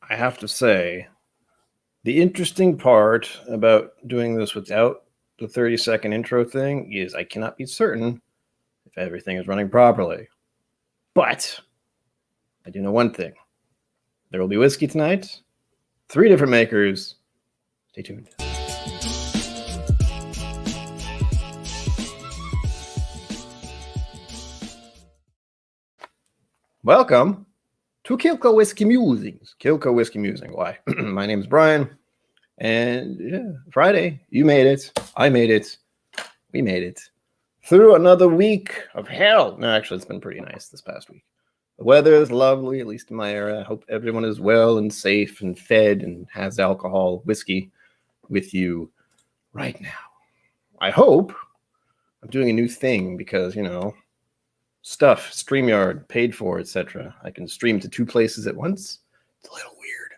I have to say, the interesting part about doing this without the 30-second intro thing is I cannot be certain if everything is running properly. But I do know one thing. There will be whiskey tonight. 3 different makers. Stay tuned. Welcome to KIllco Whiskey Musings. KIllco Whiskey Musing. Why? My name is Brian. And yeah, Friday, you made it. I made it. We made it. Through another week of hell. No, actually, it's been pretty nice this past week. The weather is lovely, at least in my area. I hope everyone is well and safe and fed and has alcohol, whiskey with you right now. I hope I'm doing a new thing because, stuff, StreamYard, paid for, etc. I can stream to 2 places at once. It's a little weird.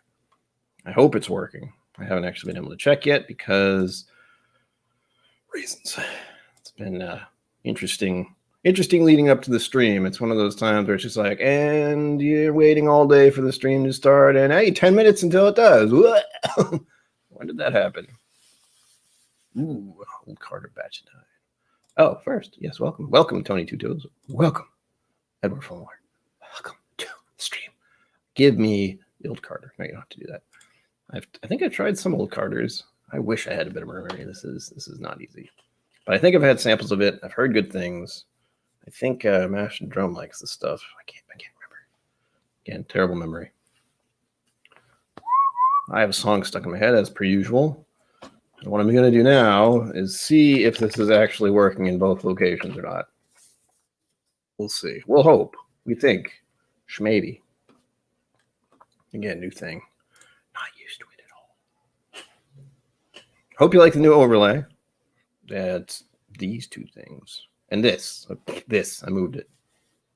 I hope it's working. I haven't actually been able to check yet because reasons. It's been interesting leading up to the stream. It's one of those times where it's just like, and you're waiting all day for the stream to start, and hey, 10 minutes until it does. When did that happen? Ooh, old Carter batch died. Oh, first, yes, welcome. Welcome, Tony Two Toes. Welcome, Edward Fulmore. Welcome to the stream. Give me the old Carter. No, you don't have to do that. I think I've tried some old Carters. I wish I had a bit of memory. This is not easy. But I think I've had samples of it. I've heard good things. I think Mash and Drum likes this stuff. I can't remember. Again, terrible memory. I have a song stuck in my head as per usual. And what I'm going to do now is see if this is actually working in both locations or not. We'll see. We'll hope. We think. Maybe. Again, new thing. Not used to it at all. Hope you like the new overlay. That's these 2 things. And this. I moved it.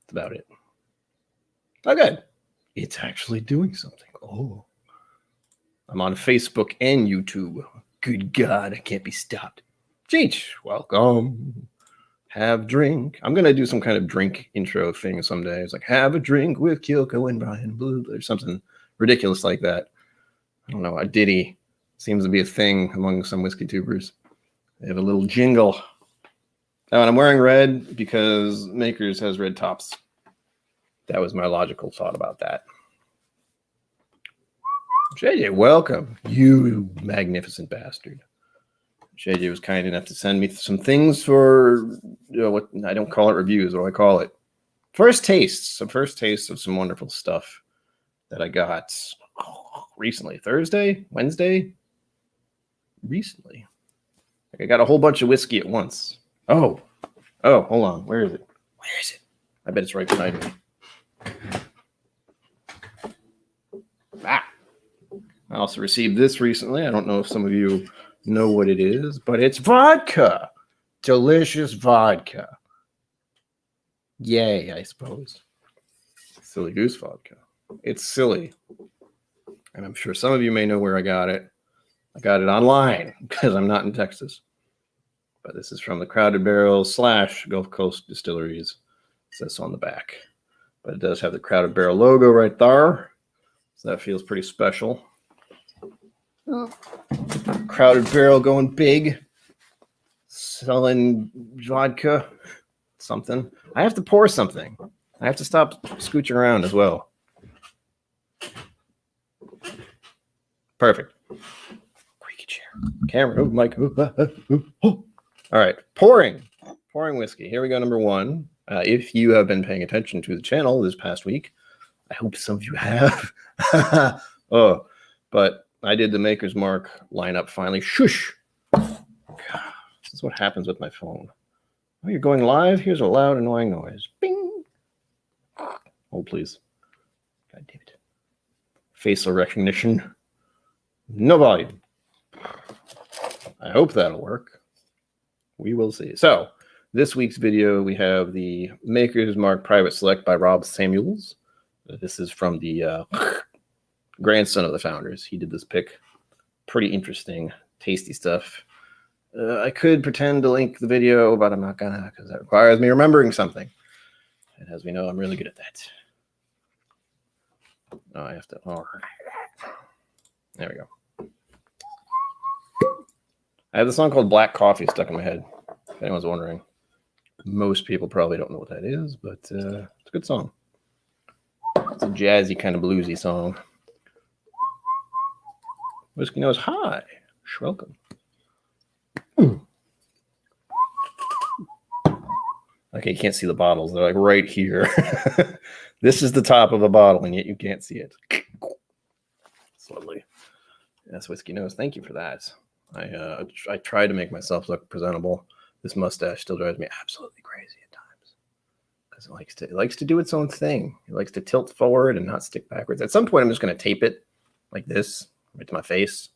That's about it. Oh, good. It's actually doing something. Oh. I'm on Facebook and YouTube. Good God, I can't be stopped. Cheech, welcome. Have drink. I'm going to do some kind of drink intro thing someday. It's like, have a drink with KIllco and Brian Blue, or something ridiculous like that. I don't know. A ditty seems to be a thing among some whiskey tubers. They have a little jingle. Now, and I'm wearing red because Makers has red tops. That was my logical thought about that. JJ, welcome. You magnificent bastard. JJ was kind enough to send me some things for, what I don't call it reviews, what do I call it? First tastes. Some first tastes of some wonderful stuff that I got recently. Thursday? Wednesday? Recently. I got a whole bunch of whiskey at once. Oh, hold on. Where is it? I bet it's right behind me. I also received this recently. I don't know if some of you know what it is, but it's vodka. Delicious vodka. Yay, I suppose. Silly Goose vodka. It's silly. And I'm sure some of you may know where I got it. I got it online because I'm not in Texas. But this is from the Crowded Barrel / Gulf Coast Distilleries. It says so on the back. But it does have the Crowded Barrel logo right there. So that feels pretty special. Crowded Barrel going big. Selling vodka. Something. I have to pour something. I have to stop scooching around as well. Perfect. Creaky chair. Camera. Oh, mic. Oh. All right. Pouring whiskey. Here we go. Number 1. If you have been paying attention to the channel this past week, I hope some of you have. But I did the Maker's Mark lineup finally. Shush. God, this is what happens with my phone. Oh, you're going live? Here's a loud, annoying noise. Bing. Oh, please. God damn it. Facial recognition. No volume. I hope that'll work. We will see. So, this week's video, we have the Maker's Mark Private Select by Rob Samuels. This is from the grandson of the founders. He did this pick. Pretty interesting, tasty stuff. I could pretend to link the video, but I'm not gonna because that requires me remembering something. And as we know, I'm really good at that. No, I have to. Oh. There we go. I have the song called Black Coffee stuck in my head. If anyone's wondering. Most people probably don't know what that is, but it's a good song. It's a jazzy kind of bluesy song. Whiskey Nose, hi. Welcome. Okay, you can't see the bottles. They're like right here. This is the top of a bottle, and yet you can't see it. It's lovely. That's Whiskey Nose. Thank you for that. I try to make myself look presentable. This mustache still drives me absolutely crazy at times because it likes to do its own thing. It likes to tilt forward and not stick backwards. At some point, I'm just going to tape it like this right to my face,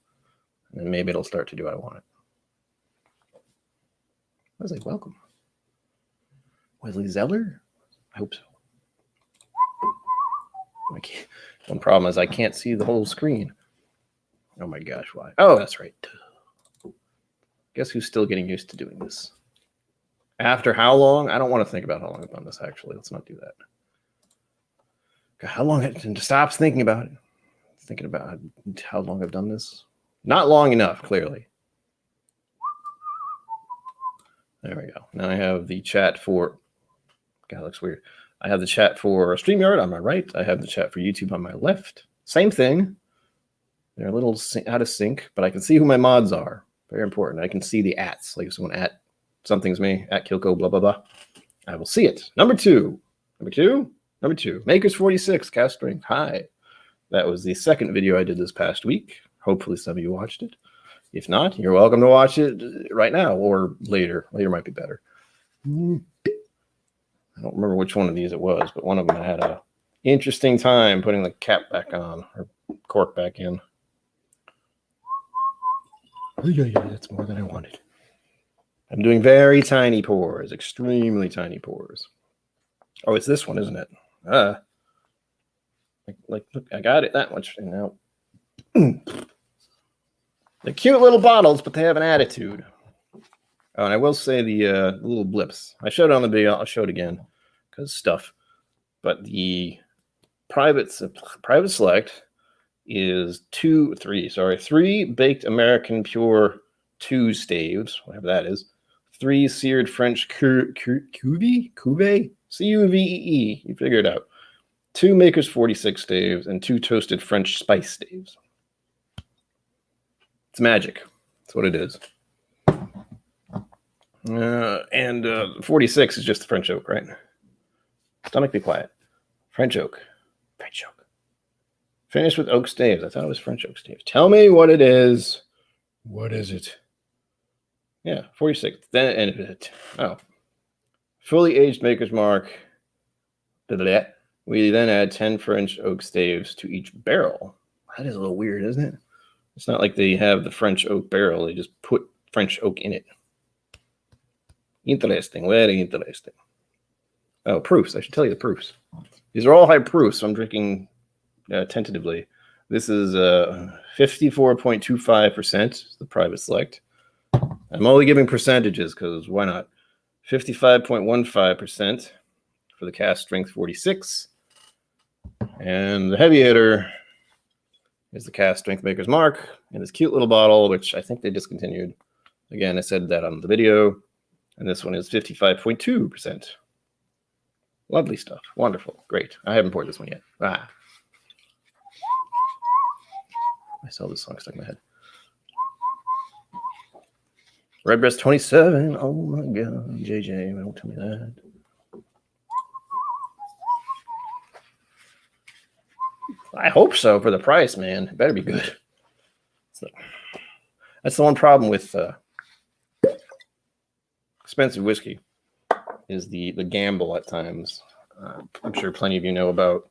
and then maybe it'll start to do what I want it. I was like, welcome. Wesley Zeller? I hope so. One problem is I can't see the whole screen. Oh my gosh, why? Oh, that's right. Guess who's still getting used to doing this? After how long? I don't want to think about how long I've done this, actually. Let's not do that. God, how long? And stops thinking about it. Thinking about how long I've done this. Not long enough, clearly. There we go. Now I have the chat for... God, it looks weird. I have the chat for StreamYard on my right. I have the chat for YouTube on my left. Same thing. They're a little out of sync, but I can see who my mods are. Very important. I can see the ats. Like if someone at something's me, at KIllco, blah, blah, blah. I will see it. Number two. Makers 46, cast strength. Hi. That was the second video I did this past week. Hopefully some of you watched it. If not, you're welcome to watch it right now or later. Later might be better. I don't remember which one of these it was, but one of them I had a interesting time putting the cap back on or cork back in. Yeah, that's more than I wanted. I'm doing very tiny pours, extremely tiny pours. Oh, it's this one, isn't it? Look, I got it that much now. They're cute little bottles, but they have an attitude. Oh, and I will say the little blips. I showed it on the video. I'll show it again because stuff. But the private select is three baked American pure 2 staves, whatever that is. 3 seared French cuvee, C-U-V-E-E. You figure it out. 2 Makers 46 staves and 2 toasted French spice staves. It's magic. That's what it is. And 46 is just the French oak, right? Stomach be quiet. French oak. Finished with oak staves. I thought it was French oak staves. Tell me what it is. What is it? Yeah, 46. Fully aged Maker's Mark. We then add 10 French oak staves to each barrel. That is a little weird, isn't it? It's not like they have the French oak barrel. They just put French oak in it. Interesting. Very interesting. Oh, proofs. I should tell you the proofs. These are all high proofs, so I'm drinking tentatively. This is 54.25%, the private select. I'm only giving percentages because why not? 55.15% for the cast strength 46. And the heavy hitter is the cast strength Maker's Mark in this cute little bottle, which I think they discontinued. Again, I said that on the video. And this one is 55.2%. Lovely stuff. Wonderful. Great. I haven't poured this one yet. I saw this song stuck in my head. Redbreast 27. Oh my God. JJ, don't tell me that. I hope so for the price, man. It better be good. That's the one problem with expensive whiskey is the gamble at times. I'm sure plenty of you know about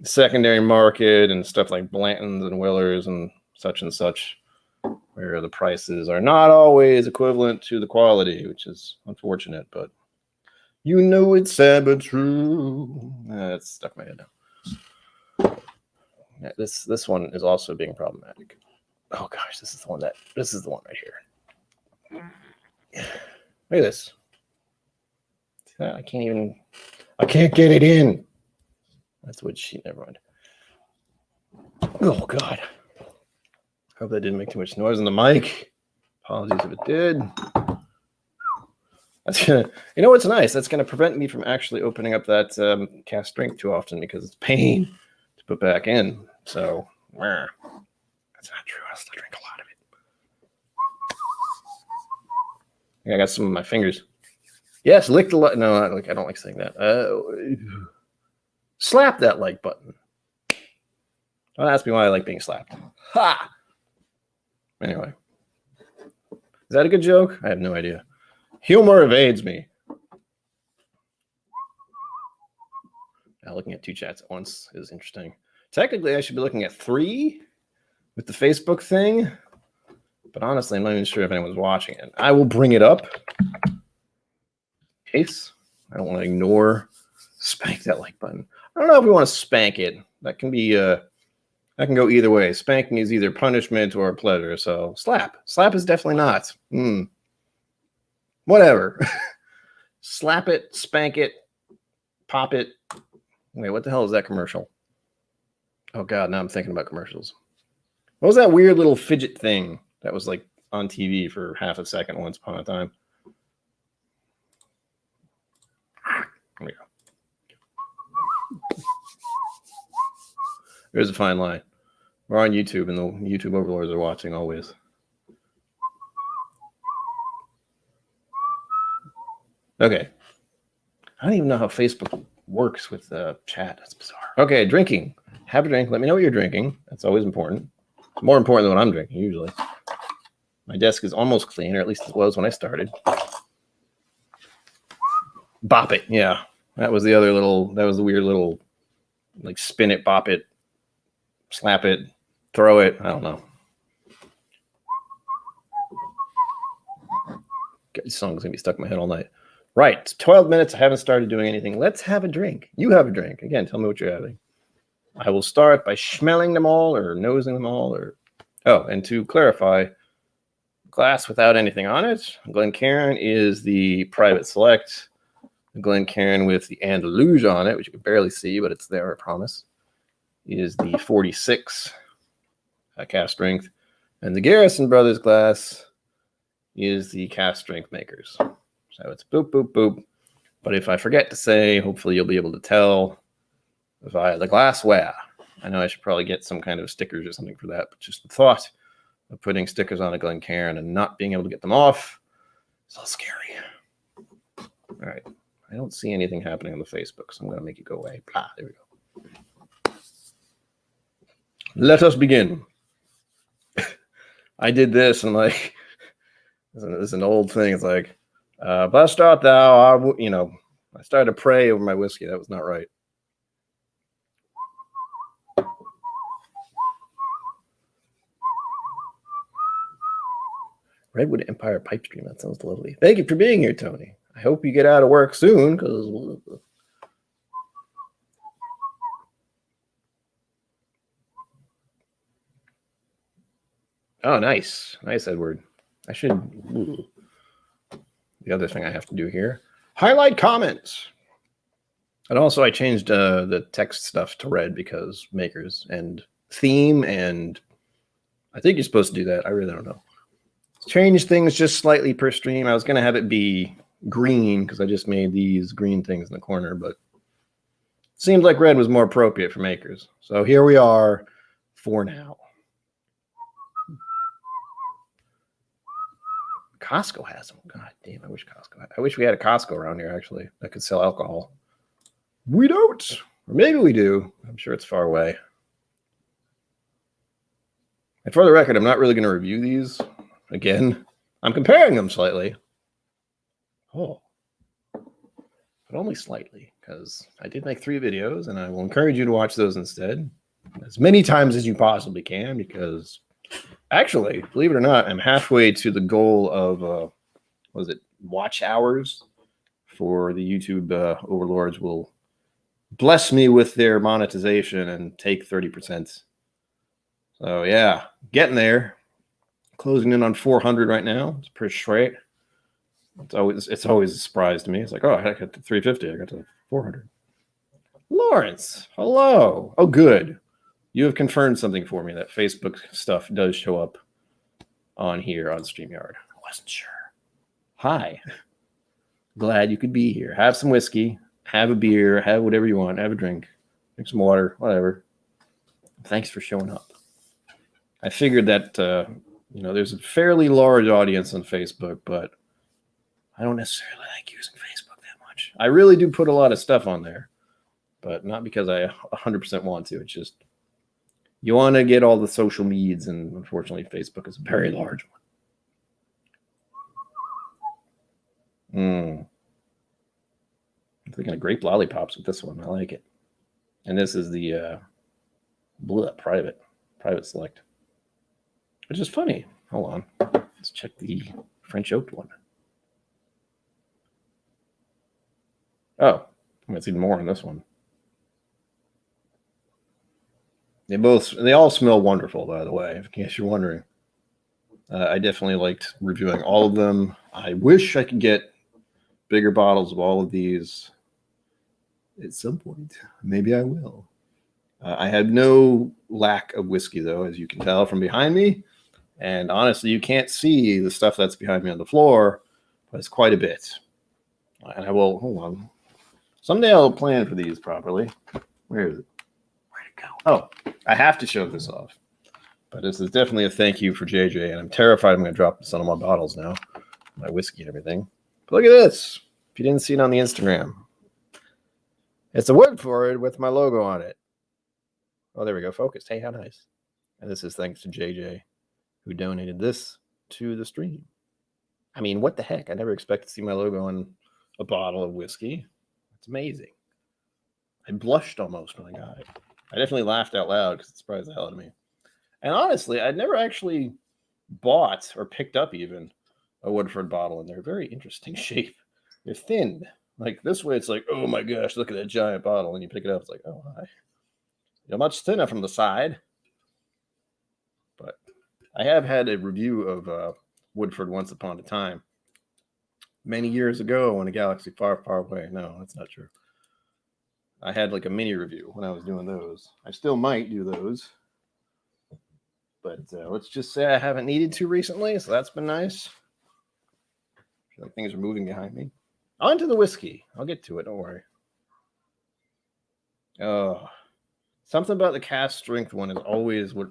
the secondary market and stuff like Blanton's and Willer's and such, where the prices are not always equivalent to the quality, which is unfortunate, but you know it's sad but true. That's stuck in my head now. Yeah, this one is also being problematic. Oh gosh, this is the one right here. Look at this. I can't get it in. That's what never mind. Oh God. Hope that didn't make too much noise on the mic. Apologies if it did. That's gonna, you know what's nice? That's going to prevent me from actually opening up that cast drink too often because it's pain to put back in. So, that's not true. I'll still drink a lot of it. I got some of my fingers. Yes, lick the like. No, I don't like saying that. Slap that like button. Don't ask me why I like being slapped. Ha! Anyway. Is that a good joke? I have no idea. Humor evades me. Now, looking at 2 chats at once is interesting. Technically, I should be looking at 3 with the Facebook thing. But honestly, I'm not even sure if anyone's watching it. I will bring it up. In case I don't want to ignore. Spank that like button. I don't know if we want to spank it. That can be... that can go either way. Spanking is either punishment or pleasure. So slap. Slap is definitely not. Whatever. Slap it, spank it, pop it. Wait, what the hell is that commercial? Oh, God, now I'm thinking about commercials. What was that weird little fidget thing that was like on TV for half a second once upon a time? There we go. There's a fine line. We're on YouTube, and the YouTube overlords are watching always. Okay. I don't even know how Facebook works with chat. That's bizarre. Okay, drinking. Have a drink. Let me know what you're drinking. That's always important. It's more important than what I'm drinking, usually. My desk is almost clean, or at least it was when I started. Bop it. Yeah. That was the other little, that was the weird little, like, spin it, bop it, slap it, throw it. I don't know. This song's going to be stuck in my head all night. Right. 12 minutes. I haven't started doing anything. Let's have a drink. You have a drink. Again, tell me what you're having. I will start by smelling them all or nosing them all. Oh, and to clarify, glass without anything on it. Glencairn is the private select. Glencairn with the Andalusia on it, which you can barely see, but it's there, I promise, is the 46 cast strength. And the Garrison Brothers glass is the cast strength makers. So it's boop, boop, boop. But if I forget to say, hopefully you'll be able to tell via the glassware. I know I should probably get some kind of stickers or something for that, but just the thought of putting stickers on a Glencairn and not being able to get them off is all scary. All right. I don't see anything happening on the Facebook, so I'm going to make it go away. Blah, there we go. Let us begin. I did this, and like, this is an old thing. It's like, blessed art thou, I started to pray over my whiskey. That was not right. Redwood Empire pipe dream. That sounds lovely. Thank you for being here, Tony. I hope you get out of work soon, because oh, nice. Nice, Edward. I should... The other thing I have to do here. Highlight comments. And also I changed the text stuff to red because makers and theme, and I think you're supposed to do that. I really don't know. Change things just slightly per stream. I was going to have it be green because I just made these green things in the corner, but it seemed like red was more appropriate for makers. So here we are for now. Costco has them. God damn, I wish Costco had. I wish we had a Costco around here, actually, that could sell alcohol. We don't. Or maybe we do. I'm sure it's far away. And for the record, I'm not really going to review these. Again, I'm comparing them slightly. Oh. But only slightly, because I did make 3 videos, and I will encourage you to watch those instead. As many times as you possibly can, because... Actually, believe it or not, I'm halfway to the goal of, watch hours for the YouTube overlords will bless me with their monetization and take 30%. So, yeah, getting there. Closing in on 400 right now. It's pretty straight. It's always a surprise to me. It's like, oh, I got to 350. I got to 400. Lawrence, hello. Oh, good. You have confirmed something for me, that Facebook stuff does show up on here on StreamYard. I wasn't sure. Hi. Glad you could be here. Have some whiskey, have a beer, have whatever you want, have a drink, drink some water, whatever. Thanks for showing up. I figured that, there's a fairly large audience on Facebook, but I don't necessarily like using Facebook that much. I really do put a lot of stuff on there, but not because I 100% want to. It's just, you want to get all the social medias, and unfortunately, Facebook is a very large one. I'm thinking of grape lollipops with this one. I like it. And this is the private select, which is funny. Hold on. Let's check the French oaked one. Oh, it's even more on this one. They all smell wonderful, by the way, in case you're wondering. I definitely liked reviewing all of them. I wish I could get bigger bottles of all of these at some point. Maybe I will. I had no lack of whiskey, though, as you can tell from behind me. And honestly, you can't see the stuff that's behind me on the floor, but it's quite a bit. And I will, hold on. Someday I'll plan for these properly. Where is it? Where'd it go? Oh, I have to show this off. But this is definitely a thank you for JJ, and I'm terrified I'm going to drop this on all my bottles now, my whiskey and everything. But look at this. If you didn't see it on the Instagram, it's a Woodford with my logo on it. Oh, there we go. Focused. Hey, how nice. And this is thanks to JJ, who donated this to the stream. I mean, what the heck? I never expected to see my logo on a bottle of whiskey. It's amazing. I blushed almost when I got it. I definitely laughed out loud because it surprised the hell out of me. And honestly, I'd never actually bought or picked up even a Woodford bottle, and they're a very interesting shape. They're thin. Like this way, it's like, oh my gosh, look at that giant bottle. And you pick it up, it's like, oh, hi. You're much thinner from the side. But I have had a review of Woodford once upon a time. Many years ago in a galaxy far, far away. No, that's not true. I had like a mini review when I was doing those. I still might do those. But let's just say I haven't needed to recently, so that's been nice. I feel like things are moving behind me. On to the whiskey. I'll get to it. Don't worry. Oh, something about the cask strength one is always what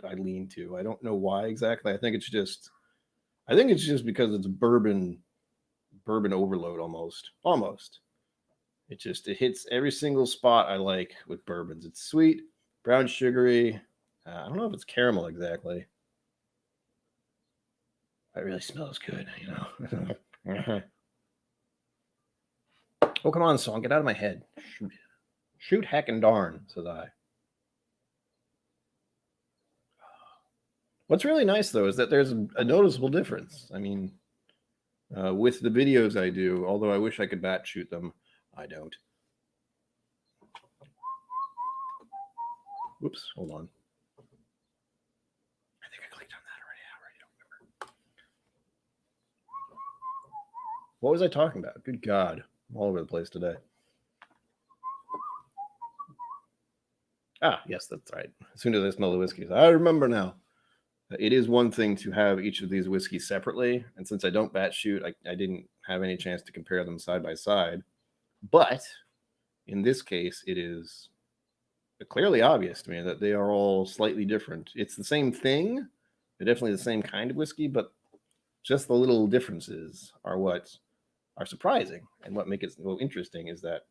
I lean to. I don't know why exactly. I think it's just because it's bourbon overload almost. It hits every single spot I like with bourbons. It's sweet, brown sugary. I don't know if it's caramel exactly. It really smells good, Oh, come on, song. Get out of my head. Shoot, heck, and darn, says I. What's really nice, though, is that there's a noticeable difference. I mean, with the videos I do, although I wish I could batch shoot them, I don't. Whoops, hold on. I think I clicked on that already. I already don't remember. What was I talking about? Good God. I'm all over the place today. Ah, yes, that's right. As soon as I smell the whiskeys, I remember now. It is one thing to have each of these whiskeys separately, and since I don't batch shoot, I didn't have any chance to compare them side by side. But in this case, it is clearly obvious to me that they are all slightly different. It's the same thing. They're definitely the same kind of whiskey, but just the little differences are what are surprising. And what makes it so interesting is that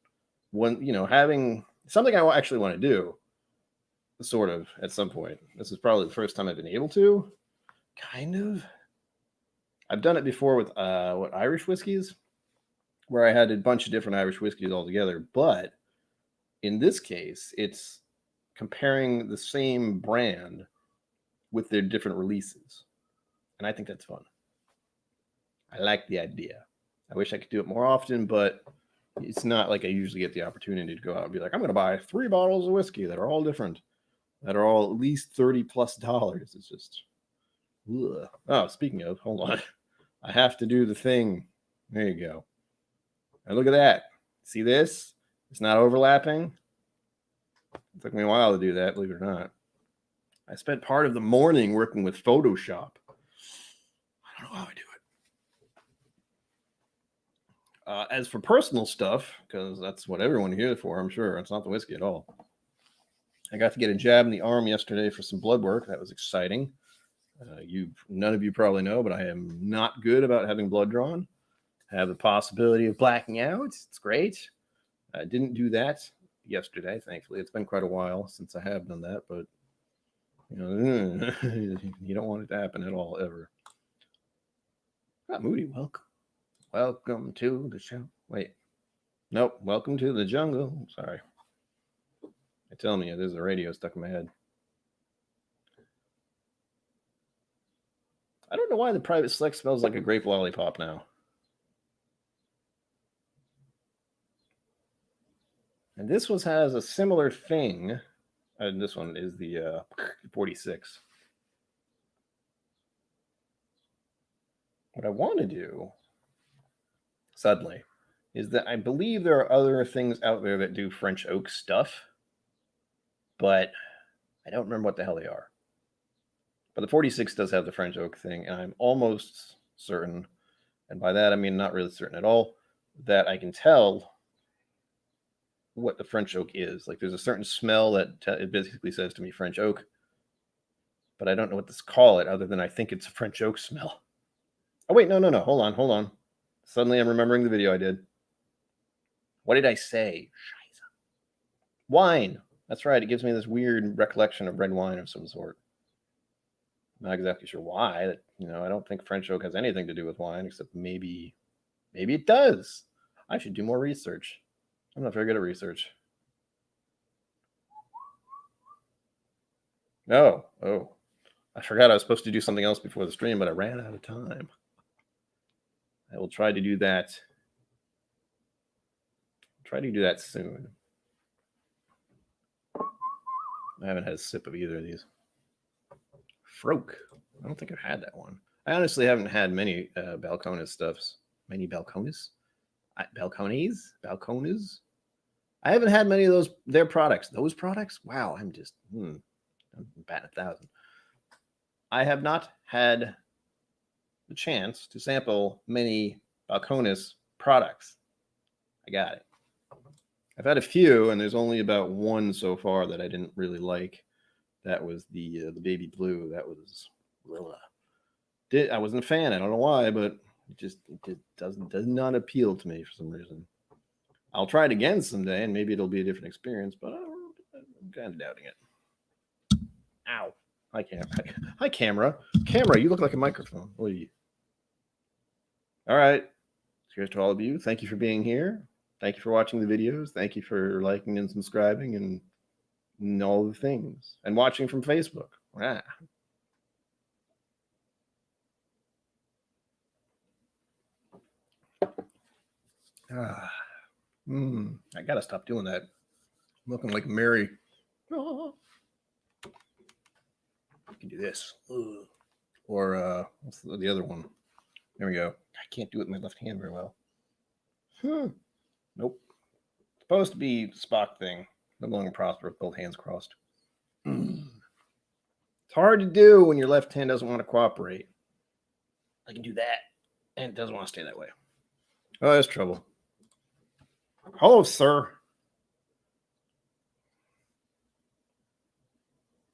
having something I actually want to do, sort of, at some point. This is probably the first time I've been able to. Kind of. I've done it before with Irish whiskeys, where I had a bunch of different Irish whiskeys all together. But in this case, it's comparing the same brand with their different releases. And I think that's fun. I like the idea. I wish I could do it more often, but it's not like I usually get the opportunity to go out and be like, I'm going to buy 3 bottles of whiskey that are all different, that are all at least $30+. It's just, ugh. Oh, speaking of, hold on. I have to do the thing. There you go. And look at that. See this? It's not overlapping. It took me a while to do that, believe it or not. I spent part of the morning working with Photoshop. I don't know how I do it. As for personal stuff, because that's what everyone here for, I'm sure. It's not the whiskey at all. I got to get a jab in the arm yesterday for some blood work. That was exciting. None of you probably know, but I am not good about having blood drawn. I have the possibility of blacking out. It's great. I didn't do that yesterday, thankfully. It's been quite a while since I have done that, but you don't want it to happen at all, ever. Moody, welcome. Welcome to the show. Wait. Nope. Welcome to the jungle. Sorry. They tell me there's a radio stuck in my head. I don't know why the Private Select smells like a grape lollipop now. And this one has a similar thing. And this one is the 46. What I want to do, suddenly, is that I believe there are other things out there that do French oak stuff, but I don't remember what the hell they are. But the 46 does have the French oak thing, and I'm almost certain, and by that I mean not really certain at all, that I can tell what the French oak is. Like there's a certain smell that it basically says to me French oak, but I don't know what to call it other than I think it's a French oak smell. Oh, wait, no. Hold on. Suddenly I'm remembering the video I did. What did I say? Scheiße. Wine. That's right. It gives me this weird recollection of red wine of some sort. Not exactly sure why. I don't think French oak has anything to do with wine, except maybe it does. I should do more research. I'm not very good at research. Oh. I forgot I was supposed to do something else before the stream, but I ran out of time. I will try to do that. Soon. I haven't had a sip of either of these. Froke. I don't think I've had that one. I honestly haven't had many Balcones stuffs. Many Balcones? Balcones? I haven't had many of their products. Those products? Wow, I'm batting 1,000. I have not had the chance to sample many Balcones products. I got it. I've had a few, and there's only about one so far that I didn't really like. That was the baby blue. That was I wasn't a fan. I don't know why, but it does not appeal to me for some reason. I'll try it again someday, and maybe it'll be a different experience, but I'm kind of doubting it. Ow. Hi, camera. Camera, you look like a microphone. What are you? All right. Cheers to all of you. Thank you for being here. Thank you for watching the videos. Thank you for liking and subscribing and all the things. And watching from Facebook. Ah. I gotta stop doing that. I'm looking like Mary. Oh. I can do this. Or what's the other one? There we go. I can't do it with my left hand very well. Nope. It's supposed to be Spock thing. No longer prosper with both hands crossed. It's hard to do when your left hand doesn't want to cooperate. I can do that, and it doesn't want to stay that way. Oh, that's trouble. Hello, sir.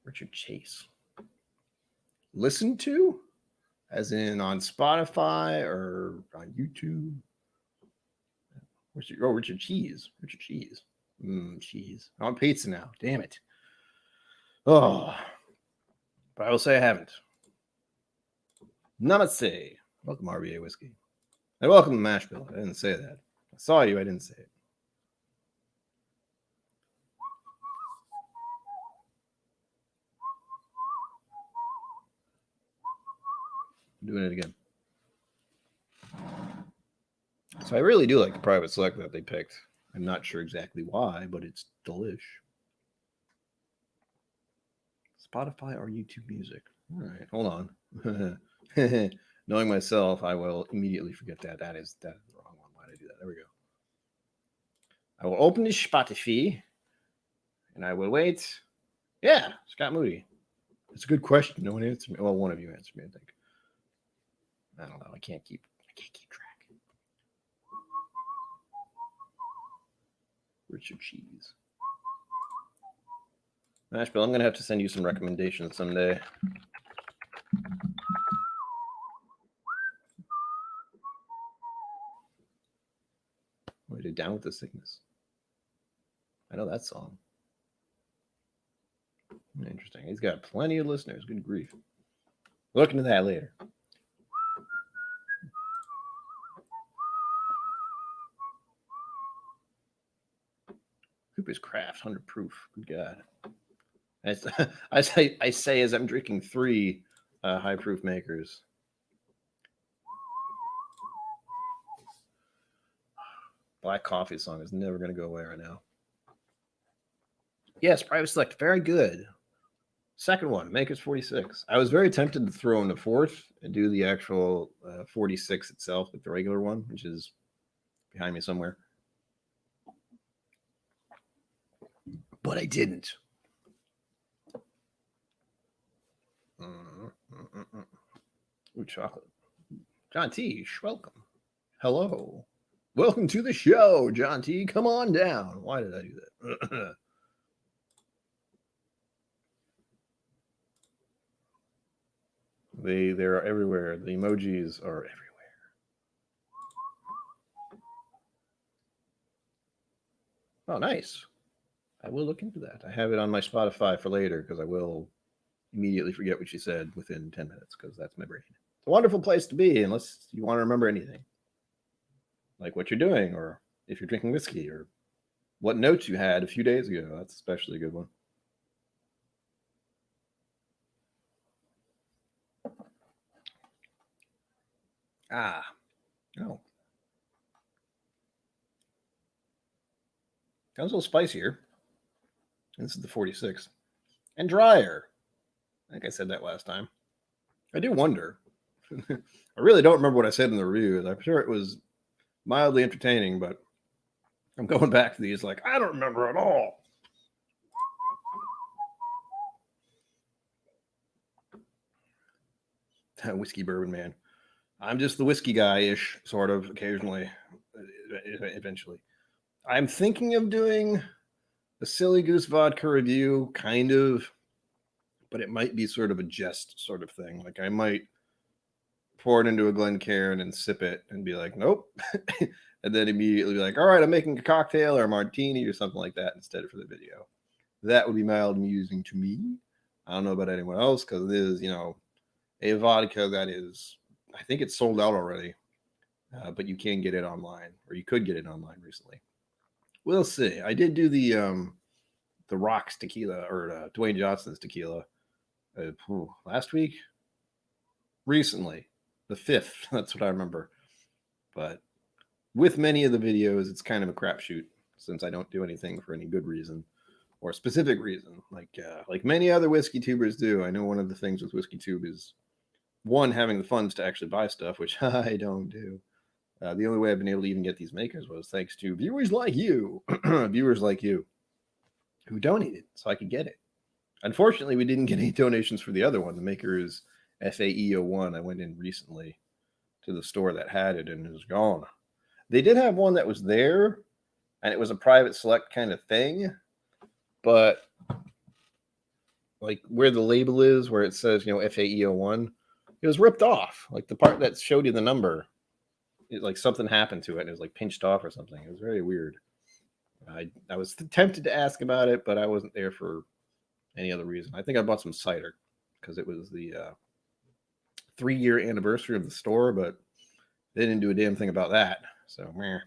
Richard Chase. Listen to? As in on Spotify or on YouTube? Richard Cheese. Richard Cheese. Cheese. I'm on pizza now. Damn it. Oh. But I will say I haven't. Namaste. Welcome, RBA Whiskey. And welcome to Mashville. I didn't say that. I saw you. I didn't say it. I'm doing it again. So I really do like the Private Select that they picked. I'm not sure exactly why, but it's delish. Spotify or YouTube Music. All right, hold on. Knowing myself, I will immediately forget that. That is the wrong one. Why did I do that? There we go. I will open the Spotify, And I will wait. Yeah, Scott Moody. It's a good question. No one answered me. Well, one of you answered me, I think. I don't know. I can't keep track. Richard Cheese. Nashville, I'm gonna have to send you some recommendations someday. Way to Down with the Sickness. I know that song. Interesting. He's got plenty of listeners. Good grief. Look into that later. Cooper's Craft, 100 proof. Good God. I say as I'm drinking 3 high proof makers. Black Coffee song is never going to go away right now. Yes, Private Select, very good. Second one, Makers 46. I was very tempted to throw in the 4th and do the actual 46 itself, like the regular one, which is behind me somewhere. But I didn't. Ooh, chocolate. John T, welcome. Hello. Welcome to the show, John T. Come on down. Why did I do that? They're everywhere. The emojis are everywhere. Oh, nice. I will look into that. I have it on my Spotify for later because I will immediately forget what she said within 10 minutes because that's my brain. It's a wonderful place to be unless you want to remember anything. Like what you're doing or if you're drinking whiskey or what notes you had a few days ago. That's especially a good one. Oh. That was a little spicier. This is the 46. And drier. I think I said that last time. I do wonder. I really don't remember what I said in the reviews. I'm sure it was mildly entertaining, but I'm going back to these like, I don't remember at all. Whiskey bourbon man. I'm just the whiskey guy-ish, sort of, occasionally, eventually. I'm thinking of doing a Silly Goose vodka review, kind of, but it might be sort of a jest sort of thing. Like I might pour it into a Glencairn and sip it and be like, nope. And then immediately be like, all right, I'm making a cocktail or a martini or something like that instead for the video. That would be mild amusing to me. I don't know about anyone else because it is, a vodka that is, I think it's sold out already, but you can get it online, or you could get it online recently. We'll see. I did do the Rocks tequila or Dwayne Johnson's tequila last week. Recently, the 5th. That's what I remember. But with many of the videos, it's kind of a crapshoot since I don't do anything for any good reason or specific reason, like many other whiskey tubers do. I know one of the things with Whiskey Tube is one, having the funds to actually buy stuff, which I don't do. The only way I've been able to even get these makers was thanks to viewers like you, who donated so I could get it. Unfortunately, we didn't get any donations for the other one. The maker is FAE01. I went in recently to the store that had it and it was gone. They did have one that was there, and it was a private select kind of thing, but like where the label is, where it says, FAE01, it was ripped off. Like the part that showed you the number, like something happened to it and it was like pinched off or something. It was very weird. I was tempted to ask about it, but I wasn't there for any other reason. I think I bought some cider because it was the 3-year anniversary of the store, but they didn't do a damn thing about that. So, meh.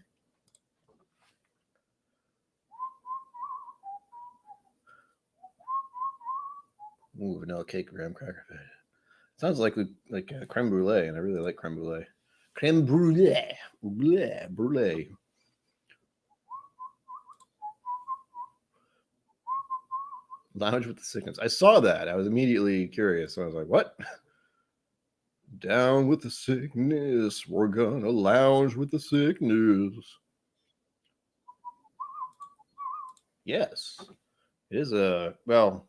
Ooh, vanilla cake, graham cracker. Sounds like creme brulee, and I really like creme brulee. Creme brulee. Brulee. Lounge with the Sickness. I saw that. I was immediately curious. So I was like, what? Down with the sickness. We're gonna lounge with the sickness. Yes. It is a, well,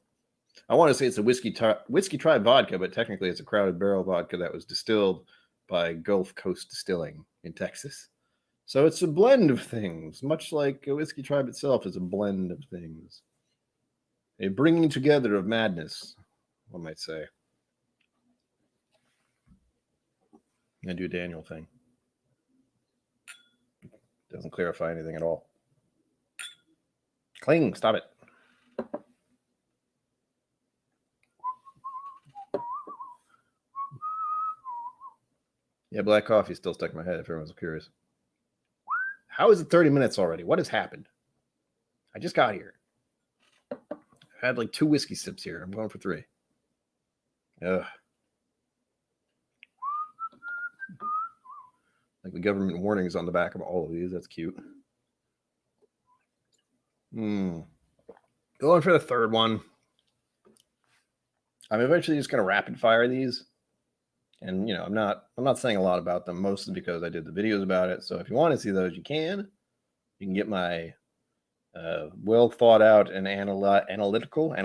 I want to say it's a whiskey tribe vodka, but technically it's a Crowded Barrel vodka that was distilled by Gulf Coast Distilling in Texas. So it's a blend of things, much like a whiskey tribe itself is a blend of things. A bringing together of madness, one might say. I do a Daniel thing. Doesn't clarify anything at all. Cling, stop it. Yeah, black coffee still stuck in my head if everyone's curious. How is it 30 minutes already? What has happened? I just got here. I've had like 2 whiskey sips here. I'm going for 3. Ugh. Like the government warnings on the back of all of these. That's cute. Going for the third one. I'm eventually just going to rapid fire these. And, you know, I'm not saying a lot about them, mostly because I did the videos about it. So if you want to see those, you can. You can get my well thought out and analytical. I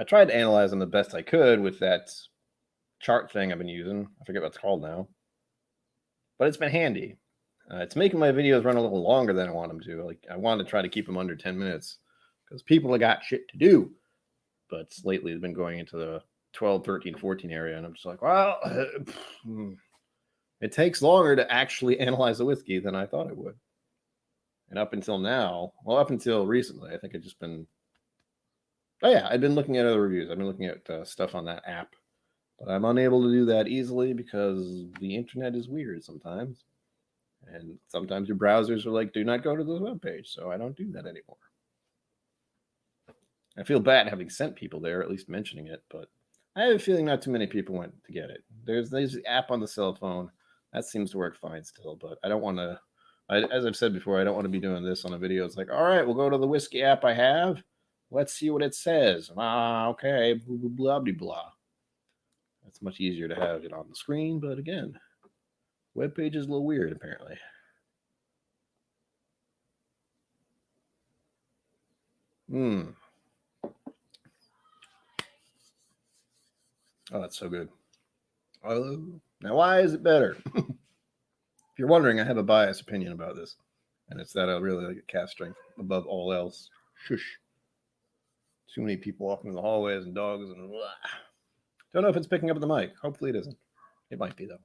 tried to analyze them the best I could with that chart thing I've been using. I forget what it's called now. But it's been handy. It's making my videos run a little longer than I want them to. Like, I wanted to try to keep them under 10 minutes because people have got shit to do. But lately, it's been going into the 12, 13, 14 area. And I'm just like, well, it takes longer to actually analyze the whiskey than I thought it would. And up until now, well, up until recently, I think I've just been, I've been looking at other reviews. I've been looking at stuff on that app. But I'm unable to do that easily because the internet is weird sometimes. And sometimes your browsers are like, do not go to the webpage. So I don't do that anymore. I feel bad having sent people there, at least mentioning it. But I have a feeling not too many people went to get it. There's the app on the cell phone. That seems to work fine still. But I don't want to, as I've said before, I don't want to be doing this on a video. It's like, all right, we'll go to the whiskey app I have. Let's see what it says. Okay, blah, blah, blah, blah. It's much easier to have it on the screen, but again, web page is a little weird apparently. Oh, that's so good. Oh, now why is it better? If you're wondering, I have a biased opinion about this, and it's that I really like cast strength above all else. Shush. Too many people walking in the hallways and dogs and blah. Don't know if it's picking up the mic. Hopefully it isn't. It might be though.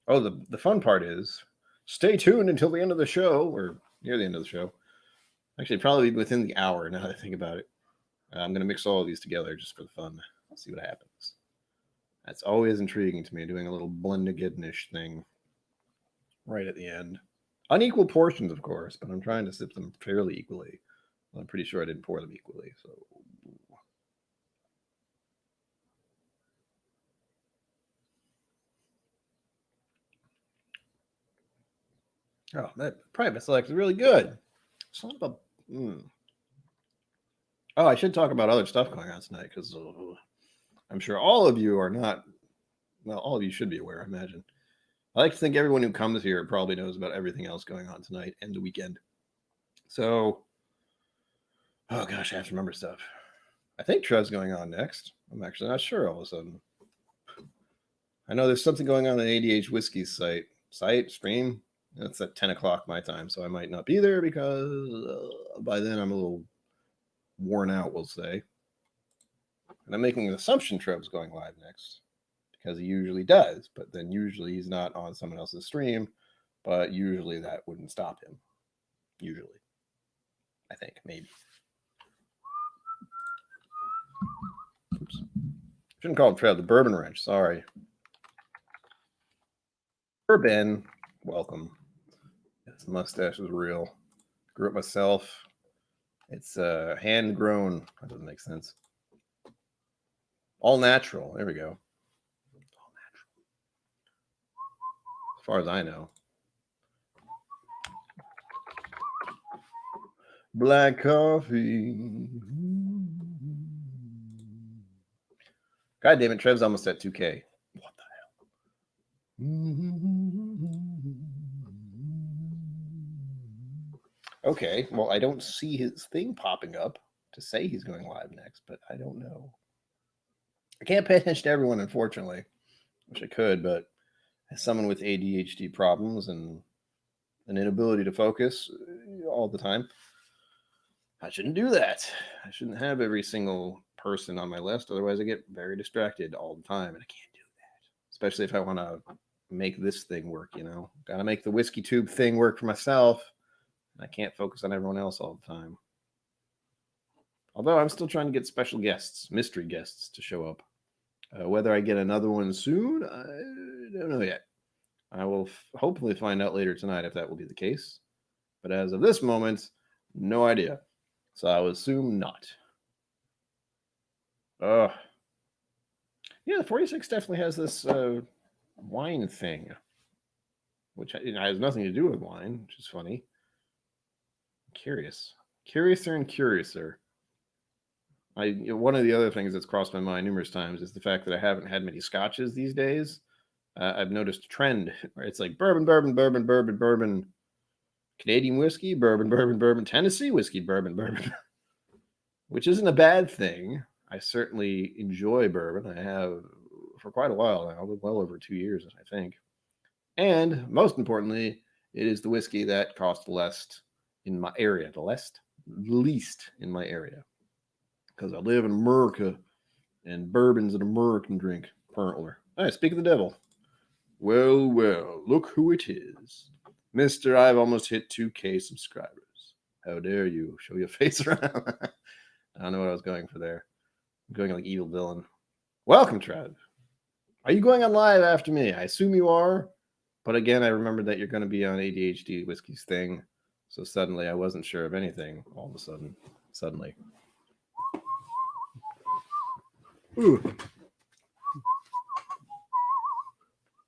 Oh, the fun part is stay tuned until the end of the show, or near the end of the show. Actually, probably within the hour now that I think about it. I'm going to mix all of these together just for the fun. See what happens. That's always intriguing to me, doing a little blend-a-gidnish thing right at the end. Unequal portions, of course, but I'm trying to sip them fairly equally. Well, I'm pretty sure I didn't pour them equally, so... Oh, that private select is really good. Son of a... Oh, I should talk about other stuff going on tonight, because I'm sure all of you are not... Well, all of you should be aware, I imagine. I like to think everyone who comes here probably knows about everything else going on tonight and the weekend. So, oh gosh, I have to remember stuff. I think Trev's going on next. I'm actually not sure all of a sudden. I know there's something going on ADH Whiskey's stream. That's at 10 o'clock my time, so I might not be there because by then I'm a little worn out, we'll say. And I'm making an assumption Trev's going live next because he usually does, but then usually he's not on someone else's stream, but usually that wouldn't stop him. Usually. I think, maybe. Oops. Shouldn't call him Trev, the Bourbon Wrench, sorry. Bourbon, welcome. This mustache is real. Grew it myself. It's hand grown. That doesn't make sense. All natural. There we go. All natural. As far as I know. Black coffee. God damn it, Trev's almost at 2K. What the hell? Okay, well, I don't see his thing popping up to say he's going live next, but I don't know. I can't pay attention to everyone, unfortunately. Wish I could, but as someone with ADHD problems and an inability to focus all the time, I shouldn't do that. I shouldn't have every single person on my list. Otherwise, I get very distracted all the time, and I can't do that. Especially if I want to make this thing work, Got to make the whiskey tube thing work for myself. I can't focus on everyone else all the time. Although I'm still trying to get special guests, mystery guests, to show up. Whether I get another one soon, I don't know yet. I will hopefully find out later tonight if that will be the case. But as of this moment, no idea. So I would assume not. Yeah, the 46 definitely has this wine thing, which has nothing to do with wine, which is funny. Curiouser and curiouser. One of the other things that's crossed my mind numerous times is the fact that I haven't had many scotches these days. I've noticed a trend where it's like bourbon, Canadian whiskey, bourbon, Tennessee whiskey, bourbon, which isn't a bad thing. I certainly enjoy bourbon. I have for quite a while now, well over 2 years, I think. And most importantly, it is the whiskey that costs the least in my area, least in my area. Because I live in America, and bourbon's an American drink, apparently. All right, speak of the devil. Well, look who it is. Mister, I've almost hit 2K subscribers. How dare you show your face around? I don't know what I was going for there. I'm going like evil villain. Welcome, Trev. Are you going on live after me? I assume you are. But again, I remembered that you're going to be on ADHD Whiskey's thing. So suddenly I wasn't sure of anything all of a sudden. Suddenly. Ooh.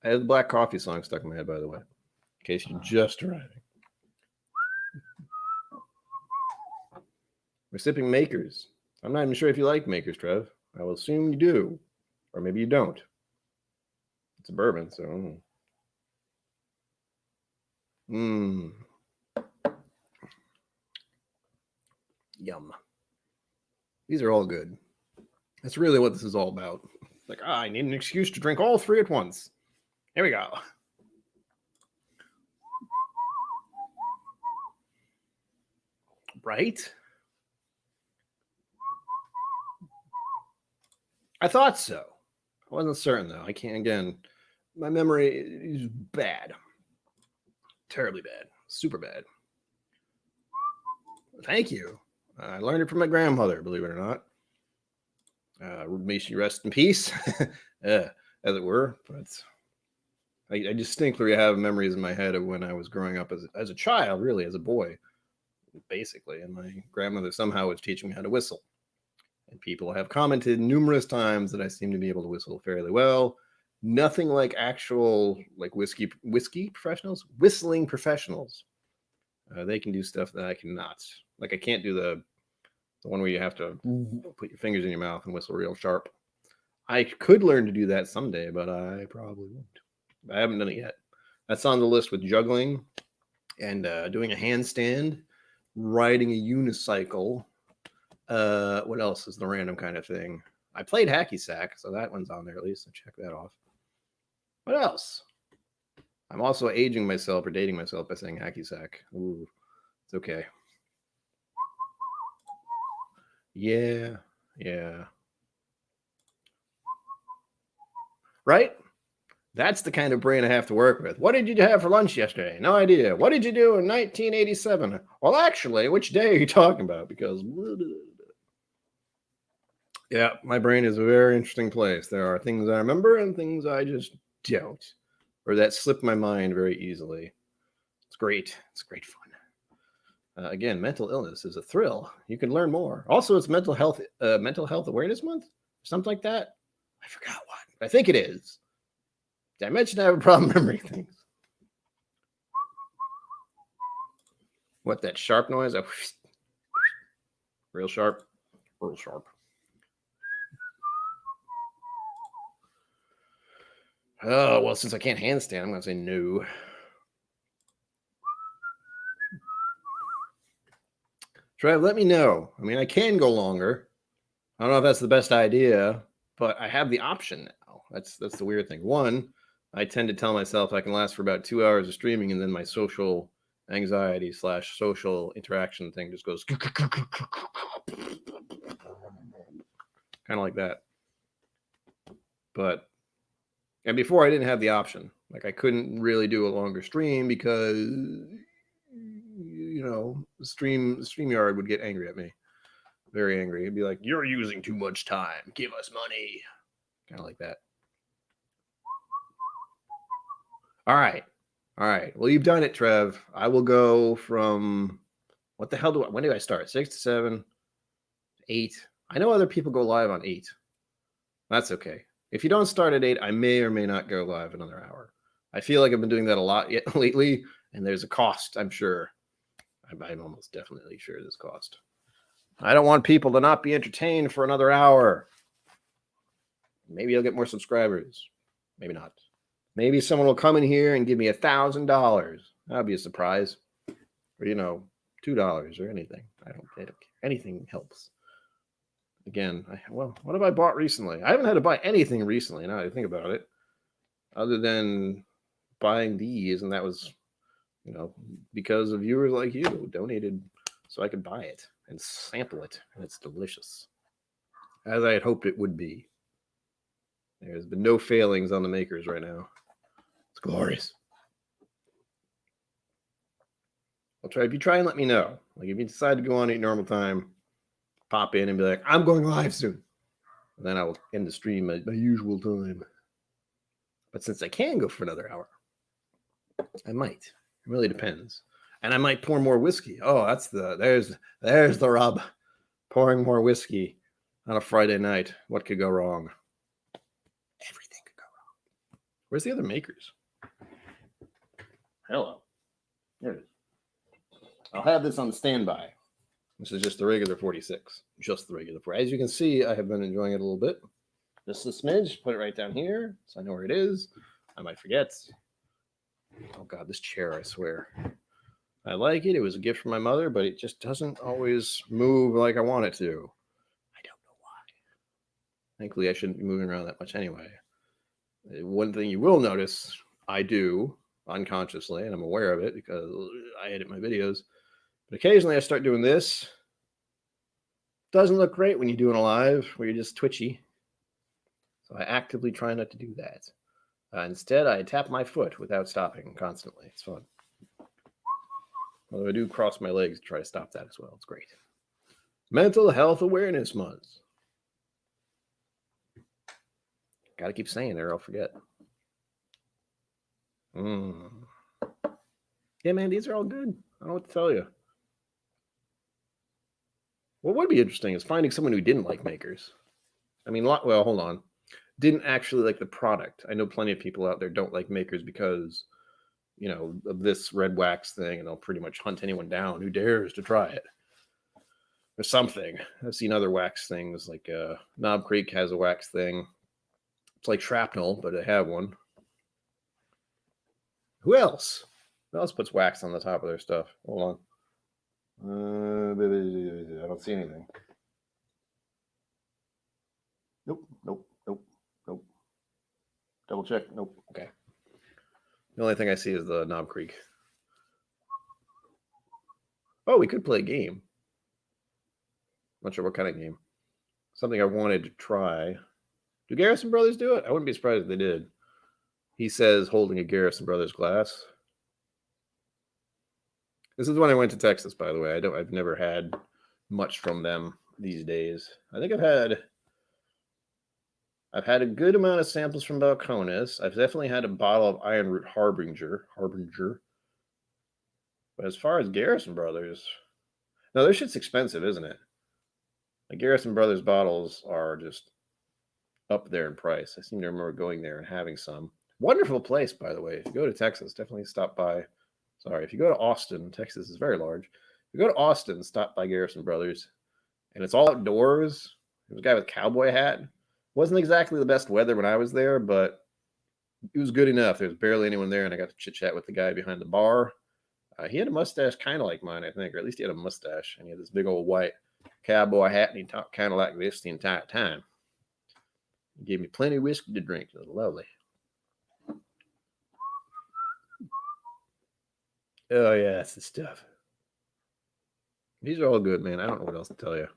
I had the Black Coffee song stuck in my head, by the way, in case you're just arriving. We're sipping Makers. I'm not even sure if you like Makers, Trev. I will assume you do. Or maybe you don't. It's a bourbon, so... Yum. These are all good. That's really what this is all about. Like, I need an excuse to drink all three at once. Here we go. Right? I thought so. I wasn't certain, though. I can't, again, my memory is bad. Terribly bad. Super bad. Thank you. I learned it from my grandmother, believe it or not. May she rest in peace, as it were. But I distinctly have memories in my head of when I was growing up as a child, really, as a boy, basically. And my grandmother somehow was teaching me how to whistle. And people have commented numerous times that I seem to be able to whistle fairly well. Nothing like actual like whiskey professionals, whistling professionals. They can do stuff that I cannot. Like I can't do the one where you have to put your fingers in your mouth and whistle real sharp. I could learn to do that someday, but I probably won't. I haven't done it yet. That's on the list with juggling and doing a handstand, riding a unicycle. What else is the random kind of thing? I played hacky sack, so that one's on there at least. So check that off. What else? I'm also aging myself or dating myself by saying hacky sack. Ooh, it's okay. Yeah. Right? That's the kind of brain I have to work with. What did you have for lunch yesterday? No idea. What did you do in 1987? Well, actually, which day are you talking about? Because, yeah, my brain is a very interesting place. There are things I remember and things I just don't, or that slip my mind very easily. It's great. It's great fun. Again, mental illness is a thrill. You can learn more. Also, it's mental health awareness month, something like that. I forgot what. I think it is. Did I mention I have a problem remembering things? What, that sharp noise? Real sharp. Real sharp. Oh, well, since I can't handstand, I'm going to say no. Trev, let me know. I mean, I can go longer. I don't know if that's the best idea, but I have the option now. That's the weird thing. One, I tend to tell myself I can last for about 2 hours of streaming, and then my social anxiety / social interaction thing just goes kind of like that. But and before I didn't have the option. Like I couldn't really do a longer stream because StreamYard would get angry at me. Very angry. He'd be like, "You're using too much time. Give us money." Kind of like that. All right. Well, you've done it, Trev. I will go from what the hell when do I start? 6 to 7, 8. I know other people go live on 8. That's okay. If you don't start at 8, I may or may not go live another hour. I feel like I've been doing that a lot lately, and there's a cost, I'm sure. I'm almost definitely sure there's a cost. I don't want people to not be entertained for another hour. Maybe I'll get more subscribers. Maybe not. Maybe someone will come in here and give me $1,000. That'd be a surprise. Or, $2 or anything. I don't care. Anything helps. Again, what have I bought recently? I haven't had to buy anything recently, now that I think about it. Other than buying these, and that was, because of viewers like you who donated so I could buy it and sample it, and it's delicious. As I had hoped it would be. There's been no failings on the makers right now. It's glorious. If you try and let me know. Like if you decide to go on at normal time, pop in and be like, I'm going live soon. And then I will end the stream at my usual time. But since I can go for another hour, I might. It really depends. And I might pour more whiskey. Oh, there's the rub. Pouring more whiskey on a Friday night. What could go wrong? Everything could go wrong. Where's the other makers? Hello. There it is. I'll have this on standby. This is just the regular 46. Just the regular 40. As you can see, I have been enjoying it a little bit. Just a smidge. Put it right down here so I know where it is. I might forget. Oh, God, this chair, I swear. I like it. It was a gift from my mother, but it just doesn't always move like I want it to. I don't know why. Thankfully, I shouldn't be moving around that much anyway. One thing you will notice, I do unconsciously, and I'm aware of it because I edit my videos. But occasionally I start doing this. Doesn't look great when you're doing a live where you're just twitchy. So I actively try not to do that. Instead, I tap my foot without stopping constantly. It's fun. Although I do cross my legs to try to stop that as well. It's great. Mental Health Awareness Month. Got to keep saying it or I'll forget. Yeah, man, these are all good. I don't know what to tell you. What would be interesting is finding someone who didn't like makers. I mean, well, hold on. Didn't actually like the product. I know plenty of people out there don't like makers because, of this red wax thing, and they'll pretty much hunt anyone down who dares to try it. Or something. I've seen other wax things, like Knob Creek has a wax thing. It's like shrapnel, but I have one. Who else? Who else puts wax on the top of their stuff? Hold on. I don't see anything. Nope. Double check. Nope. Okay. The only thing I see is the Knob Creek. Oh, we could play a game. Not sure what kind of game. Something I wanted to try. Do Garrison Brothers do it? I wouldn't be surprised if they did. He says holding a Garrison Brothers glass. This is when I went to Texas, by the way. I've never had much from them these days. I think I've had a good amount of samples from Balcones. I've definitely had a bottle of Iron Root Harbinger. But as far as Garrison Brothers, no, their shit's expensive, isn't it? The Garrison Brothers bottles are just up there in price. I seem to remember going there and having some. Wonderful place, by the way. If you go to Texas, definitely stop by. Sorry, if you go to Austin, Texas is very large. If you go to Austin, stop by Garrison Brothers. And it's all outdoors. There's a guy with a cowboy hat. Wasn't exactly the best weather when I was there, but it was good enough. There was barely anyone there, and I got to chit-chat with the guy behind the bar. He had a mustache kind of like mine, I think, or at least he had a mustache, and he had this big old white cowboy hat, and he talked kind of like this the entire time. He gave me plenty of whiskey to drink. It was lovely. Oh, yeah, that's the stuff. These are all good, man. I don't know what else to tell you.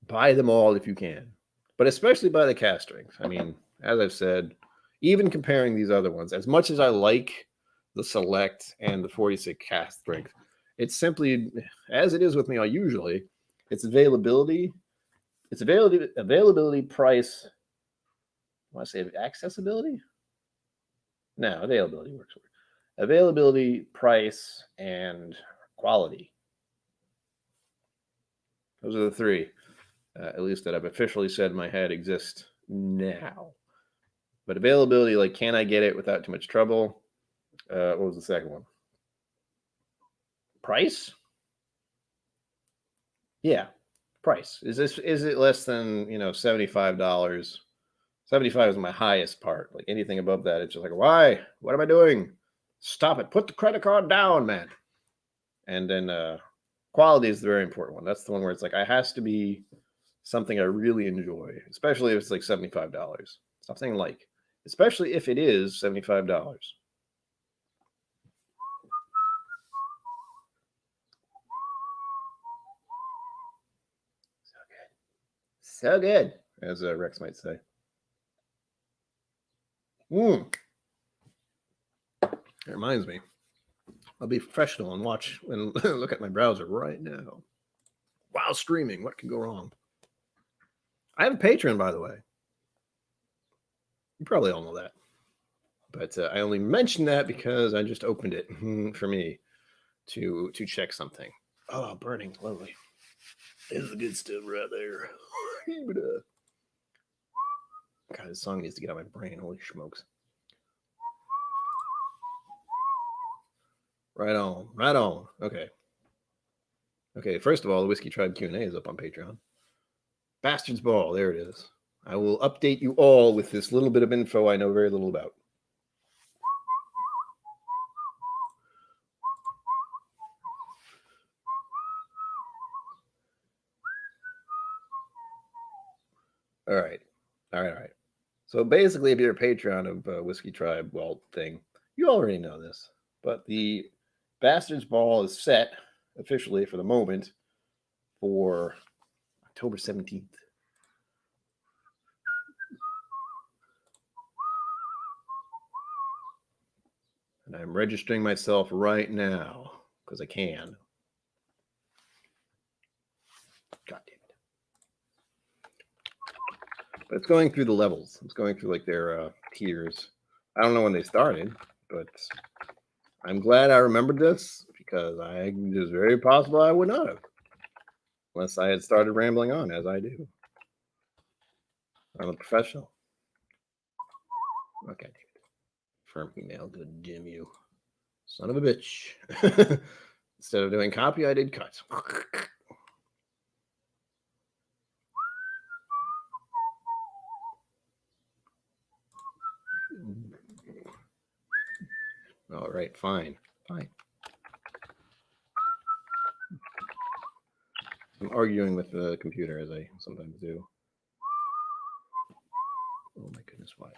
Buy them all if you can, but especially buy the cast strength. I mean, as I've said, even comparing these other ones, as much as I like the Select and the 46 cast strength, it's simply, as it is with me usually, it's availability, price. I want to say accessibility? No, availability works. Availability, price, and quality. Those are the three, at least that I've officially said in my head exist now. But availability, like, can I get it without too much trouble? What was the second one? Price? Yeah, price. Is it less than $75? 75 is my highest part. Like anything above that, it's just like, why? What am I doing? Stop it. Put the credit card down, man. And then quality is the very important one. That's the one where it's like, it has to be something I really enjoy, especially if it's like $75. Stop saying like, especially if it is $75. So good, as Rex might say. It reminds me, I'll be professional and watch and look at my browser right now while streaming. What can go wrong? I have a Patreon, by the way. You probably all know that, but I only mentioned that because I just opened it for me to check something. Oh, burning, lovely. This is the good stuff right there. God, this song needs to get out of my brain. Holy smokes. Right on, right on. Okay. First of all, the Whiskey Tribe Q&A is up on Patreon. Bastard's Ball, there it is. I will update you all with this little bit of info I know very little about. All right. So basically, if you're a Patreon of Whiskey Tribe, thing, you already know this. But the Bastards Ball is set officially for the moment for October 17th. And I'm registering myself right now because I can. God damn it. But it's going through the levels. It's going through like their tiers. I don't know when they started, but I'm glad I remembered this because it's very possible I would not have. Unless I had started rambling on as I do. I'm a professional. Okay. Firm email, good damn you. Son of a bitch. Instead of doing copy, I did cut. All right, fine. I'm arguing with the computer as I sometimes do. Oh my goodness, why?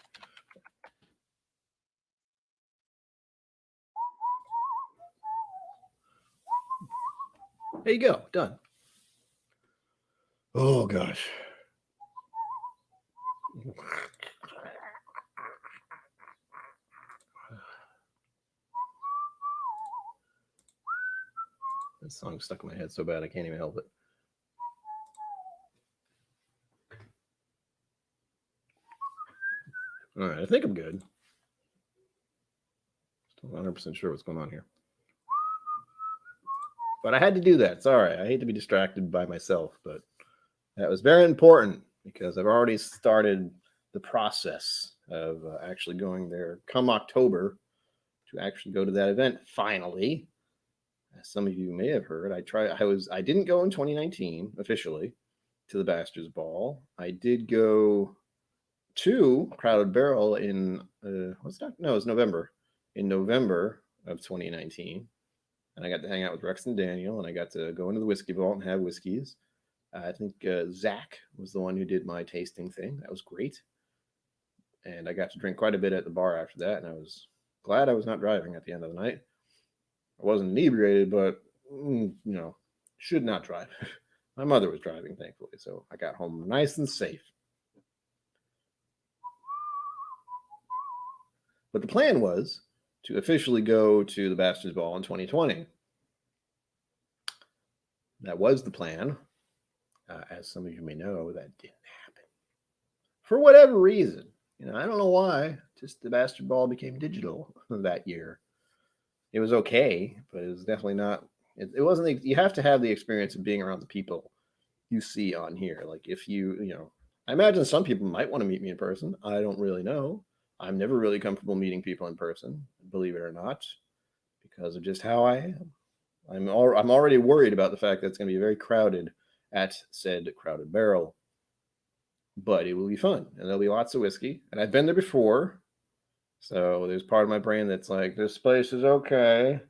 There you go, done. Oh gosh. This song's stuck in my head so bad I can't even help it. All right, I think I'm good. Still 100% sure what's going on here. But I had to do that. It's all right. I hate to be distracted by myself, but that was very important because I've already started the process of actually going there come October to actually go to that event finally. As some of you may have heard, I didn't go in 2019 officially to the Bastards Ball. I did go to Crowded Barrel in it was November. In November of 2019. And I got to hang out with Rex and Daniel, and I got to go into the whiskey vault and have whiskeys. I think Zach was the one who did my tasting thing. That was great. And I got to drink quite a bit at the bar after that, and I was glad I was not driving at the end of the night. I wasn't inebriated, but, should not drive. My mother was driving, thankfully, so I got home nice and safe. But the plan was to officially go to the Bastards Ball in 2020. That was the plan. As some of you may know, that didn't happen. For whatever reason. I don't know why. Just the Bastard Ball became digital that year. It was okay, but it was definitely not. It wasn't. You have to have the experience of being around the people you see on here. Like if I imagine some people might want to meet me in person. I don't really know. I'm never really comfortable meeting people in person, believe it or not, because of just how I am. I'm already worried about the fact that it's going to be very crowded at said Crowded Barrel. But it will be fun, and there'll be lots of whiskey. And I've been there before, so there's part of my brain that's like, this place is okay.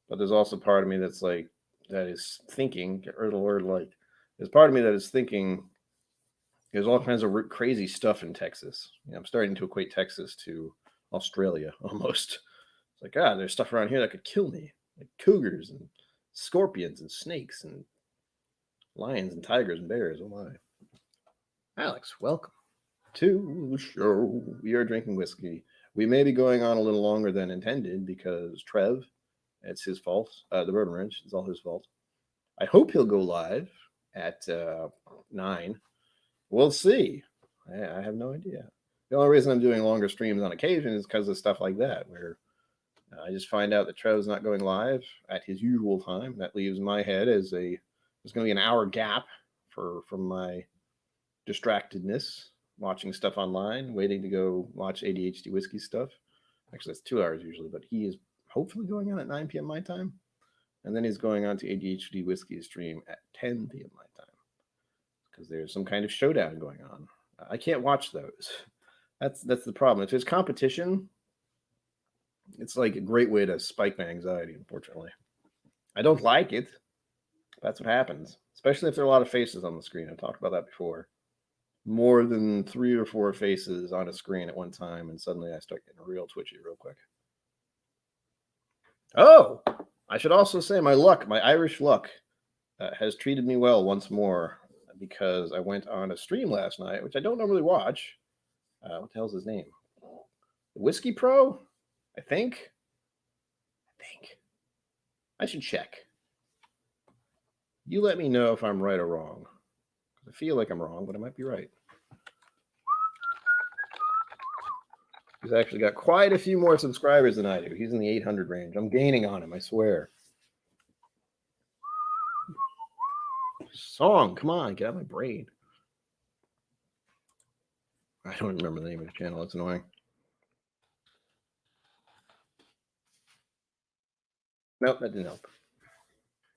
But there's also part of me that's like, that is thinking, get rid of the word like, there's part of me that is thinking there's all kinds of crazy stuff in Texas. I'm starting to equate Texas to Australia almost. It's like, there's stuff around here that could kill me, like cougars and scorpions and snakes and lions and tigers and bears. Oh my. Alex, welcome to the show. We are drinking whiskey. We may be going on a little longer than intended because Trev, it's his fault. The Bourbon Wrench, it's all his fault. I hope he'll go live at 9. We'll see. I have no idea. The only reason I'm doing longer streams on occasion is because of stuff like that, where I just find out that Trev's not going live at his usual time. That leaves my head as there's going to be an hour gap from my distractedness, watching stuff online, waiting to go watch ADHD whiskey stuff. Actually, that's 2 hours usually, but he is hopefully going on at 9 p.m. my time. And then he's going on to ADHD whiskey stream at 10 p.m. my time because there's some kind of showdown going on. I can't watch those. That's the problem. If there's competition, it's like a great way to spike my anxiety, unfortunately. I don't like it. That's what happens, especially if there are a lot of faces on the screen. I've talked about that before. More than 3 or 4 faces on a screen at one time, and suddenly I start getting real twitchy real quick. Oh, I should also say my Irish luck has treated me well once more because I went on a stream last night, which I don't normally watch. What the hell's his name? Whiskey Pro, I think. I should check. You let me know if I'm right or wrong. I feel like I'm wrong, but I might be right. He's actually got quite a few more subscribers than I do. He's in the 800 range. I'm gaining on him, I swear. Song, come on, get out of my brain. I don't remember the name of the channel. It's annoying. Nope, that didn't help.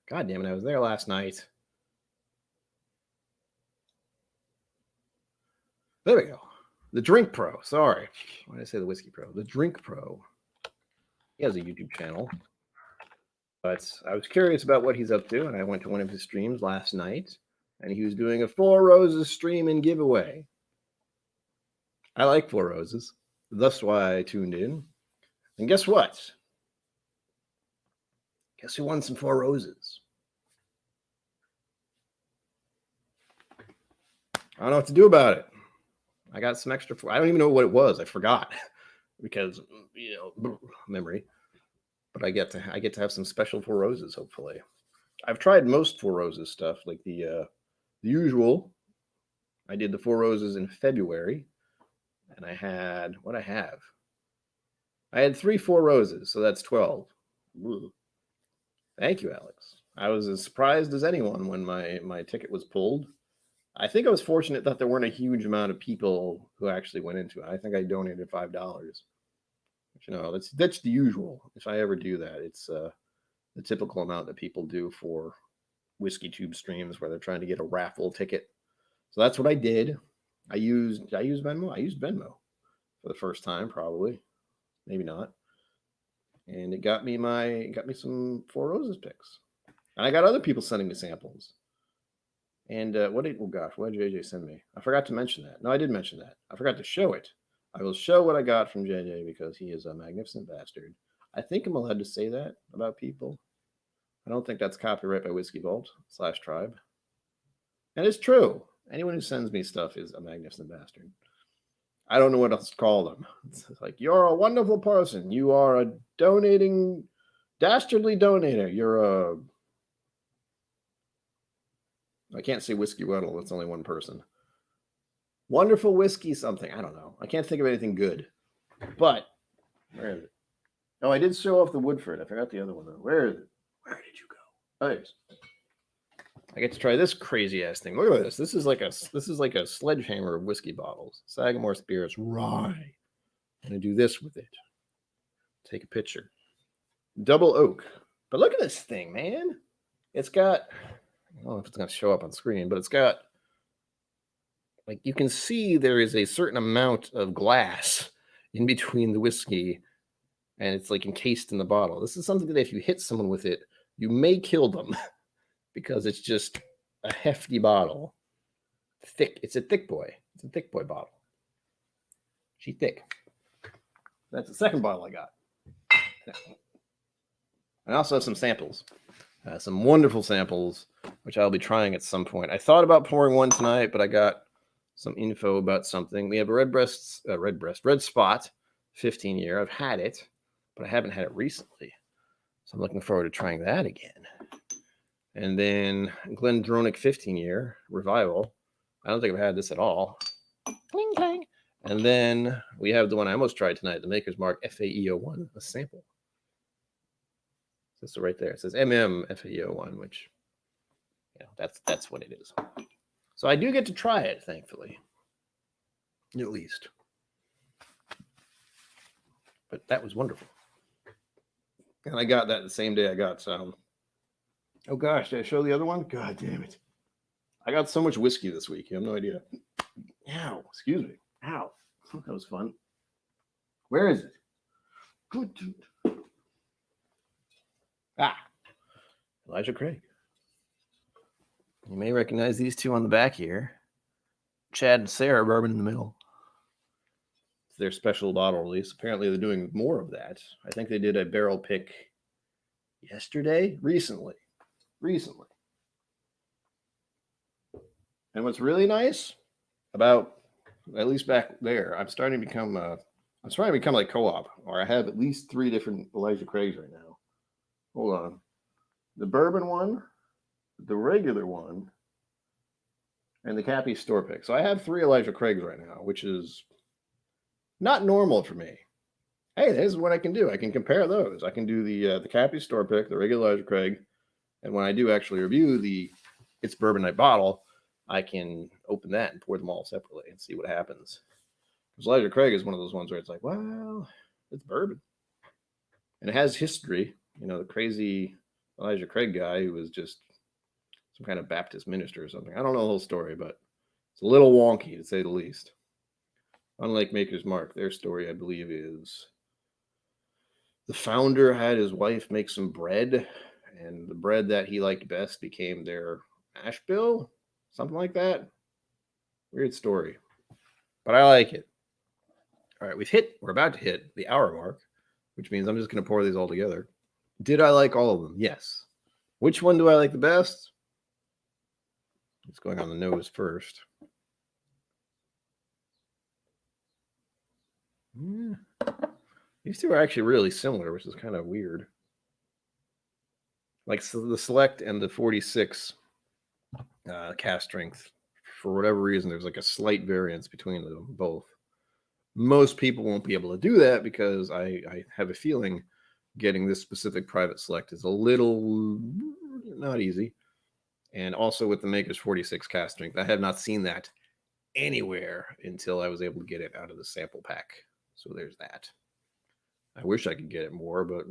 God damn it, I was there last night. There we go. The Drink Pro. Sorry. Why did I say the Whiskey Pro? The Drink Pro. He has a YouTube channel. But I was curious about what he's up to, and I went to one of his streams last night, and he was doing a Four Roses stream and giveaway. I like Four Roses. That's why I tuned in. And guess what? Guess who won some Four Roses? I don't know what to do about it. I got some extra. I don't even know what it was. I forgot because memory. But I get to have some special Four Roses. Hopefully, I've tried most Four Roses stuff, like the usual. I did the Four Roses in February, and I had what I have. I had 3 Four Roses, so that's 12. Ooh. Thank you, Alex. I was as surprised as anyone when my ticket was pulled. I think I was fortunate that there weren't a huge amount of people who actually went into it. I think I donated $5. That's the usual. If I ever do that, it's the typical amount that people do for Whiskey Tube streams where they're trying to get a raffle ticket. So that's what I did. I used Venmo. I used Venmo for the first time, probably. Maybe not. and it got me some Four Roses picks. And I got other people sending me samples. And what did JJ send me? I forgot to mention that. No, I did mention that. I forgot to show it. I will show what I got from JJ because he is a magnificent bastard. I think I'm allowed to say that about people. I don't think that's copyright by Whiskey Vault / Tribe. And it's true. Anyone who sends me stuff is a magnificent bastard. I don't know what else to call them. It's like, you're a wonderful person. You are a dastardly donator. You're a... I can't say Whiskey Weddle. It's only one person. Wonderful whiskey something. I don't know. I can't think of anything good. But, where is it? Oh, I did show off the Woodford. I forgot the other one, though. Where is it? Where did you go? Oh, there's... I get to try this crazy ass thing. Look at this. This is like a sledgehammer of whiskey bottles. Sagamore Spirits Rye. I'm gonna do this with it. Take a picture. Double oak. But look at this thing, man. It's got... I don't know if it's going to show up on screen, but it's got, like, you can see there is a certain amount of glass in between the whiskey, and it's like encased in the bottle. This is something that if you hit someone with it, you may kill them because it's just a hefty bottle. Thick. It's a thick boy. It's a thick boy bottle. She thick. That's the second bottle I got. I also have some samples. Some wonderful samples, which I'll be trying at some point. I thought about pouring one tonight, but I got some info about something. We have a Red Spot, 15-year. I've had it, but I haven't had it recently. So I'm looking forward to trying that again. And then Glendronach 15-year Revival. I don't think I've had this at all. Cling, clang. And then we have the one I almost tried tonight, the Maker's Mark FAE01, a sample. This is right there. It says FAE01, which, that's what it is. So I do get to try it, thankfully. At least. But that was wonderful. And I got that the same day I got some. Oh gosh, did I show the other one? God damn it. I got so much whiskey this week. You have no idea. Ow, excuse me. Ow. That was fun. Where is it? Good dude. Elijah Craig. You may recognize these two on the back here. Chad and Sarah, bourbon in the middle. It's their special bottle release. Apparently they're doing more of that. I think they did a barrel pick recently. And what's really nice about, at least back there, I'm starting to become like Co-op, or I have at least 3 different Elijah Craigs right now. Hold on. The bourbon one, the regular one, and the Cappy store pick. So I have 3 Elijah Craigs right now, which is not normal for me. Hey, this is what I can do. I can compare those. I can do the Cappy store pick, the regular Elijah Craig, and when I do actually review the It's Bourbon Night bottle, I can open that and pour them all separately and see what happens. Because Elijah Craig is one of those ones where it's like, well, it's bourbon. And it has history. The crazy Elijah Craig guy who was just some kind of Baptist minister or something. I don't know the whole story, but it's a little wonky to say the least. Unlike Maker's Mark, their story, I believe, is the founder had his wife make some bread, and the bread that he liked best became their mash bill, something like that. Weird story, but I like it. All right, we're about to hit the hour mark, which means I'm just going to pour these all together. Did I like all of them? Yes. Which one do I like the best? It's going on the nose first. Yeah. These two are actually really similar, which is kind of weird. Like the Select and the 46 cast strength, for whatever reason, there's like a slight variance between them both. Most people won't be able to do that because I have a feeling getting this specific private select is a little not easy. And also with the Maker's 46 cast strength, I have not seen that anywhere until I was able to get it out of the sample pack. So there's that. I wish I could get it more, but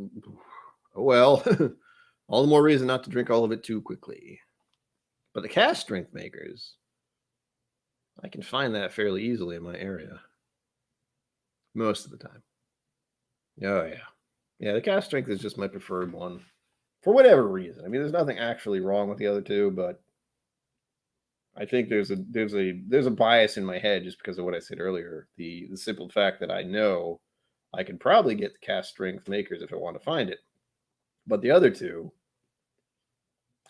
oh well. All the more reason not to drink all of it too quickly. But the cast strength makers, I can find that fairly easily in my area. Most of the time. Oh, yeah. Yeah, the cast strength is just my preferred one for whatever reason. I mean, there's nothing actually wrong with the other two, but I think there's a bias in my head just because of what I said earlier. The simple fact that I know I could probably get the cast strength makers if I want to find it, but the other two,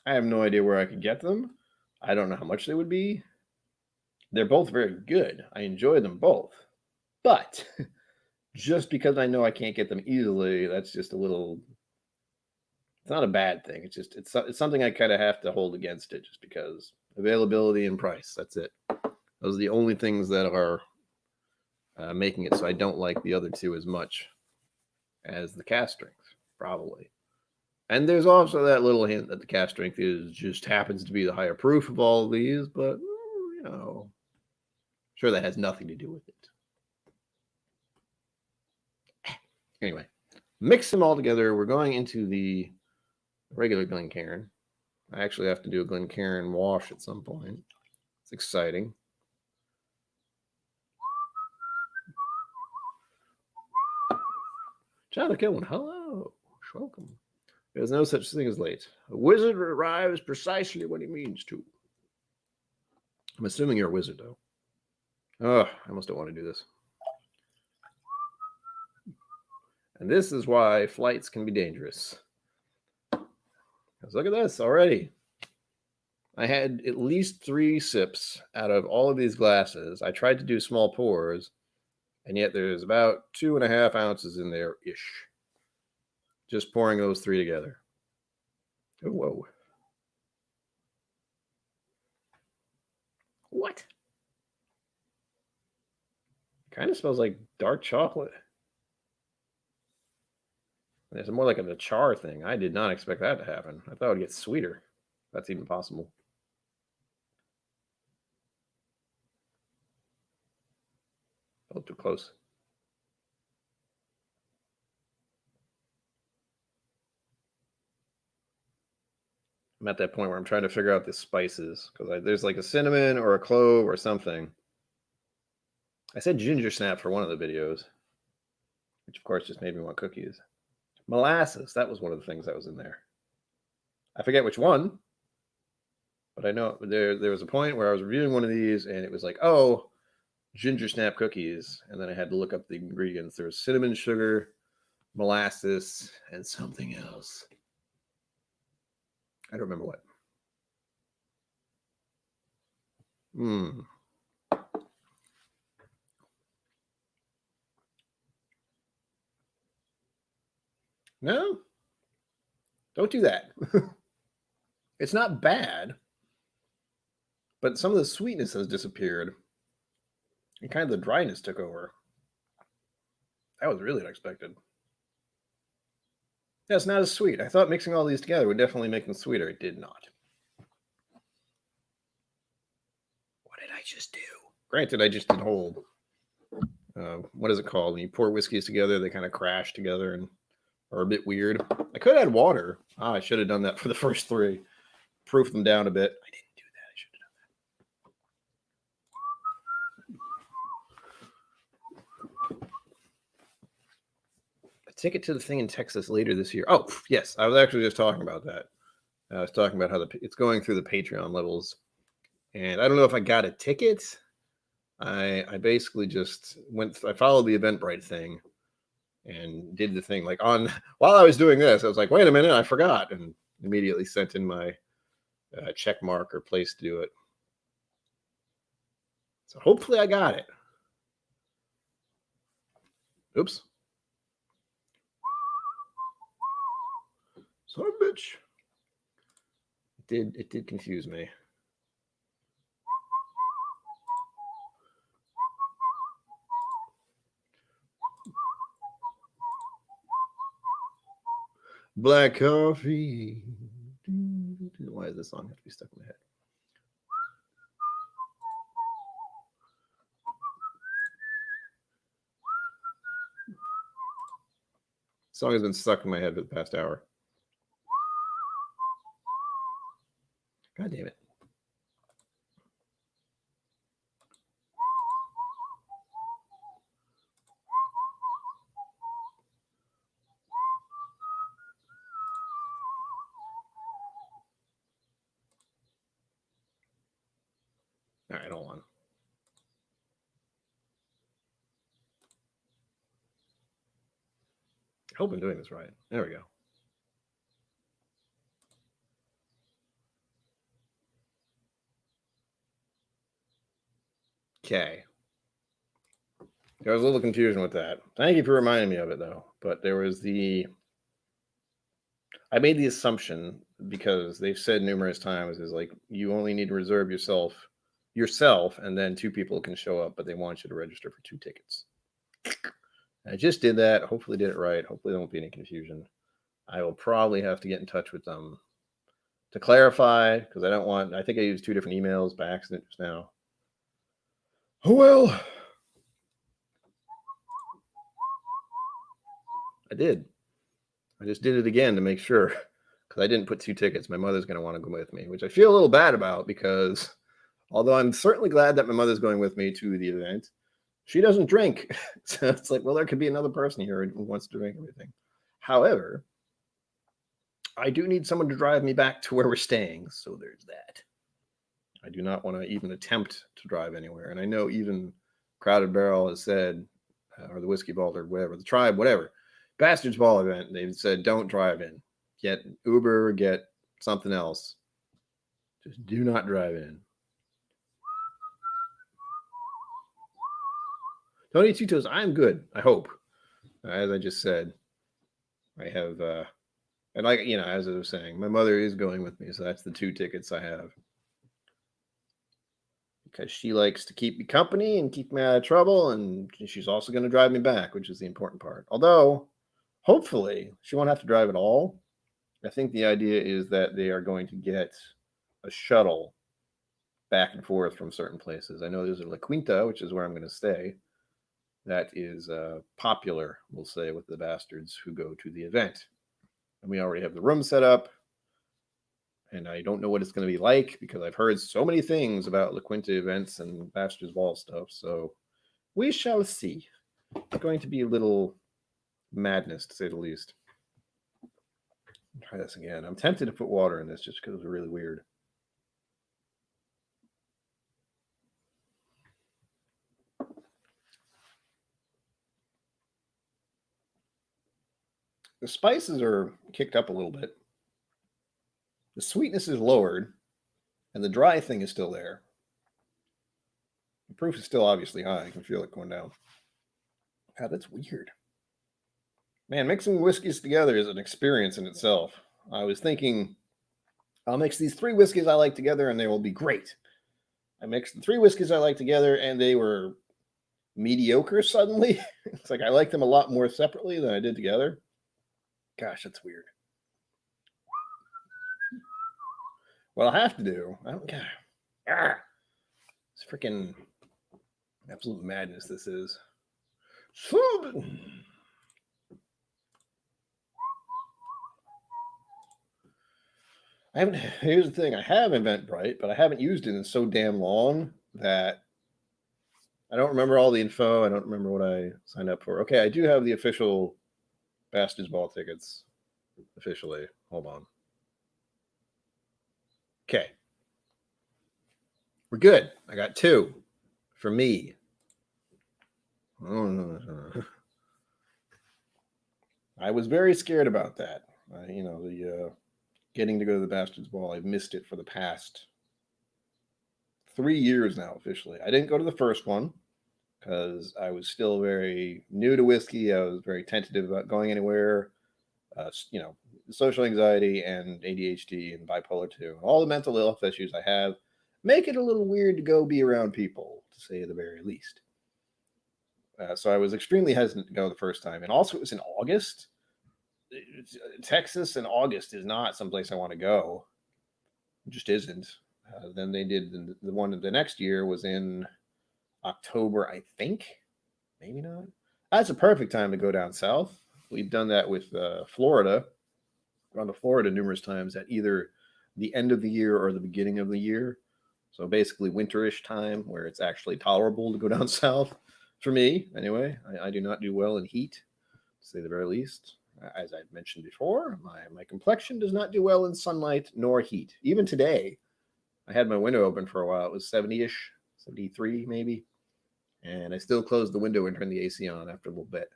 I have no idea where I could get them. I don't know how much they would be. They're both very good. I enjoy them both, but just because I know I can't get them easily, that's just a little. It's not a bad thing. It's just it's something I kind of have to hold against it, just because availability and price. That's it. Those are the only things that are making it so I don't like the other two as much as the cast strength, probably. And there's also that little hint that the cast strength is just happens to be the higher proof of all of these, but you know, sure that has nothing to do with it. Anyway, mix them all together. We're going into the regular Glencairn. I actually have to do a Glencairn wash at some point. It's exciting. China Kilman, hello. Welcome. There's no such thing as late. A wizard arrives precisely when he means to. I'm assuming you're a wizard, though. Oh, I almost don't want to do this. And this is why flights can be dangerous. Because look at this already. I had at least 3 sips out of all of these glasses. I tried to do small pours, and yet there's about 2.5 ounces in there-ish. Just pouring those 3 together. Oh, whoa. What? Kind of smells like dark chocolate. It's more like a char thing. I did not expect that to happen. I thought it would get sweeter. That's even possible. A little too close. I'm at that point where I'm trying to figure out the spices because there's like a cinnamon or a clove or something. I said ginger snap for one of the videos, which of course just made me want cookies. Molasses, that was one of the things that was in there. I forget which one, but I know there was a point where I was reviewing one of these and it was like, oh, ginger snap cookies. And then I had to look up the ingredients. There was cinnamon sugar, molasses, and something else. I don't remember what. No, don't do that. It's not bad, but some of the sweetness has disappeared and kind of the dryness took over. That was really unexpected. Yeah, it's not as sweet. I thought mixing all these together would definitely make them sweeter. It did not. What did I just do? Granted, I just did whole. What is it called? When you pour whiskeys together, they kind of crash together and are a bit weird. I could add water. I should have done that for the first 3. Proof them down a bit. I didn't do that. I should have done that. A ticket to the thing in Texas later this year. Oh, yes. I was actually just talking about that. I was talking about how it's going through the Patreon levels. And I don't know if I got a ticket. I basically just I followed the Eventbrite thing and did the thing like while I was doing this, I was like, wait a minute, I forgot, and immediately sent in my check mark or place to do it. So hopefully I got it. Oops. Son of a bitch. It did confuse me. Black coffee. Why does this song have to be stuck in my head? This song has been stuck in my head for the past hour. God damn it. All right, hold on. I hope I'm doing this right. There we go. Okay. There was a little confusion with that. Thank you for reminding me of it, though. But there was I made the assumption because they've said numerous times is like you only need to reserve yourself, and then 2 people can show up, but they want you to register for 2 tickets. I just did that. Hopefully, did it right. Hopefully, there won't be any confusion. I will probably have to get in touch with them to clarify because I think I used 2 different emails by accident just now. Oh well. I did. I just did it again to make sure because I didn't put 2 tickets. My mother's going to want to go with me, which I feel a little bad about because although I'm certainly glad that my mother's going with me to the event, she doesn't drink. So it's like, well, there could be another person here who wants to drink everything. However, I do need someone to drive me back to where we're staying. So there's that. I do not want to even attempt to drive anywhere. And I know even Crowded Barrel has said, or the Whiskey Vault or whatever, the Tribe, whatever, Bastards Ball event, they've said, don't drive in. Get Uber, get something else. Just do not drive in. Tony Tutos, I'm good. I hope. As I just said, I have, and like, as I was saying, my mother is going with me. So that's the 2 tickets I have. Because she likes to keep me company and keep me out of trouble. And she's also going to drive me back, which is the important part. Although, hopefully, she won't have to drive at all. I think the idea is that they are going to get a shuttle back and forth from certain places. I know there's a La Quinta, which is where I'm going to stay. That is popular, we'll say, with the bastards who go to the event. And we already have the room set up. And I don't know what it's going to be like because I've heard so many things about La Quinta events and Bastards Ball stuff. So we shall see. It's going to be a little madness, to say the least. Try this again. I'm tempted to put water in this just because it's really weird. The spices are kicked up a little bit. The sweetness is lowered, and the dry thing is still there. The proof is still obviously high. I can feel it going down. God, that's weird. Man, mixing whiskeys together is an experience in itself. I was thinking, I'll mix these 3 whiskeys I like together, and they will be great. I mixed the 3 whiskeys I like together, and they were mediocre suddenly. It's like I like them a lot more separately than I did together. Gosh, that's weird. What I have to do, I don't care. It's freaking absolute madness this is. Here's the thing, I have Eventbrite, but I haven't used it in so damn long that I don't remember all the info. I don't remember what I signed up for. Okay, I do have the official Bastards Ball tickets. Officially. Hold on. Okay. We're good. I got 2 for me. I was very scared about that. The getting to go to the Bastards Ball. I've missed it for the past 3 years now, officially. I didn't go to the first one because I was still very new to whiskey. I was very tentative about going anywhere. Social anxiety and ADHD and bipolar 2, all the mental health issues I have make it a little weird to go be around people, to say the very least. So I was extremely hesitant to go the first time. And also, it was in August. Texas in August is not someplace I want to go. It just isn't. Then they did the one the next year was in October, I think. Maybe not. That's a perfect time to go down south. We've done that with Florida. Gone to Florida numerous times at either the end of the year or the beginning of the year. So basically winterish time where it's actually tolerable to go down south. For me, anyway, I do not do well in heat, to say the very least. As I've mentioned before, my complexion does not do well in sunlight nor heat. Even today, I had my window open for a while. It was 70-ish 73 maybe. And I still close the window and turn the AC on after a little bit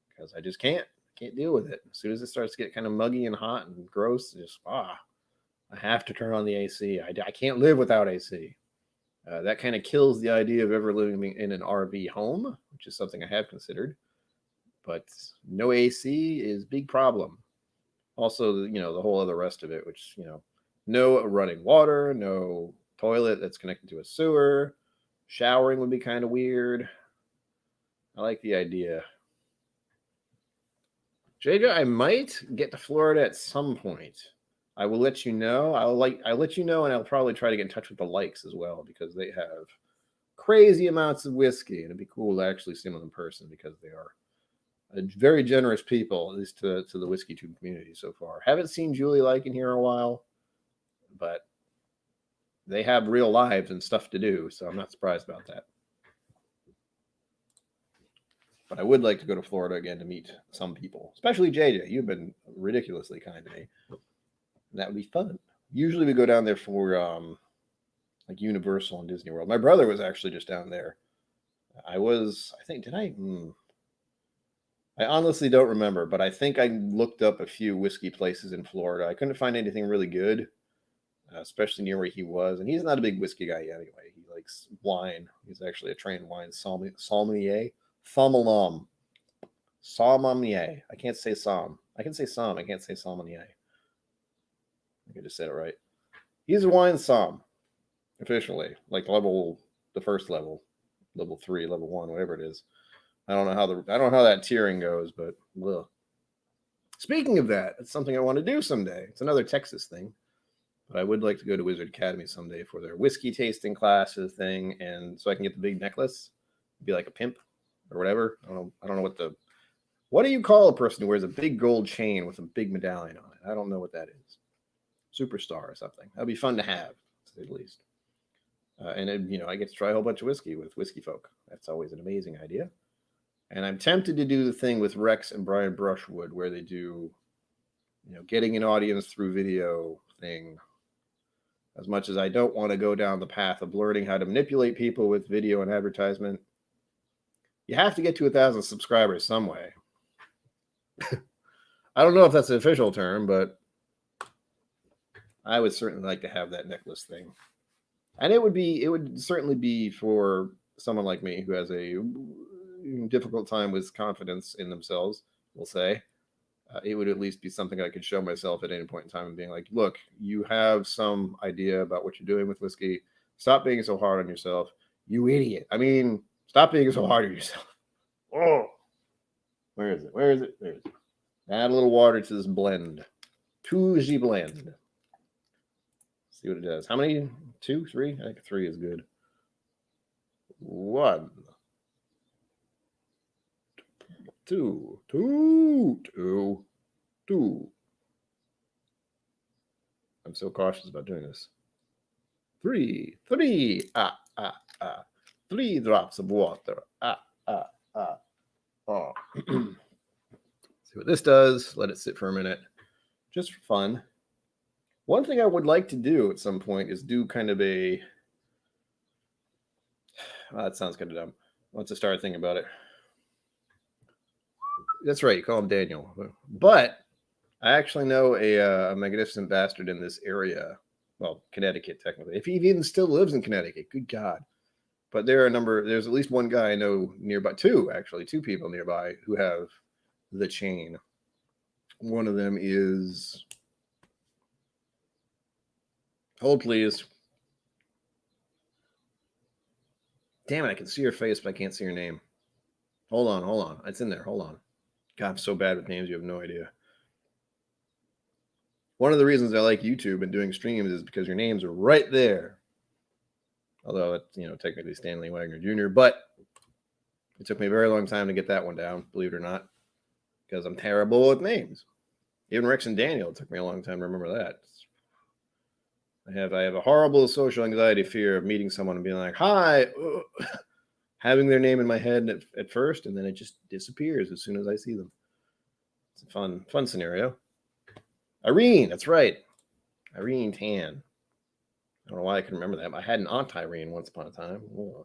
because I just can't deal with it. As soon as it starts to get kind of muggy and hot and gross, I have to turn on the AC. I can't live without AC. That kind of kills the idea of ever living in an RV home, which is something I have considered. But no AC is a big problem. Also, the whole other rest of it, which, no running water, no toilet that's connected to a sewer. Showering would be kind of weird. I like the idea. JJ, I might get to Florida at some point. I will let you know. I'll let you know, and I'll probably try to get in touch with the Likes as well because they have crazy amounts of whiskey, and it'd be cool to actually see them in person because they are very generous people, at least to the whiskey tube community so far. Haven't seen Julie Like in here in a while, but they have real lives and stuff to do, so I'm not surprised about that. But I would like to go to Florida again to meet some people, especially JJ. You've been ridiculously kind to me. And that would be fun. Usually we go down there for like Universal and Disney World. My brother was actually just down there. I honestly don't remember, but I think I looked up a few whiskey places in Florida. I couldn't find anything really good, especially near where he was. And he's not a big whiskey guy anyway. He likes wine. He's actually a trained wine sommelier. Sommelier. I can't say som. I can say som. I can't say sommelier. I think I just said it right. He's a wine som, officially, like the first level, level 3, level 1, whatever it is. I don't know how that tiering goes, but ugh. Speaking of that, it's something I want to do someday. It's another Texas thing, but I would like to go to Wizard Academy someday for their whiskey tasting classes thing, and so I can get the big necklace, be like a pimp or whatever. I don't know what do you call a person who wears a big gold chain with a big medallion on it? I don't know what that is. Superstar or something. That'd be fun to have, to say the least. And I get to try a whole bunch of whiskey with whiskey folk. That's always an amazing idea. And I'm tempted to do the thing with Rex and Brian Brushwood where they do, getting an audience through video thing. As much as I don't want to go down the path of learning how to manipulate people with video and advertisement, you have to get to 1,000 subscribers some way. I don't know if that's an official term, but I would certainly like to have that necklace thing. And it would certainly be for someone like me who has a difficult time with confidence in themselves, we'll say. It would at least be something I could show myself at any point in time and being like, look, you have some idea about what you're doing with whiskey. Stop being so hard on yourself. You idiot. I mean, stop being so hard on yourself. Oh, where is it? There it is. Add a little water to this blend. To the blend. See what it does. How many? 2, 3? I think 3 is good. 1, 2. I'm so cautious about doing this. 3. 3 drops of water. Oh. See what this does. Let it sit for a minute. Just for fun. One thing I would like to do at some point is do kind of a... that sounds kind of dumb. Once I start thinking about it. That's right. You call him Daniel. But I actually know a magnificent bastard in this area. Well, Connecticut, technically. If he even still lives in Connecticut. Good God. But there's at least one guy I know nearby. 2 people nearby who have the chain. One of them is... Hold, please. Damn it, I can see your face, but I can't see your name. Hold on. It's in there. Hold on. God, I'm so bad with names, you have no idea. One of the reasons I like YouTube and doing streams is because your names are right there. Although it's, technically Stanley Wagner Jr., but it took me a very long time to get that one down, believe it or not, because I'm terrible with names. Even Rex and Daniel, it took me a long time to remember that. I have a horrible social anxiety fear of meeting someone and being like, hi, having their name in my head at first, and then it just disappears as soon as I see them. It's a fun scenario. Irene, that's right. Irene Tan. I don't know why I can remember that. But I had an Aunt Irene once upon a time. Ugh.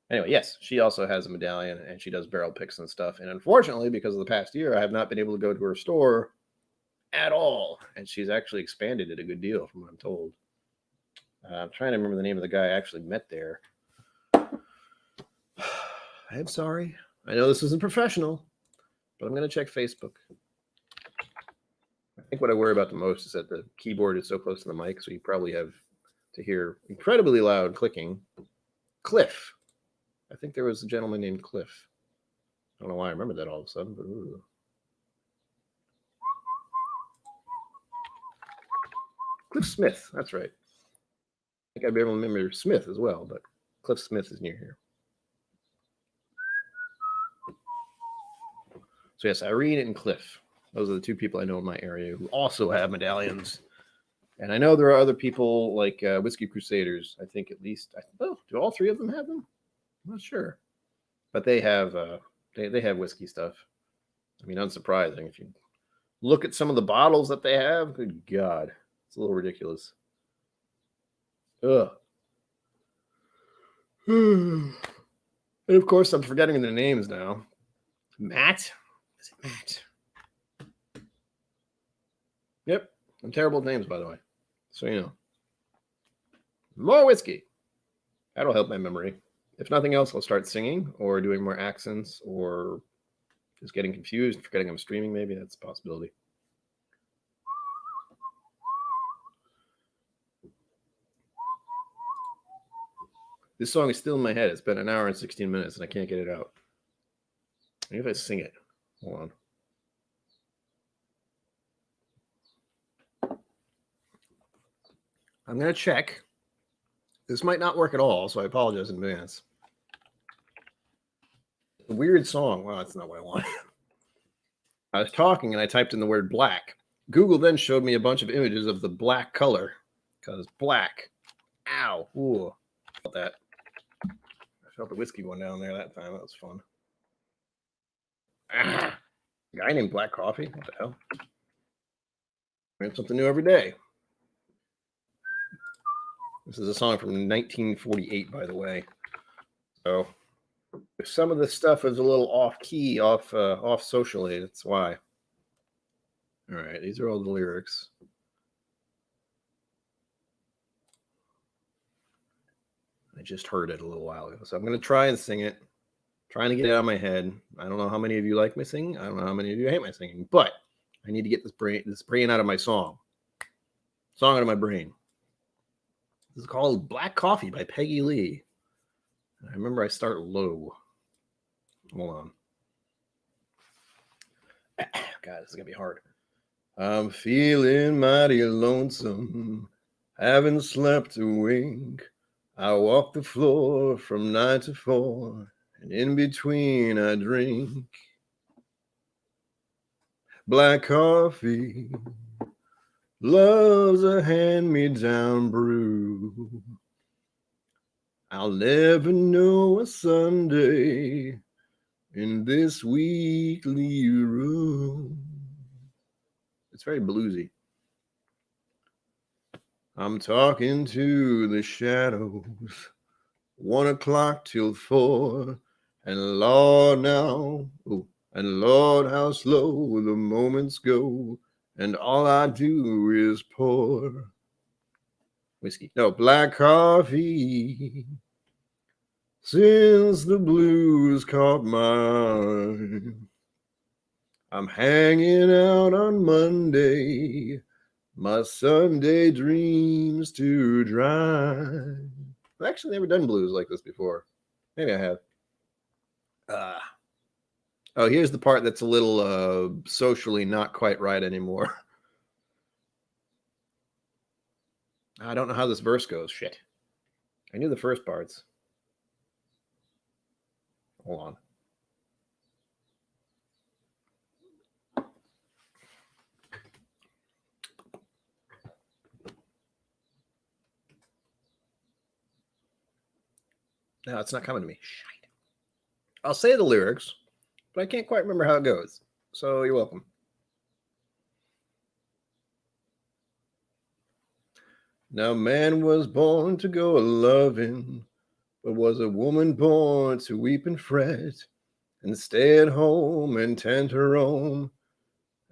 Anyway, yes, she also has a medallion, and she does barrel picks and stuff. And unfortunately, because of the past year, I have not been able to go to her store at all. And she's actually expanded it a good deal, from what I'm told. I'm trying to remember the name of the guy I actually met there. I'm sorry. I know this isn't professional, but I'm going to check Facebook. I think what I worry about the most is that the keyboard is so close to the mic, so you probably have to hear incredibly loud clicking. Cliff. I think there was a gentleman named Cliff. I don't know why I remember that all of a sudden, but ooh. Cliff Smith. That's right. I think I'd be able to remember Smith as well, but Cliff Smith is near here. So yes, Irene and Cliff. Those are the two people I know in my area who also have medallions. And I know there are other people like Whiskey Crusaders. I think at least, do all three of them have them? I'm not sure. But they have they have whiskey stuff. I mean, unsurprising. If you look at some of the bottles that they have, good God, it's a little ridiculous. Ugh. And of course, I'm forgetting the names now. Matt? Is it Matt? Yep. I'm terrible with names, by the way. So, you know. More whiskey. That'll help my memory. If nothing else, I'll start singing or doing more accents or just getting confused, forgetting I'm streaming, maybe. That's a possibility. This song is still in my head. It's been an hour and 16 minutes, and I can't get it out. Maybe if I sing it. Hold on. I'm going to check. This might not work at all, so I apologize in advance. A weird song. Well, that's not what I wanted. I was talking, and I typed in the word black. Google then showed me a bunch of images of the black color, because black. Ow. Ooh. I felt that. I felt the whiskey going down there that time. That was fun. Ah. A guy named Black Coffee? What the hell? Learn something new every day. This is a song from 1948, by the way. So if some of this stuff is a little off key, off socially, that's why. All right, these are all the lyrics. I just heard it a little while ago, so I'm going to try and sing it. Trying to get it out of my head. I don't know how many of you like my singing. I don't know how many of you hate my singing, but I need to get this brain out of my song. Song out of my brain. This is called Black Coffee by Peggy Lee. I remember I start low. Hold on. God, this is going to be hard. I'm feeling mighty lonesome. Haven't slept a wink. I walk the floor from 9 to 4. And in between I drink black coffee. Love's a hand-me-down brew. I'll never know a Sunday in this weekly room. It's very bluesy. I'm talking to the shadows. 1 o'clock till 4. And Lord now, and Lord how slow the moments go. And all I do is pour black coffee. Since the blues caught my eye, I'm hanging out on Monday, my Sunday dreams to dry. I've actually never done blues like this before. Maybe I have. Oh, here's the part that's a little socially not quite right anymore. I don't know how this verse goes. Shit. I knew the first parts. Hold on. No, it's not coming to me. Shite. I'll say the lyrics, but I can't quite remember how it goes. So you're welcome. Now man was born to go a-loving, but was a woman born to weep and fret, and stay at home and tend her own,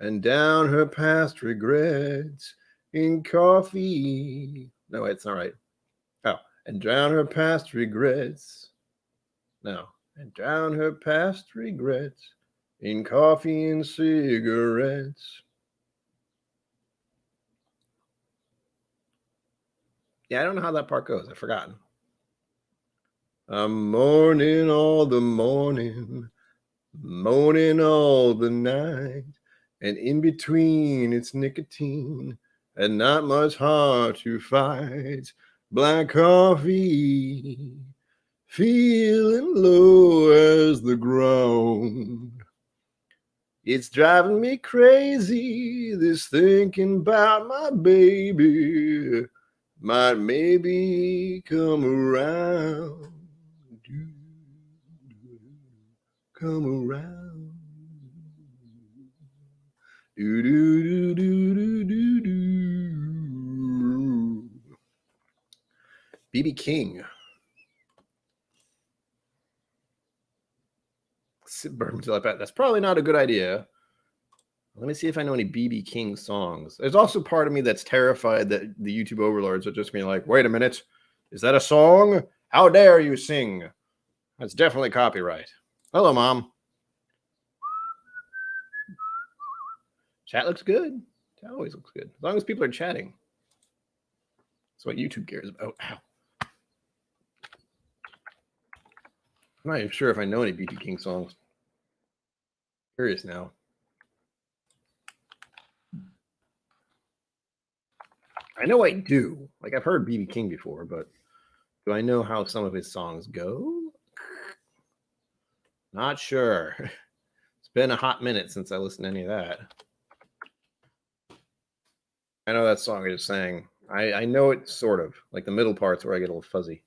and down her past regrets in coffee. No, wait, it's not right. Oh, and drown her past regrets. No, and drown her past regrets in coffee and cigarettes. Yeah, I don't know how that part goes. I've forgotten. I'm mourning all the morning, moaning all the night, and in between it's nicotine and not much heart to fight. Black coffee, feeling low as the ground. It's driving me crazy, this thinking about my baby might maybe come around. Come around. Do, do, do, do, do, do. BB King. Burn until I bet. That's probably not a good idea. Let me see if I know any BB King songs. There's also part of me that's terrified that the YouTube overlords are just going to be like, wait a minute, is that a song? How dare you sing? That's definitely copyright. Hello, Mom. Chat looks good. Chat always looks good. As long as people are chatting. That's what YouTube cares about. Ow. I'm not even sure if I know any BB King songs. Curious now. I know I do. Like, I've heard BB King before, but do I know how some of his songs go? Not sure. It's been a hot minute since I listened to any of that. I know that song I just sang. I know it sort of. Like the middle parts where I get a little fuzzy.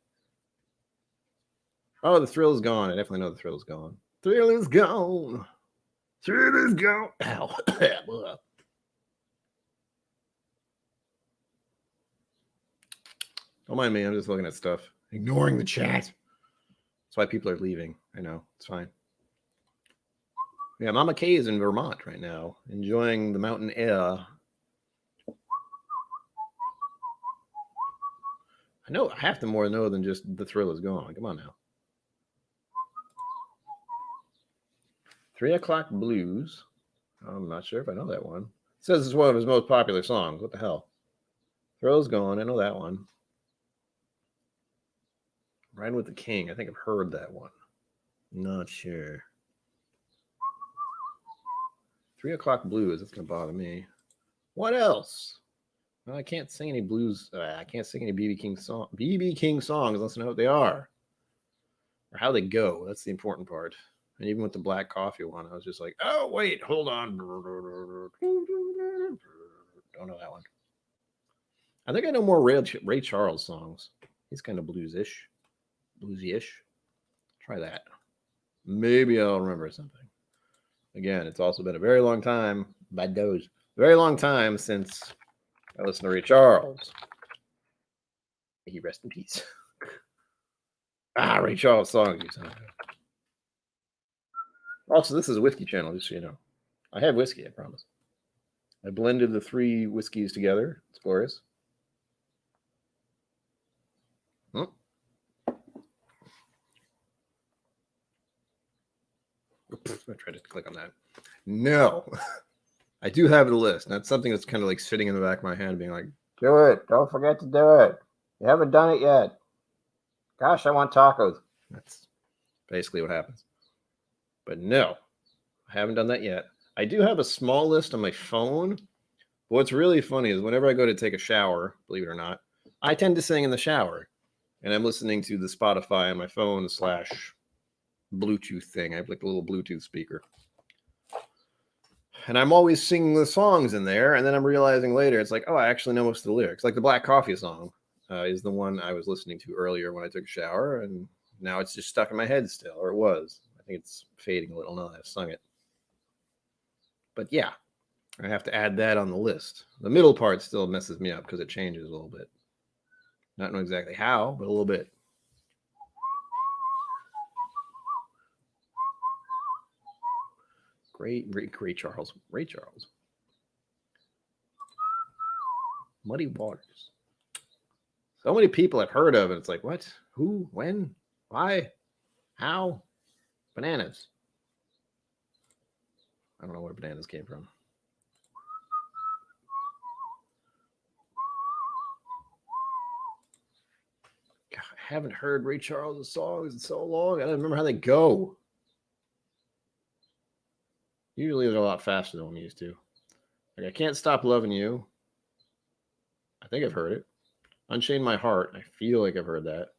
Oh, the thrill is gone. I definitely know the thrill is gone. Thrill is gone. Thrill is gone. Ow. Don't mind me. I'm just looking at stuff. Ignoring the chat. That's why people are leaving. I know. It's fine. Yeah, Mama K is in Vermont right now, enjoying the mountain air. I know I have to more know than just the thrill is gone. Come on now. 3 O'Clock Blues. I'm not sure if I know that one. It says it's one of his most popular songs. What the hell? Thrill's gone. I know that one. Riding with the King. I think I've heard that one. Not sure. 3 O'Clock Blues. That's going to bother me. What else? Well, I can't sing any blues. I can't sing any BB King songs. BB King songs unless I know what they are or how they go. That's the important part. And even with the black coffee one, I was just like, oh, wait, hold on. Don't know that one. I think I know more Ray Charles songs. He's kind of blues-ish. Bluesy-ish. Try that. Maybe I'll remember something. Again, it's also been a very long time. By those. Very long time since I listened to Ray Charles. May he rest in peace. Ray Charles songs. Also, this is a whiskey channel, just so you know. I have whiskey, I promise. I blended the 3 whiskeys together. It's glorious. I tried to click on that. No. I do have the list. That's something that's kind of like sitting in the back of my hand being like, do it. Don't forget to do it. You haven't done it yet. Gosh, I want tacos. That's basically what happens. But no, I haven't done that yet. I do have a small list on my phone. What's really funny is whenever I go to take a shower, believe it or not, I tend to sing in the shower. And I'm listening to the Spotify on my phone / Bluetooth thing. I have like a little Bluetooth speaker. And I'm always singing the songs in there. And then I'm realizing later, it's like, oh, I actually know most of the lyrics. Like the Black Coffee song is the one I was listening to earlier when I took a shower. And now it's just stuck in my head still, or it was. I think it's fading a little now that I've sung it. But yeah, I have to add that on the list. The middle part still messes me up because it changes a little bit. Not know exactly how, but a little bit. Great Charles. Ray Charles. Muddy Waters. So many people have heard of it. It's like, what? Who? When? Why? How? Bananas. I don't know where bananas came from. God, I haven't heard Ray Charles' songs in so long. I don't remember how they go. Usually they're a lot faster than we used to. Like, I Can't Stop Loving You. I think I've heard it. Unchain My Heart. I feel like I've heard that.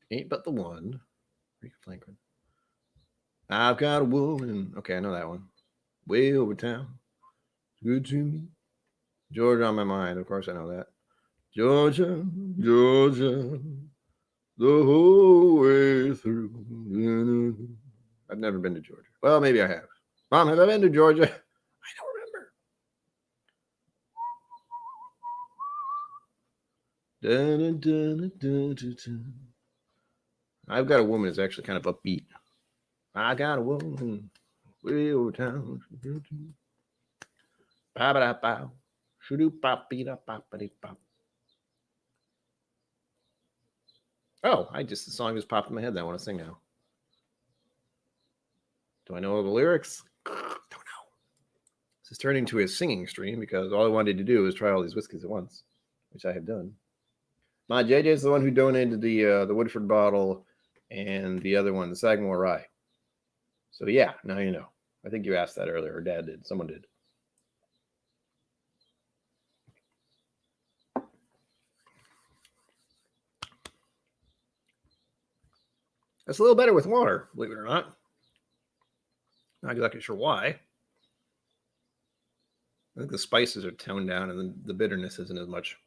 Ain't But the One. Franklin. I've Got a Woman. Okay, I know that one. Way Over Town. Good to Me. Georgia on My Mind. Of course I know that. Georgia, Georgia, the whole way through. I've never been to Georgia. Well, maybe I have. Mom, have I been to Georgia? I don't remember. I've Got a Woman is actually kind of upbeat. I got a woman way over town. Ba-ba-da-bow. Shoo-doo-pop-be-da-pop-ba-dee-pop. Oh, the song just popped in my head that I want to sing now. Do I know all the lyrics? Don't know. This is turning to a singing stream because all I wanted to do was try all these whiskeys at once, which I have done. My JJ is the one who donated the Woodford bottle and the other one, the Sagamore Rye. So yeah, now you know. I think you asked that earlier, or Dad did. Someone did. It's a little better with water, believe it or not. Not exactly sure why. I think the spices are toned down and the bitterness isn't as much.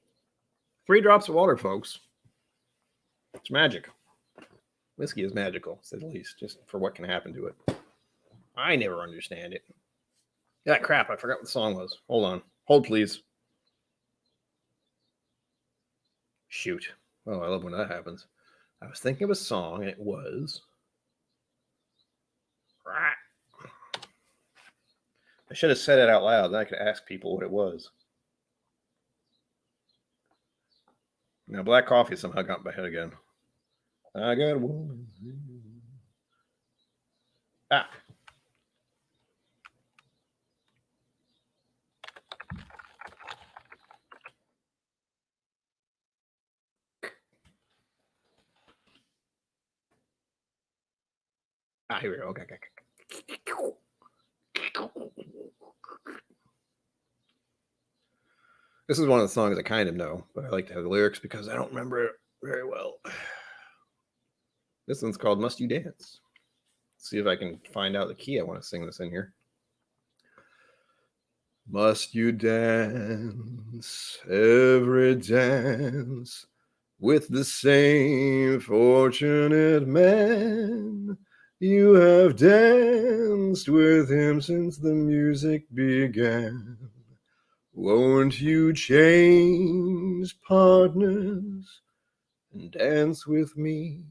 3 drops of water, folks. It's magic. Whiskey is magical, to say the least, just for what can happen to it. I never understand it. Yeah, crap, I forgot what the song was. Hold on. Hold, please. Shoot. Oh, I love when that happens. I was thinking of a song, and it was... I should have said it out loud. Then I could ask people what it was. Now, black coffee somehow got in my head again. I got a woman. Ah. Here we go. Okay. This is one of the songs I kind of know, but I like to have the lyrics because I don't remember it very well. This one's called Must You Dance. Let's see if I can find out the key I want to sing this in here. Must you dance every dance with the same fortunate man? You have danced with him since the music began. Won't you change partners and dance with me?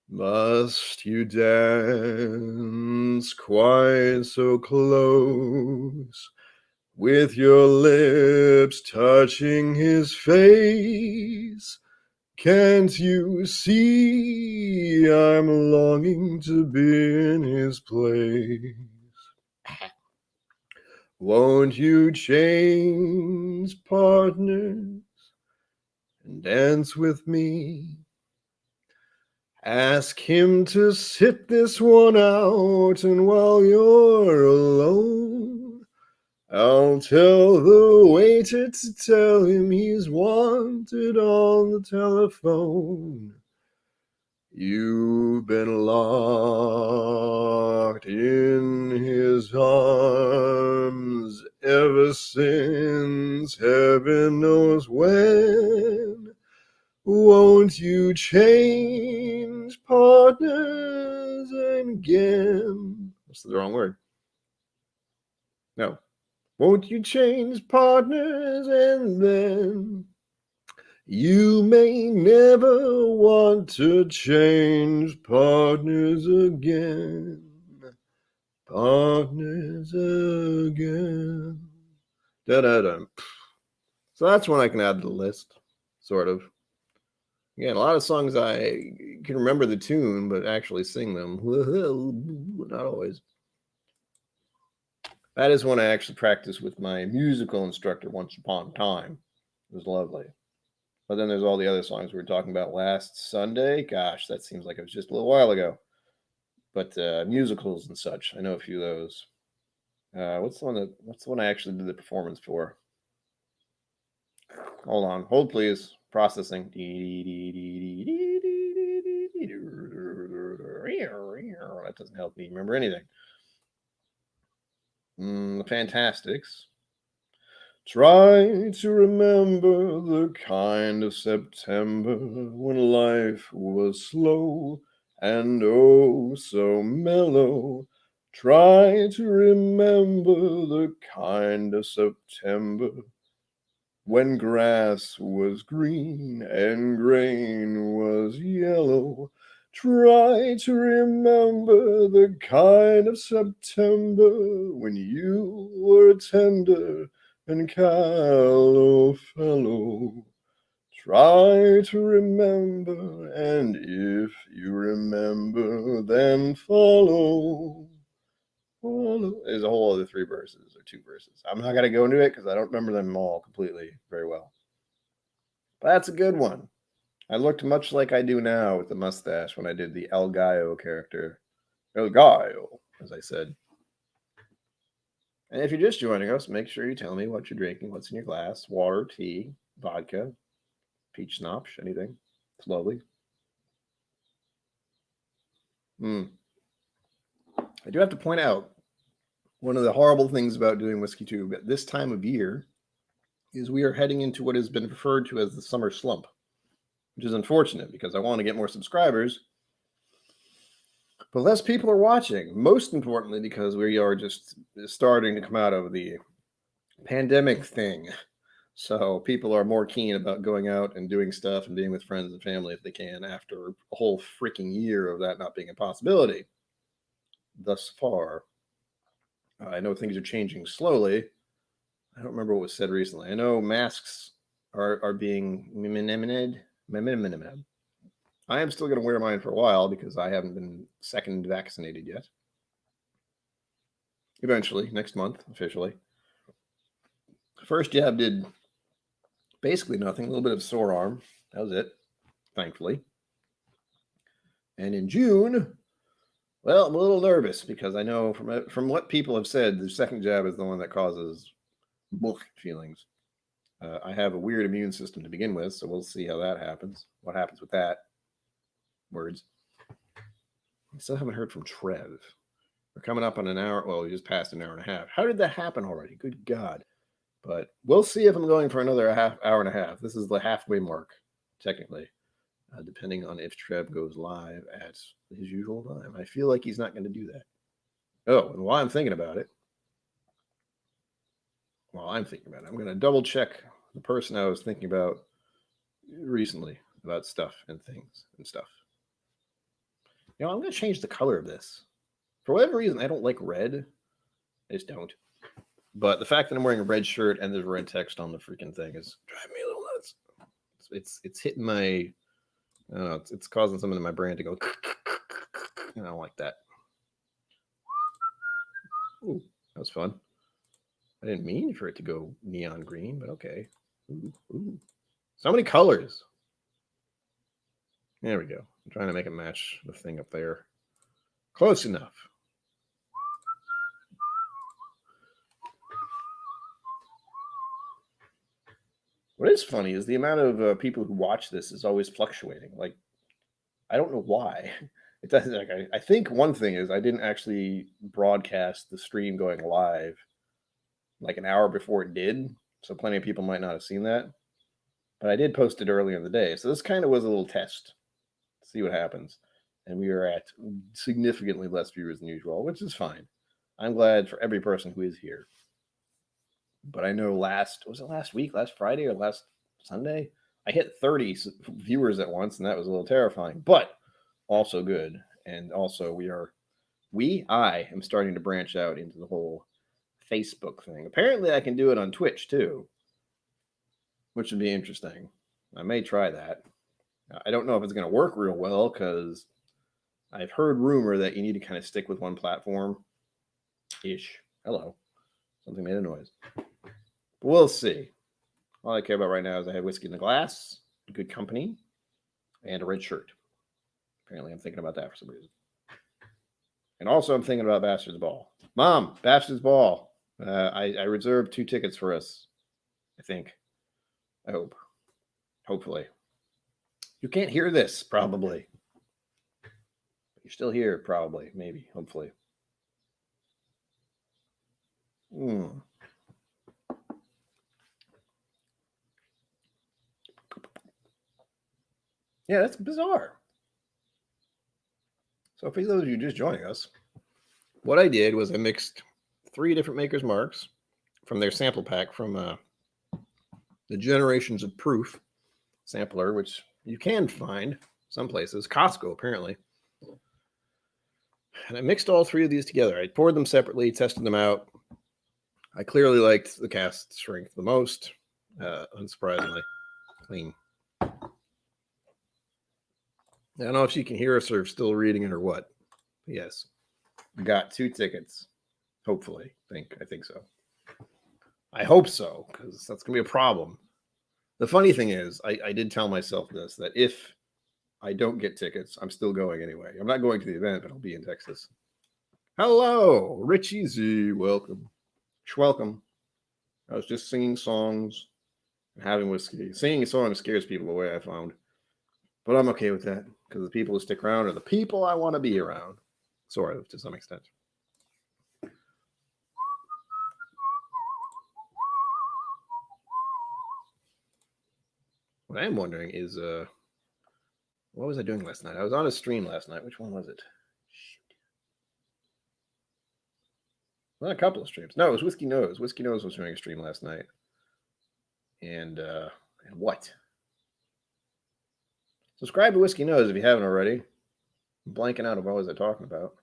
Must you dance quite so close, with your lips touching his face? Can't you see I'm longing to be in his place? Won't you change partners and dance with me? Ask him to sit this one out, and while you're alone, I'll tell the waiter to tell him he's wanted on the telephone. You've been locked in his arms ever since heaven knows when. Won't you change partners again? That's the wrong word. No. Won't you change partners and then you may never want to change partners again. Partners again. Da-da-da. So that's one I can add to the list, sort of. Again, a lot of songs I can remember the tune, but actually sing them. Not always. That is one I actually practiced with my musical instructor once upon a time. It was lovely. But then there's all the other songs we were talking about last Sunday. Gosh, that seems like it was just a little while ago. But musicals and such, I know a few of those. What's the one I actually did the performance for? Hold on. Hold please. Processing. That doesn't help me remember anything. The Fantastics. Try to remember the kind of September when life was slow and oh so mellow. Try to remember the kind of September when grass was green and grain was yellow. Try to remember the kind of September when you were tender and callow fellow. Try to remember, and if you remember, then follow. There's a whole other 3 verses or 2 verses. I'm not going to go into it because I don't remember them all completely very well. But that's a good one. I looked much like I do now with the mustache when I did the El Gallo character. El Gallo, as I said. And if you're just joining us, make sure you tell me what you're drinking, what's in your glass, water, tea, vodka, peach schnapps, anything. It's lovely. I do have to point out, one of the horrible things about doing Whiskey Tube at this time of year is we are heading into what has been referred to as the summer slump, which is unfortunate because I want to get more subscribers, but less people are watching. Most importantly, because we are just starting to come out of the pandemic thing. So people are more keen about going out and doing stuff and being with friends and family if they can after a whole freaking year of that not being a possibility thus far. I know things are changing slowly. I don't remember what was said recently. I know masks are being I am still going to wear mine for a while because I haven't been second vaccinated yet. Eventually, next month, officially. First jab did basically nothing, a little bit of sore arm. That was it, thankfully. And in June, well, I'm a little nervous because I know from what people have said, the second jab is the one that causes feelings. I have a weird immune system to begin with, so we'll see how that happens. What happens with that? Words. I still haven't heard from Trev. We're coming up on an hour. Well, we just passed an hour and a half. How did that happen already? Good God. But we'll see if I'm going for another hour and a half. This is the halfway mark, technically, depending on if Trev goes live at his usual time. I feel like he's not going to do that. Oh, and while I'm thinking about it, I'm going to double check the person I was thinking about recently about stuff and things and stuff. I'm going to change the color of this. For whatever reason, I don't like red. I just don't. But the fact that I'm wearing a red shirt and there's red text on the freaking thing is driving me a little nuts. It's hitting my, I don't know, it's causing something in my brain to go, and I don't like that. Ooh, that was fun. I didn't mean for it to go neon green, but okay. Ooh. So many colors. There we go. I'm trying to make it match the thing up there. Close enough. What is funny is the amount of people who watch this is always fluctuating. Like, I don't know why. It doesn't. Like, I think one thing is I didn't actually broadcast the stream going live like an hour before it did, so plenty of people might not have seen that. But I did post it earlier in the day, so this kind of was a little test. See what happens. And we are at significantly less viewers than usual, which is fine. I'm glad for every person who is here. But I know last week, last Friday or last Sunday, I hit 30 viewers at once, and that was a little terrifying, but also good. And also, I am starting to branch out into the whole Facebook thing. Apparently, I can do it on Twitch too, which would be interesting. I may try that. I don't know if it's going to work real well because I've heard rumor that you need to kind of stick with one platform ish. Hello. Something made a noise. But we'll see. All I care about right now is I have whiskey in the glass, good company, and a red shirt. Apparently, I'm thinking about that for some reason. And also, I'm thinking about Bastard's Ball. Mom, Bastard's Ball. I reserved 2 tickets for us. I think. I hope. Hopefully. You can't hear this, probably. You're still here, probably. Maybe. Hopefully. Yeah, that's bizarre. So for those of you just joining us, what I did was I mixed 3 different Maker's Marks from their sample pack from the Generations of Proof sampler, which you can find some places, Costco apparently. And I mixed all 3 of these together. I poured them separately, tested them out. I clearly liked the cast strength the most, unsurprisingly. Clean. I don't know if she can hear us or still reading it or what. But yes, we got 2 tickets. Hopefully, I think so. I hope so, because that's gonna be a problem. The funny thing is, I did tell myself this, that if I don't get tickets, I'm still going anyway. I'm not going to the event, but I'll be in Texas. Hello, Richie Z. Welcome. Schwelcome. I was just singing songs and having whiskey. Singing songs scares people away, I found. But I'm okay with that, because the people who stick around are the people I want to be around. Sort of, to some extent. What I am wondering is, what was I doing last night? I was on a stream last night. Which one was it? Shoot. Well, a couple of streams. No, it was Whiskey Nose. Whiskey Nose was doing a stream last night. And what? Subscribe to Whiskey Nose if you haven't already. I'm blanking out of what was I talking about.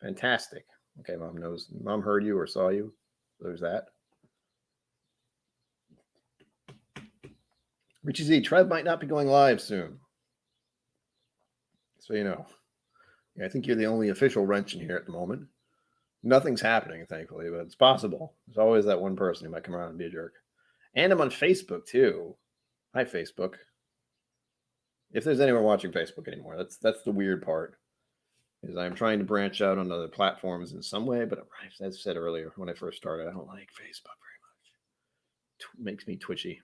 Fantastic. Okay, Mom knows. Mom heard you or saw you. There's that. Richie Z, Trev might not be going live soon. So you know. Yeah, I think you're the only official wrench in here at the moment. Nothing's happening, thankfully, but it's possible. There's always that one person who might come around and be a jerk. And I'm on Facebook, too. Hi, Facebook. If there's anyone watching Facebook anymore, that's the weird part. Is I'm trying to branch out on other platforms in some way, but as I said earlier, when I first started, I don't like Facebook very much. It makes me twitchy.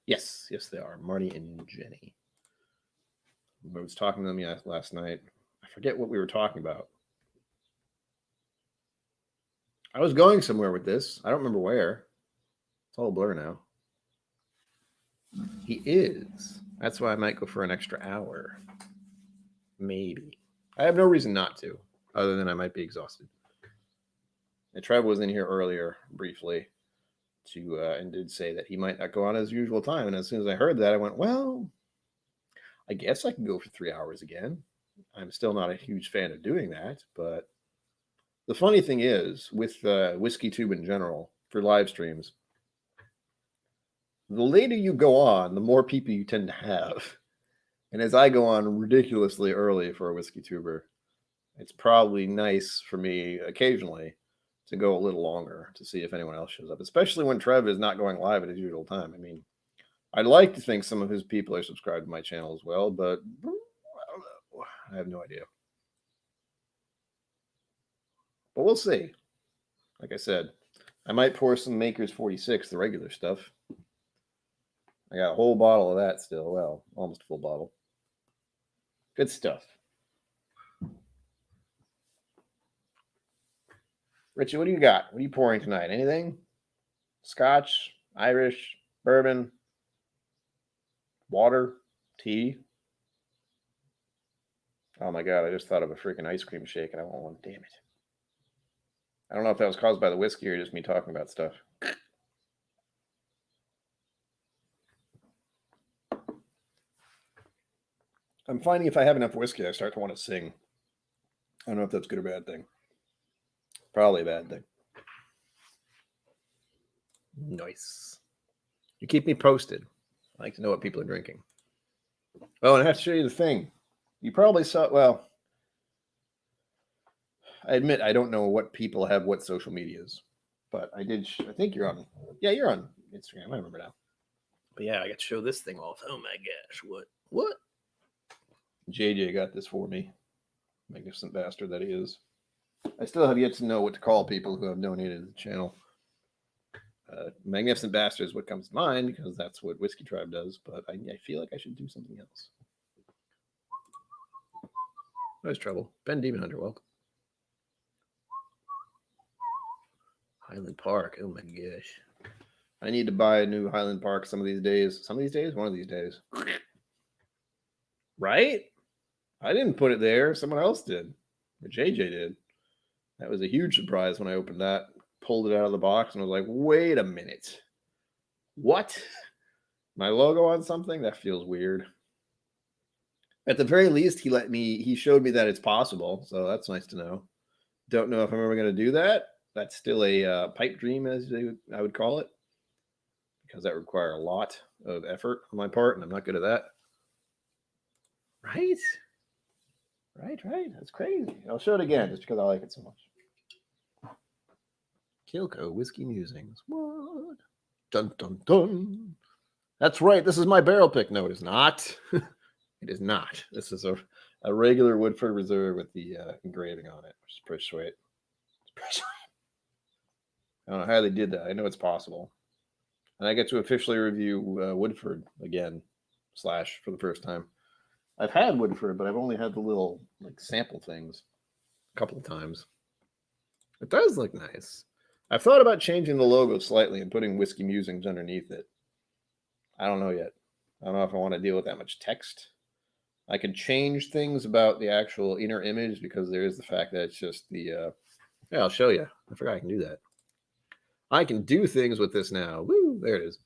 Yes, they are. Marty and Jenny. I was talking to them last night. I forget what we were talking about. I was going somewhere with this. I don't remember where. It's all a blur now. He is. That's why I might go for an extra hour. Maybe. I have no reason not to, other than I might be exhausted. And Trev was in here earlier, briefly, and did say that he might not go on his usual time. And as soon as I heard that, I went, well, I guess I can go for 3 hours again. I'm still not a huge fan of doing that, but the funny thing is, with WhiskeyTube in general, for live streams, the later you go on, the more people you tend to have. And as I go on ridiculously early for a WhiskeyTuber, it's probably nice for me occasionally to go a little longer to see if anyone else shows up, especially when Trev is not going live at his usual time. I mean, I'd like to think some of his people are subscribed to my channel as well, but I don't know. I have no idea. But we'll see. Like I said, I might pour some Maker's 46, the regular stuff. I got a whole bottle of that still. Well, almost a full bottle. Good stuff. Richie, what do you got? What are you pouring tonight? Anything? Scotch, Irish, bourbon, water, tea? Oh my God, I just thought of a freaking ice cream shake and I want one. Damn it. I don't know if that was caused by the whiskey or just me talking about stuff. I'm finding if I have enough whiskey, I start to want to sing. I don't know if that's a good or bad thing. Probably a bad thing. Nice. You keep me posted. I like to know what people are drinking. Oh, and I have to show you the thing. You probably saw, well, I admit I don't know what people have what social medias, but I did. I think you're on. Yeah, you're on Instagram. I remember now. But yeah, I got to show this thing off. Oh my gosh, what? JJ got this for me. Magnificent bastard that he is. I still have yet to know what to call people who have donated to the channel. Magnificent bastard is what comes to mind because that's what Whiskey Tribe does. But I feel like I should do something else. Nice trouble. Ben Demon Hunter, welcome. Highland Park. Oh my gosh. I need to buy a new Highland Park some of these days. Some of these days? One of these days. Right? I didn't put it there. Someone else did. Or JJ did. That was a huge surprise when I opened that. Pulled it out of the box and was like, wait a minute. What? My logo on something? That feels weird. At the very least, he showed me that it's possible. So that's nice to know. Don't know if I'm ever going to do that. That's still a pipe dream, as I would call it. Because that require a lot of effort on my part, and I'm not good at that. Right? Right. That's crazy. I'll show it again just because I like it so much. KIllco Whiskey Musings. What? Dun, dun, dun. That's right. This is my barrel pick. No, it is not. It is not. This is a regular Woodford Reserve with the engraving on it, which is pretty sweet. It's pretty sweet. I don't know how they did that. I know it's possible. And I get to officially review Woodford again, / for the first time. I've had Woodford, but I've only had the little sample things a couple of times. It does look nice. I've thought about changing the logo slightly and putting Whiskey Musings underneath it. I don't know yet. I don't know if I want to deal with that much text. I can change things about the actual inner image because there is the fact that it's just the... yeah, I'll show you. I forgot I can do that. I can do things with this now. Woo, there it is.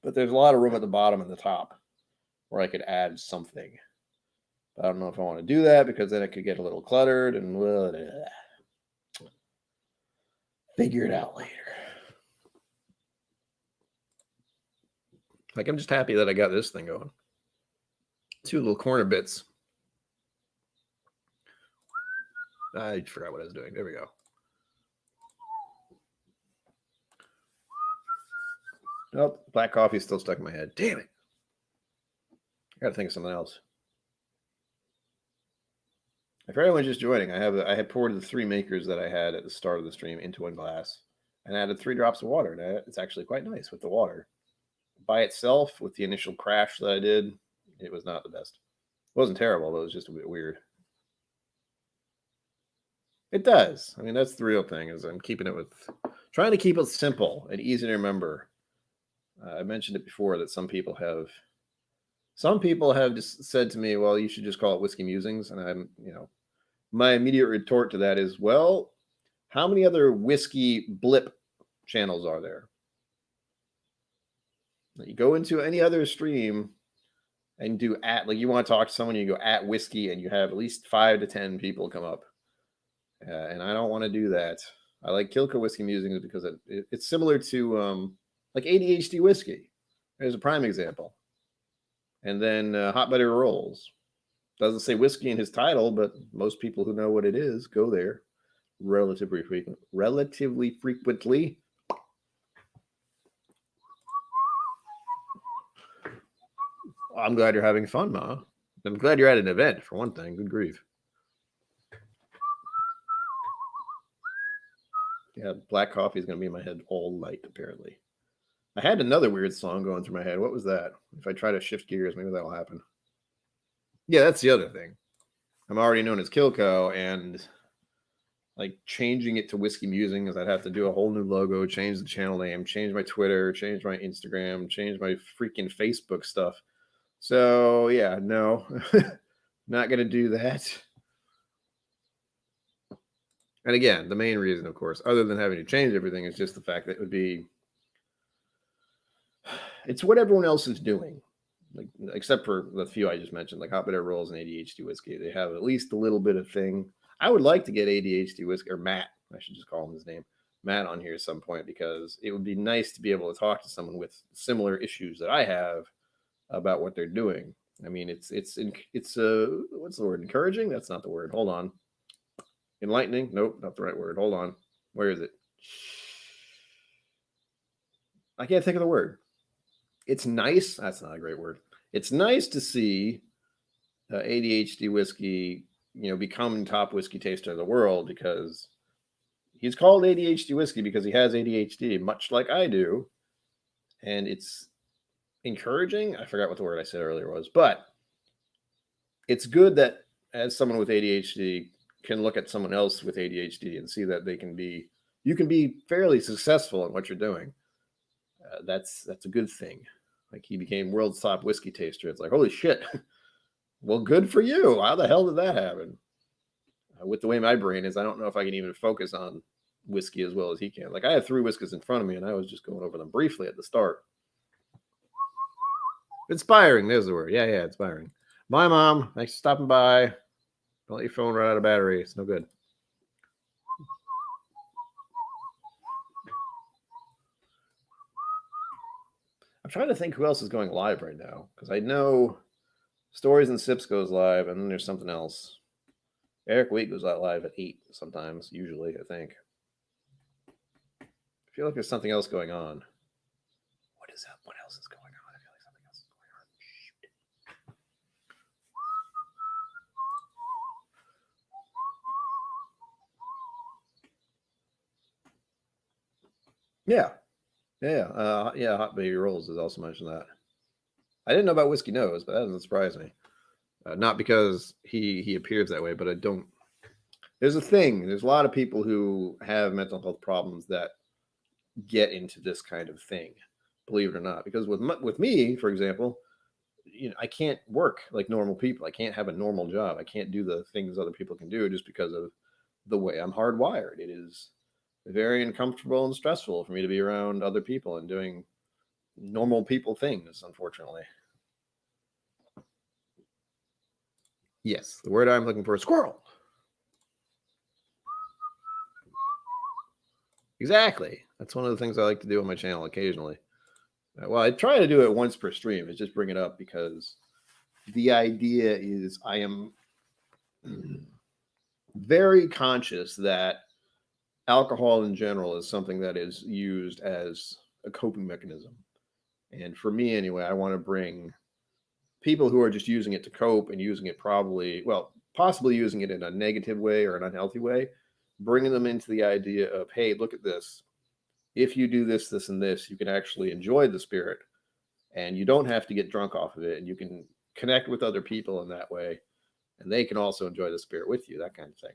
But there's a lot of room at the bottom and the top where I could add something. But I don't know if I want to do that because then it could get a little cluttered and figure it out later. I'm just happy that I got this thing going. 2 little corner bits. I forgot what I was doing. There we go. Nope, black coffee is still stuck in my head. Damn it. I gotta think of something else. If everyone's just joining, I had poured the 3 makers that I had at the start of the stream into 1 glass and added 3 drops of water. And it's actually quite nice with the water. By itself, with the initial crash that I did, it was not the best. It wasn't terrible, but it was just a bit weird. It does. I mean, that's the real thing, is I'm trying to keep it simple and easy to remember. I mentioned it before that some people have just said to me, well, you should just call it Whiskey Musings. And my immediate retort to that is, well, how many other whiskey blip channels are there? You go into any other stream and do you want to talk to someone, you go at whiskey and you have at least 5 to 10 people come up. And I don't want to do that. I like KIllco Whiskey Musings because it's similar to ADHD whiskey. There's a prime example. And then Hot Butter Rolls. Doesn't say whiskey in his title, but most people who know what it is go there relatively frequently. I'm glad you're having fun, Ma. I'm glad you're at an event, for one thing. Good grief. Yeah, black coffee is going to be in my head all night, apparently. I had another weird song going through my head. What was that? If I try to shift gears, maybe that'll happen. Yeah, that's the other thing. I'm already known as KIllco, and changing it to Whiskey Musings, I'd have to do a whole new logo, change the channel name, change my Twitter, change my Instagram, change my freaking Facebook stuff. So yeah, no, not gonna do that. And again, the main reason, of course, other than having to change everything, is just the fact that it would be, it's what everyone else is doing. Like, except for the few I just mentioned, like Hot Bitter Rolls and ADHD Whiskey. They have at least a little bit of thing. I would like to get ADHD Whiskey, or Matt, I should just call him his name, Matt, on here at some point, because it would be nice to be able to talk to someone with similar issues that I have about what they're doing. I mean, it's what's the word? Encouraging? That's not the word. Hold on. Enlightening? Nope, not the right word. Hold on. Where is it? I can't think of the word. It's nice. That's not a great word. It's nice to see ADHD Whiskey, become top whiskey taster of the world, because he's called ADHD Whiskey because he has ADHD, much like I do. And it's encouraging. I forgot what the word I said earlier was, but it's good that as someone with ADHD can look at someone else with ADHD and see that you can be fairly successful in what you're doing. That's a good thing. Like, he became world's top whiskey taster. It's like, holy shit. Well, good for you. How the hell did that happen? With the way my brain is, I don't know if I can even focus on whiskey as well as he can. Like, I have 3 whiskeys in front of me, and I was just going over them briefly at the start. Inspiring. There's the word. Yeah, inspiring. Bye, Mom. Thanks for stopping by. Don't let your phone run out of battery. It's no good. I'm trying to think who else is going live right now, because I know Stories and Sips goes live, and then there's something else. Eric Wheat goes out live at 8 sometimes, usually, I think. I feel like there's something else going on. What is that? What else is going on? I feel like something else is going on. Shoot. Yeah. Hot Baby Rolls has also mentioned that. I didn't know about Whiskey Nose, but that doesn't surprise me. Not because he appears that way, but I don't. There's a thing. There's a lot of people who have mental health problems that get into this kind of thing, believe it or not. Because with me, for example, I can't work like normal people. I can't have a normal job. I can't do the things other people can do just because of the way I'm hardwired. It is very uncomfortable and stressful for me to be around other people and doing normal people things, unfortunately. Yes, the word I'm looking for is squirrel. Exactly. That's one of the things I like to do on my channel occasionally. Well, I try to do it once per stream. Is just bring it up because the idea is I am very conscious that alcohol in general is something that is used as a coping mechanism. And for me anyway, I want to bring people who are just using it to cope and using it possibly using it in a negative way or an unhealthy way, bringing them into the idea of, hey, look at this. If you do this, this, and this, you can actually enjoy the spirit, and you don't have to get drunk off of it, and you can connect with other people in that way, and they can also enjoy the spirit with you, that kind of thing.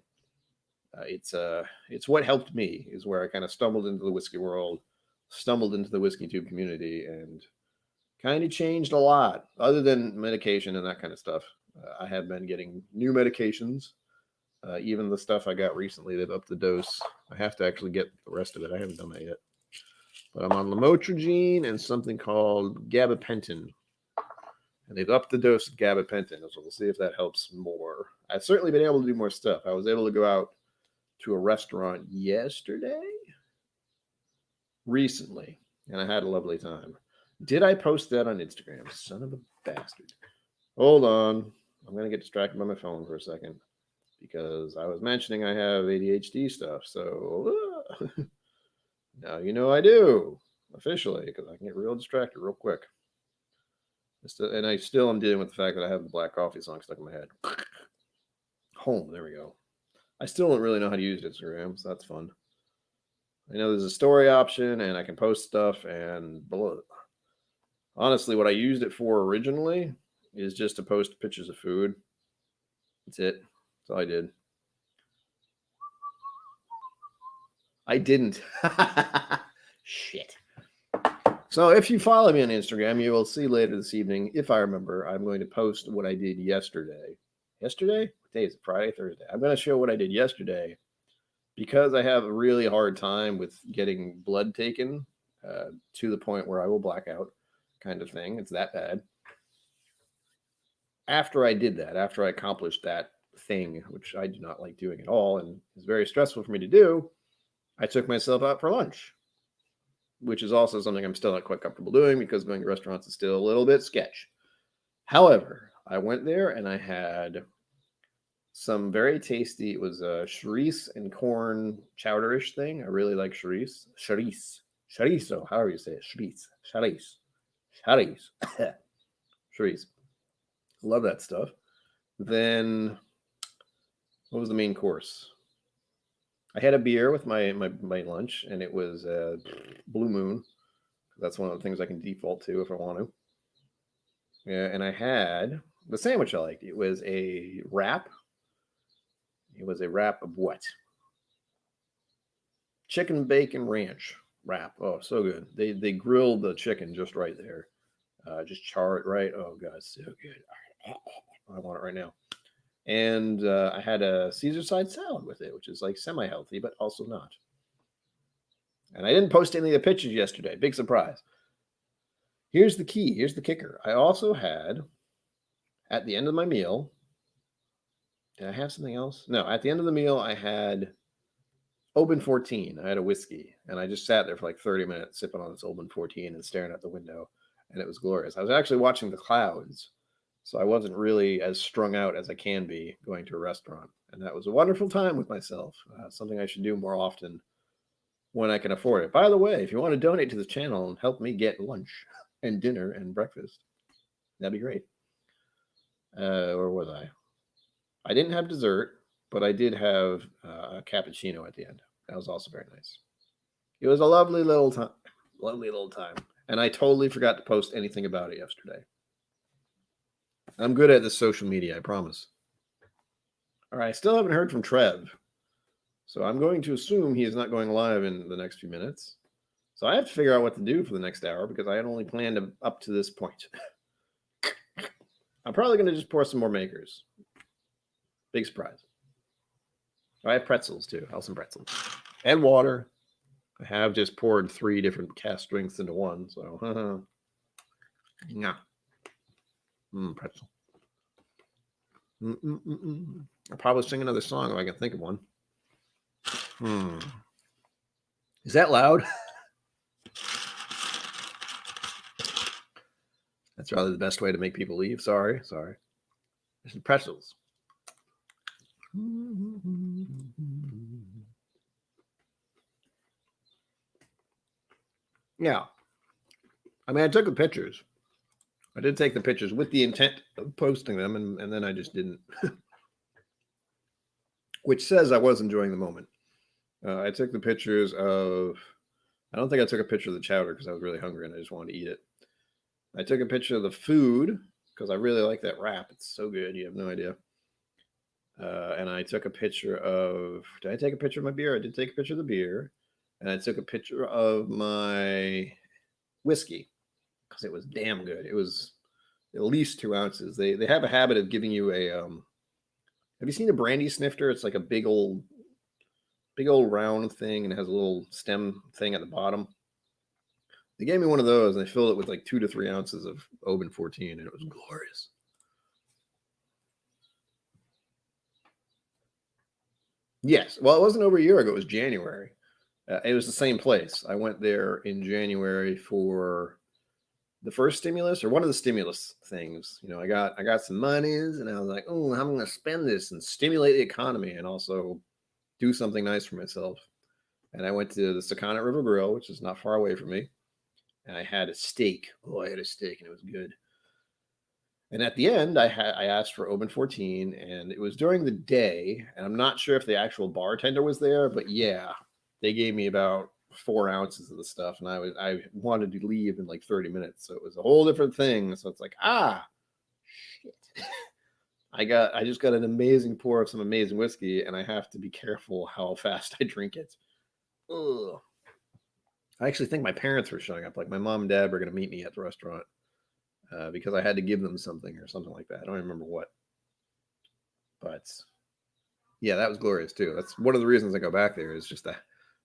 It's what helped me, is where I kind of stumbled into the whiskey world, stumbled into the Whiskey Tube community, and kind of changed a lot, other than medication and that kind of stuff. I have been getting new medications. Even the stuff I got recently, they've upped the dose. I have to actually get the rest of it. I haven't done that yet. But I'm on lamotrigine and something called gabapentin. And they've upped the dose of gabapentin, so we'll see if that helps more. I've certainly been able to do more stuff. I was able to go out to a restaurant recently, and I had a lovely time. Did I post that on Instagram? Son of a bastard. Hold on. I'm going to get distracted by my phone for a second because I was mentioning I have ADHD stuff. So now you know I do officially, because I can get real distracted real quick. And I still am dealing with the fact that I have the Black Coffee song stuck in my head. Home. There we go. I still don't really know how to use Instagram, so that's fun. I know there's a story option and I can post stuff and blah. Honestly, what I used it for originally is just to post pictures of food. That's it. That's all I did. I didn't. Shit. So if you follow me on Instagram, you will see later this evening, if I remember, I'm going to post what I did yesterday. Yesterday? What day is it? Friday, Thursday. I'm going to show what I did yesterday because I have a really hard time with getting blood taken to the point where I will black out, kind of thing. It's that bad. After I did that, after I accomplished that thing, which I do not like doing at all, and is very stressful for me to do, I took myself out for lunch, which is also something I'm still not quite comfortable doing because going to restaurants is still a little bit sketch. However, I went there and I had some very tasty. It was a chorizo and corn chowderish thing. I really like chorizo, however you say it, chorizo. Chorizo. Love that stuff. Then, what was the main course? I had a beer with my lunch, and it was Blue Moon. That's one of the things I can default to if I want to. Yeah, and I had the sandwich I liked. It was a wrap. It was a wrap of what? Chicken bacon ranch wrap. Oh, so good. They grilled the chicken just right there. Just char it right. Oh god, so good. I want it right now. And I had a Caesar side salad with it, which is like semi-healthy, but also not. And I didn't post any of the pictures yesterday. Big surprise. Here's the key. Here's the kicker. I also had, at the end of my meal, did I have something else? No, at the end of the meal, I had Open 14. I had a whiskey, and I just sat there for like 30 minutes sipping on this Open 14 and staring out the window, and it was glorious. I was actually watching the clouds, so I wasn't really as strung out as I can be going to a restaurant, and that was a wonderful time with myself, something I should do more often when I can afford it. By the way, if you want to donate to the channel and help me get lunch and dinner and breakfast, that'd be great. Where was I? I didn't have dessert, but I did have a cappuccino at the end. That was also very nice. It was a lovely little time. Lovely little time. And I totally forgot to post anything about it yesterday. I'm good at the social media, I promise. All right, I still haven't heard from Trev. So I'm going to assume he is not going live in the next few minutes. So I have to figure out what to do for the next hour because I had only planned up to this point. I'm probably going to just pour some more makers. Big surprise. I have pretzels too. I'll have some pretzels. And water. I have just poured 3 different cast drinks into one. So, yeah. Pretzel. I'll probably sing another song if I can think of one. Is that loud? That's probably the best way to make people leave. Sorry. There's some pretzels. Yeah. I mean, I took the pictures. I did take the pictures with the intent of posting them, and then I just didn't. Which says I was enjoying the moment. I took the pictures of... I don't think I took a picture of the chowder because I was really hungry and I just wanted to eat it. I took a picture of the food because I really like that wrap. It's so good. You have no idea. And I took a picture of... Did I take a picture of my beer? I did take a picture of the beer. And I took a picture of my whiskey because it was damn good. It was at least 2 ounces. They have a habit of giving you a... have you seen a brandy snifter? It's like a big old round thing and it has a little stem thing at the bottom. They gave me one of those and they filled it with like 2 to 3 ounces of Open 14 and it was glorious. Yes. Well, it wasn't over a year ago. It was January. It was the same place. I went there in January for the first stimulus or one of the stimulus things. You know, I got some monies and I was like, oh, how am I going to spend this and stimulate the economy and also do something nice for myself. And I went to the Secana River Grill, which is not far away from me. And I had a steak. Oh, I had a steak and it was good. And at the end, I asked for Open 14 and it was during the day. And I'm not sure if the actual bartender was there, but yeah, they gave me about 4 ounces of the stuff. And I wanted to leave in like 30 minutes. So it was a whole different thing. So it's like, shit. I just got an amazing pour of some amazing whiskey, and I have to be careful how fast I drink it. Ugh. I actually think my parents were showing up. Like my mom and dad were going to meet me at the restaurant because I had to give them something or something like that. I don't remember what. But Yeah, that was glorious too. That's one of the reasons I go back there is just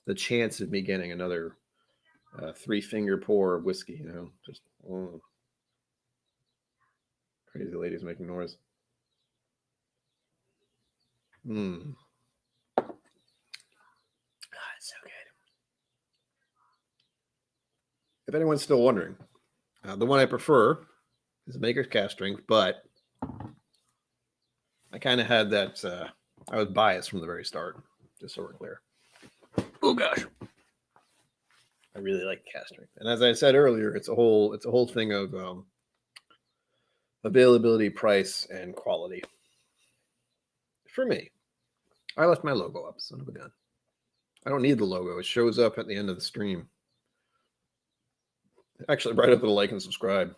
the chance of me getting another 3-finger pour of whiskey. Just crazy ladies making noise. It's so good. If anyone's still wondering, the one I prefer is a Maker's Cast drink, but I kind of had that. I was biased from the very start, just so we're clear. Oh gosh, I really like cast drink, and as I said earlier, it's a whole thing of availability, price, and quality. For me, I left my logo up. Son of a gun. I don't need the logo. It shows up at the end of the stream. Actually, right up to the like and subscribe.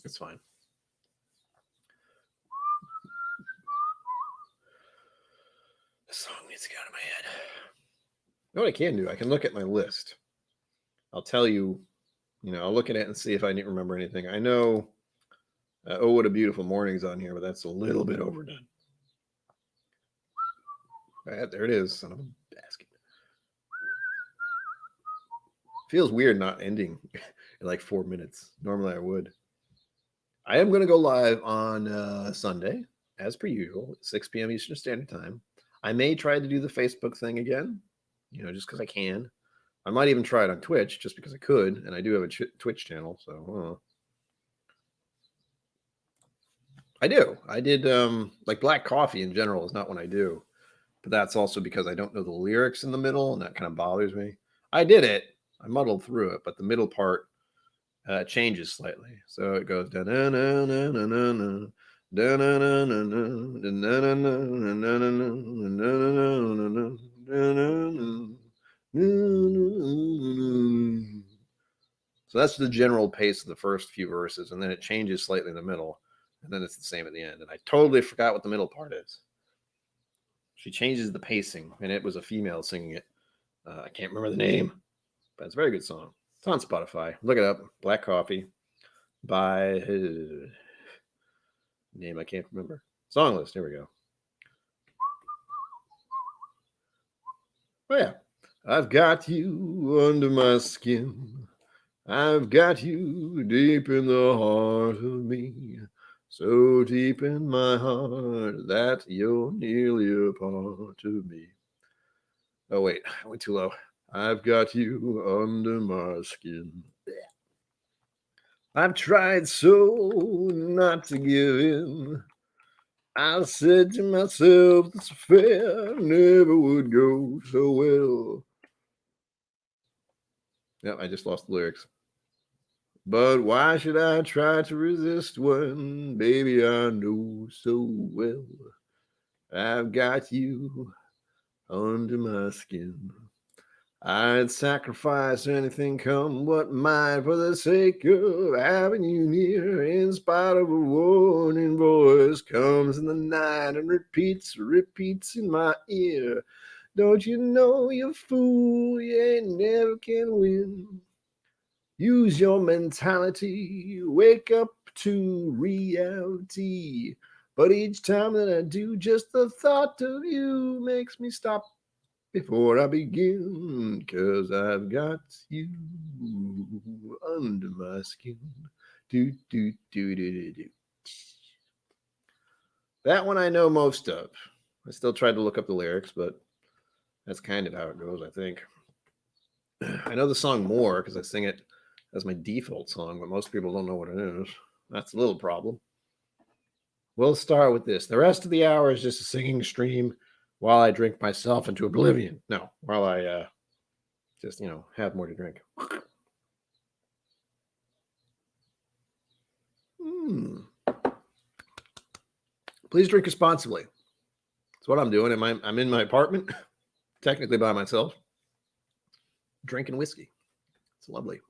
It's fine. The song needs to get out of my head. You know what I can do? I can look at my list. I'll tell you, I'll look at it and see if I need to remember anything. I know, Oh, What a Beautiful Morning's on here, but that's a little bit overdone. There it is, son of a basket. Feels weird not ending in like 4 minutes. Normally I would. I am going to go live on Sunday, as per usual, 6 p.m. Eastern Standard Time. I may try to do the Facebook thing again, just because I can. I might even try it on Twitch just because I could, and I do have a Twitch channel, so I do. I did like black coffee in general is not what I do, but that's also because I don't know the lyrics in the middle, and that kind of bothers me. I did it. I muddled through it, but the middle part changes slightly. So it goes da na na na na na na da na na na na na na na na. So that's the general pace of the first few verses, and then it changes slightly in the middle, and then it's the same at the end. And I totally forgot what the middle part is. She changes the pacing, and it was a female singing it. I can't remember the name, but it's a very good song. It's on Spotify. Look it up. Black Coffee by name I can't remember. Song list. Here we go. Oh yeah. I've got you under my skin. I've got you deep in the heart of me. So deep in my heart that you're nearly a part of me. Oh wait, I went too low. I've got you under my skin. I've tried so not to give in. I said to myself, this affair never would go so well. Yep, I just lost the lyrics. But why should I try to resist when, baby, I know so well I've got you under my skin. I'd sacrifice anything come what might for the sake of having you near. In spite of a warning voice comes in the night and repeats in my ear. Don't you know, you fool, you ain't never can win. Use your mentality, wake up to reality. But each time that I do, just the thought of you makes me stop before I begin, 'cause I've got you under my skin. Do, do, do, do, do, do. That one I know most of. I still tried to look up the lyrics, but that's kind of how it goes, I think. I know the song more because I sing it as my default song, but most people don't know what it is. That's a little problem. We'll start with this. The rest of the hour is just a singing stream while I drink myself into oblivion. No, while I just, have more to drink. Please drink responsibly. That's what I'm doing. I'm in my apartment, technically by myself, drinking whiskey. It's lovely.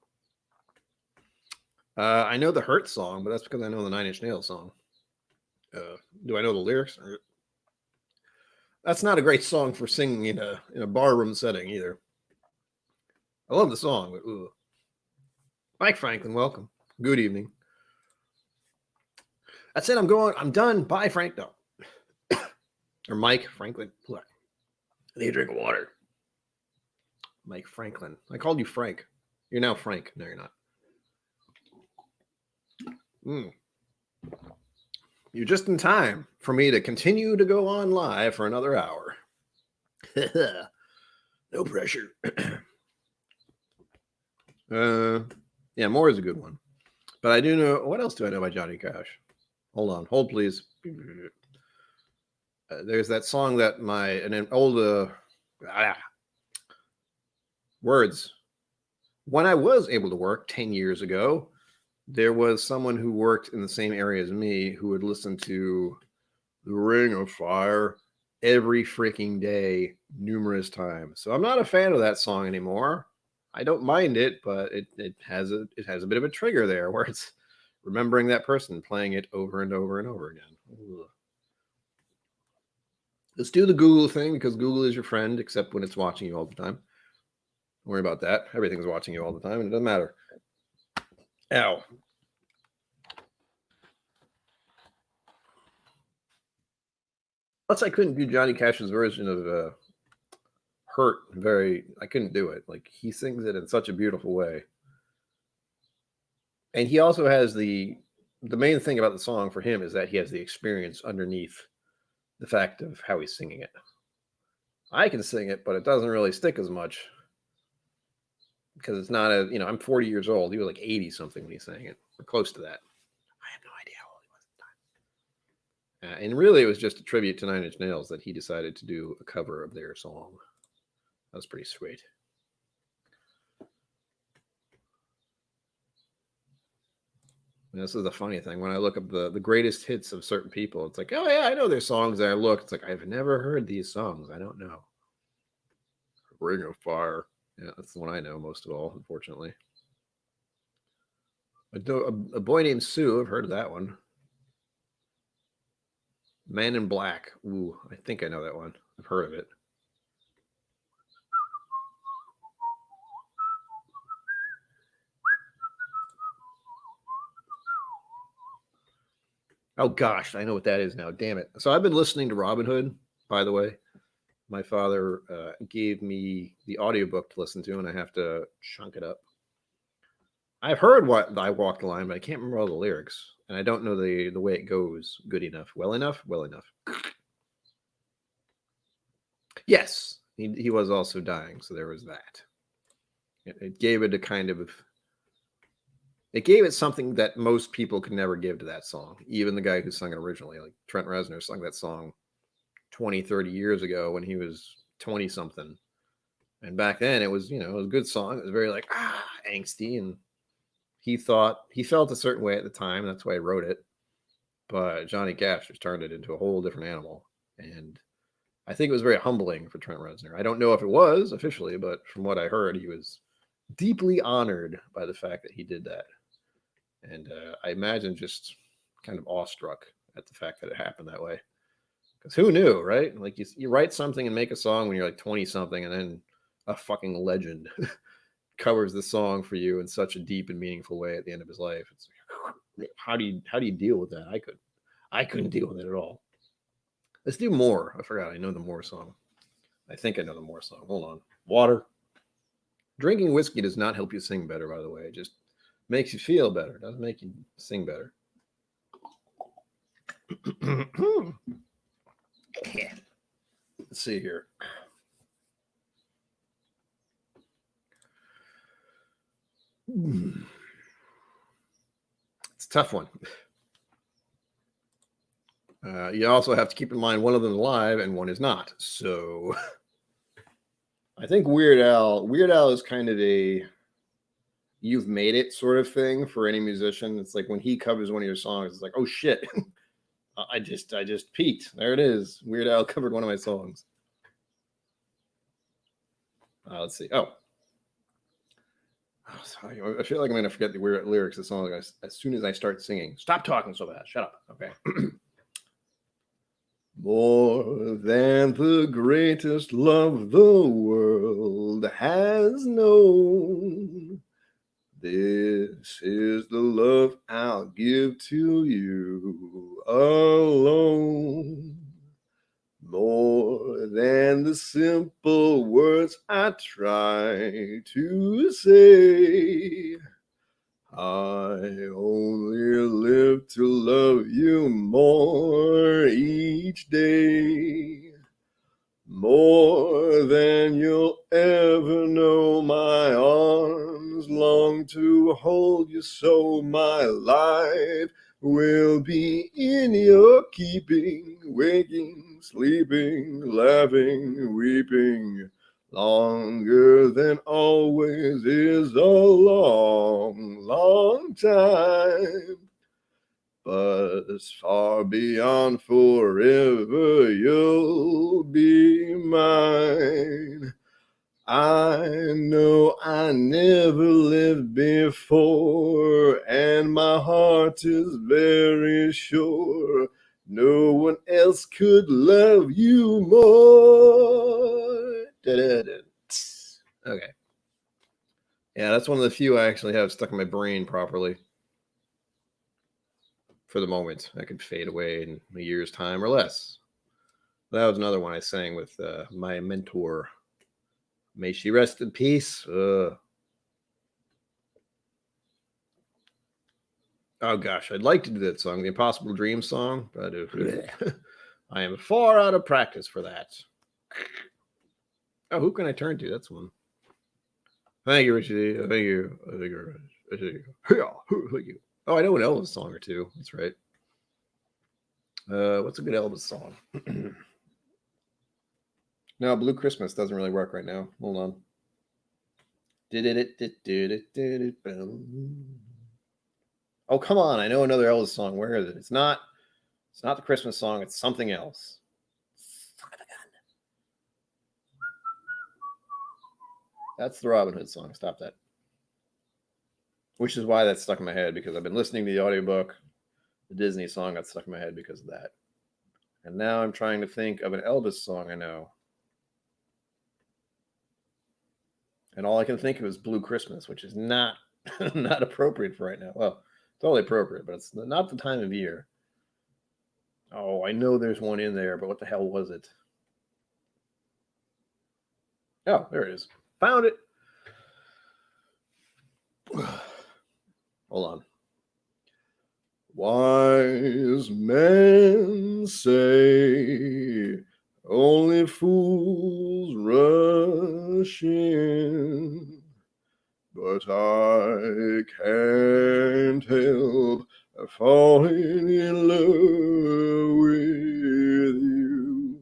I know the Hurt song, but that's because I know the 9 Inch Nails song. Do I know the lyrics? That's not a great song for singing in a barroom setting either. I love the song, but ooh. Mike Franklin, welcome. Good evening. That's it. I'm done. Bye, Frank. No. Or Mike Franklin. Look, I need a drink of water. Mike Franklin. I called you Frank. You're now Frank. No, you're not. You're just in time for me to continue to go on live for another hour. No pressure. Yeah, more is a good one. But I do know, what else do I know by Johnny Cash? Hold on, hold please. There's that song that an old words. When I was able to work 10 years ago, there was someone who worked in the same area as me who would listen to The Ring of Fire every freaking day, numerous times. So I'm not a fan of that song anymore. I don't mind it, but it has a bit of a trigger there where it's remembering that person playing it over and over and over again. Ugh. Let's do the Google thing because Google is your friend, except when it's watching you all the time. Don't worry about that. Everything's watching you all the time, and it doesn't matter. Ow. Plus, I couldn't do Johnny Cash's version of Hurt. I couldn't do it. Like, he sings it in such a beautiful way. And he also has the main thing about the song for him is that he has the experience underneath the fact of how he's singing it. I can sing it, but it doesn't really stick as much because it's not I'm 40 years old. He was like 80 something when he sang it, or close to that. I have no idea how old he was at the time. And really, it was just a tribute to Nine Inch Nails that he decided to do a cover of their song. That was pretty sweet. And this is the funny thing. When I look up the greatest hits of certain people, it's like, oh, yeah, I know their songs. And I look, it's like, I've never heard these songs. I don't know. Ring of Fire. Yeah, that's the one I know most of all, unfortunately. A Boy Named Sue. I've heard of that one. Man in Black. Ooh, I think I know that one. I've heard of it. Oh gosh, I know what that is now. Damn it. So I've been listening to Robin Hood, by the way. My father gave me the audiobook to listen to, and I have to chunk it up. I've heard what I Walk the Line, but I can't remember all the lyrics, and I don't know the way it goes good enough. Well enough? Well enough. Yes, he was also dying, so there was that. It gave it a kind of... It gave it something that most people could never give to that song. Even the guy who sung it originally, like Trent Reznor sung that song 20, 30 years ago when he was 20 something. And back then it was, it was a good song. It was very like, angsty. And he felt a certain way at the time. That's why he wrote it. But Johnny Cash just turned it into a whole different animal. And I think it was very humbling for Trent Reznor. I don't know if it was officially, but from what I heard, he was deeply honored by the fact that he did that. And I imagine just kind of awestruck at the fact that it happened that way. Because who knew, right? Like you write something and make a song when you're like 20 something, and then a fucking legend covers the song for you in such a deep and meaningful way at the end of his life. It's like, how do you deal with that? I couldn't deal with it at all. Let's do More. I forgot. I know the More song. I think I know the More song. Hold on. Water. Drinking whiskey does not help you sing better, by the way. It just makes you feel better. It doesn't make you sing better. Let's see here. It's a tough one. You also have to keep in mind one of them is live and one is not. So I think Weird Al is kind of a you've made it sort of thing for any musician. It's like when he covers one of your songs, it's like, oh shit, I just peaked. There it is. Weird Al covered one of my songs. Let's see. Oh, sorry. I feel like I'm going to forget the weird lyrics of the song as soon as I start singing. Stop talking so fast. Shut up. Okay. More than the greatest love the world has known, this is the love I'll give to you alone. more than the simple words I try to say. I only live to love you more each day. More than you'll ever know, my arms long to hold you, so my life will be in your keeping, waking, sleeping, laughing, weeping. Longer than always is a long, long time. But as far beyond forever, you'll be mine. I know I never lived before, and my heart is very sure no one else could love you more. Da-da-da. Okay. Yeah, that's one of the few I actually have stuck in my brain properly. For the moment, that could fade away in a year's time or less. That was another one I sang with my mentor. May she rest in peace. Oh gosh, I'd like to do that song, the Impossible Dream song, but I am far out of practice for that. Oh, who can I turn to? That's one. Thank you, Richie. Thank you. Thank you. Thank you. Oh, I know an Elvis song or two. That's right. What's a good Elvis song? No, Blue Christmas doesn't really work right now. Hold on. Oh, come on. I know another Elvis song. Where is it? It's not the Christmas song. It's something else. That's the Robin Hood song. Stop that. Which is why that's stuck in my head, because I've been listening to the audiobook. The Disney song got stuck in my head because of that. And now I'm trying to think of an Elvis song I know. And all I can think of is Blue Christmas, which is not not appropriate for right now. Well, it's totally appropriate, but it's not the time of year. Oh, I know there's one in there, but what the hell was it? Oh, there it is. Found it. Hold on. Wise men say only fools rush in, but I can't help falling in love with you.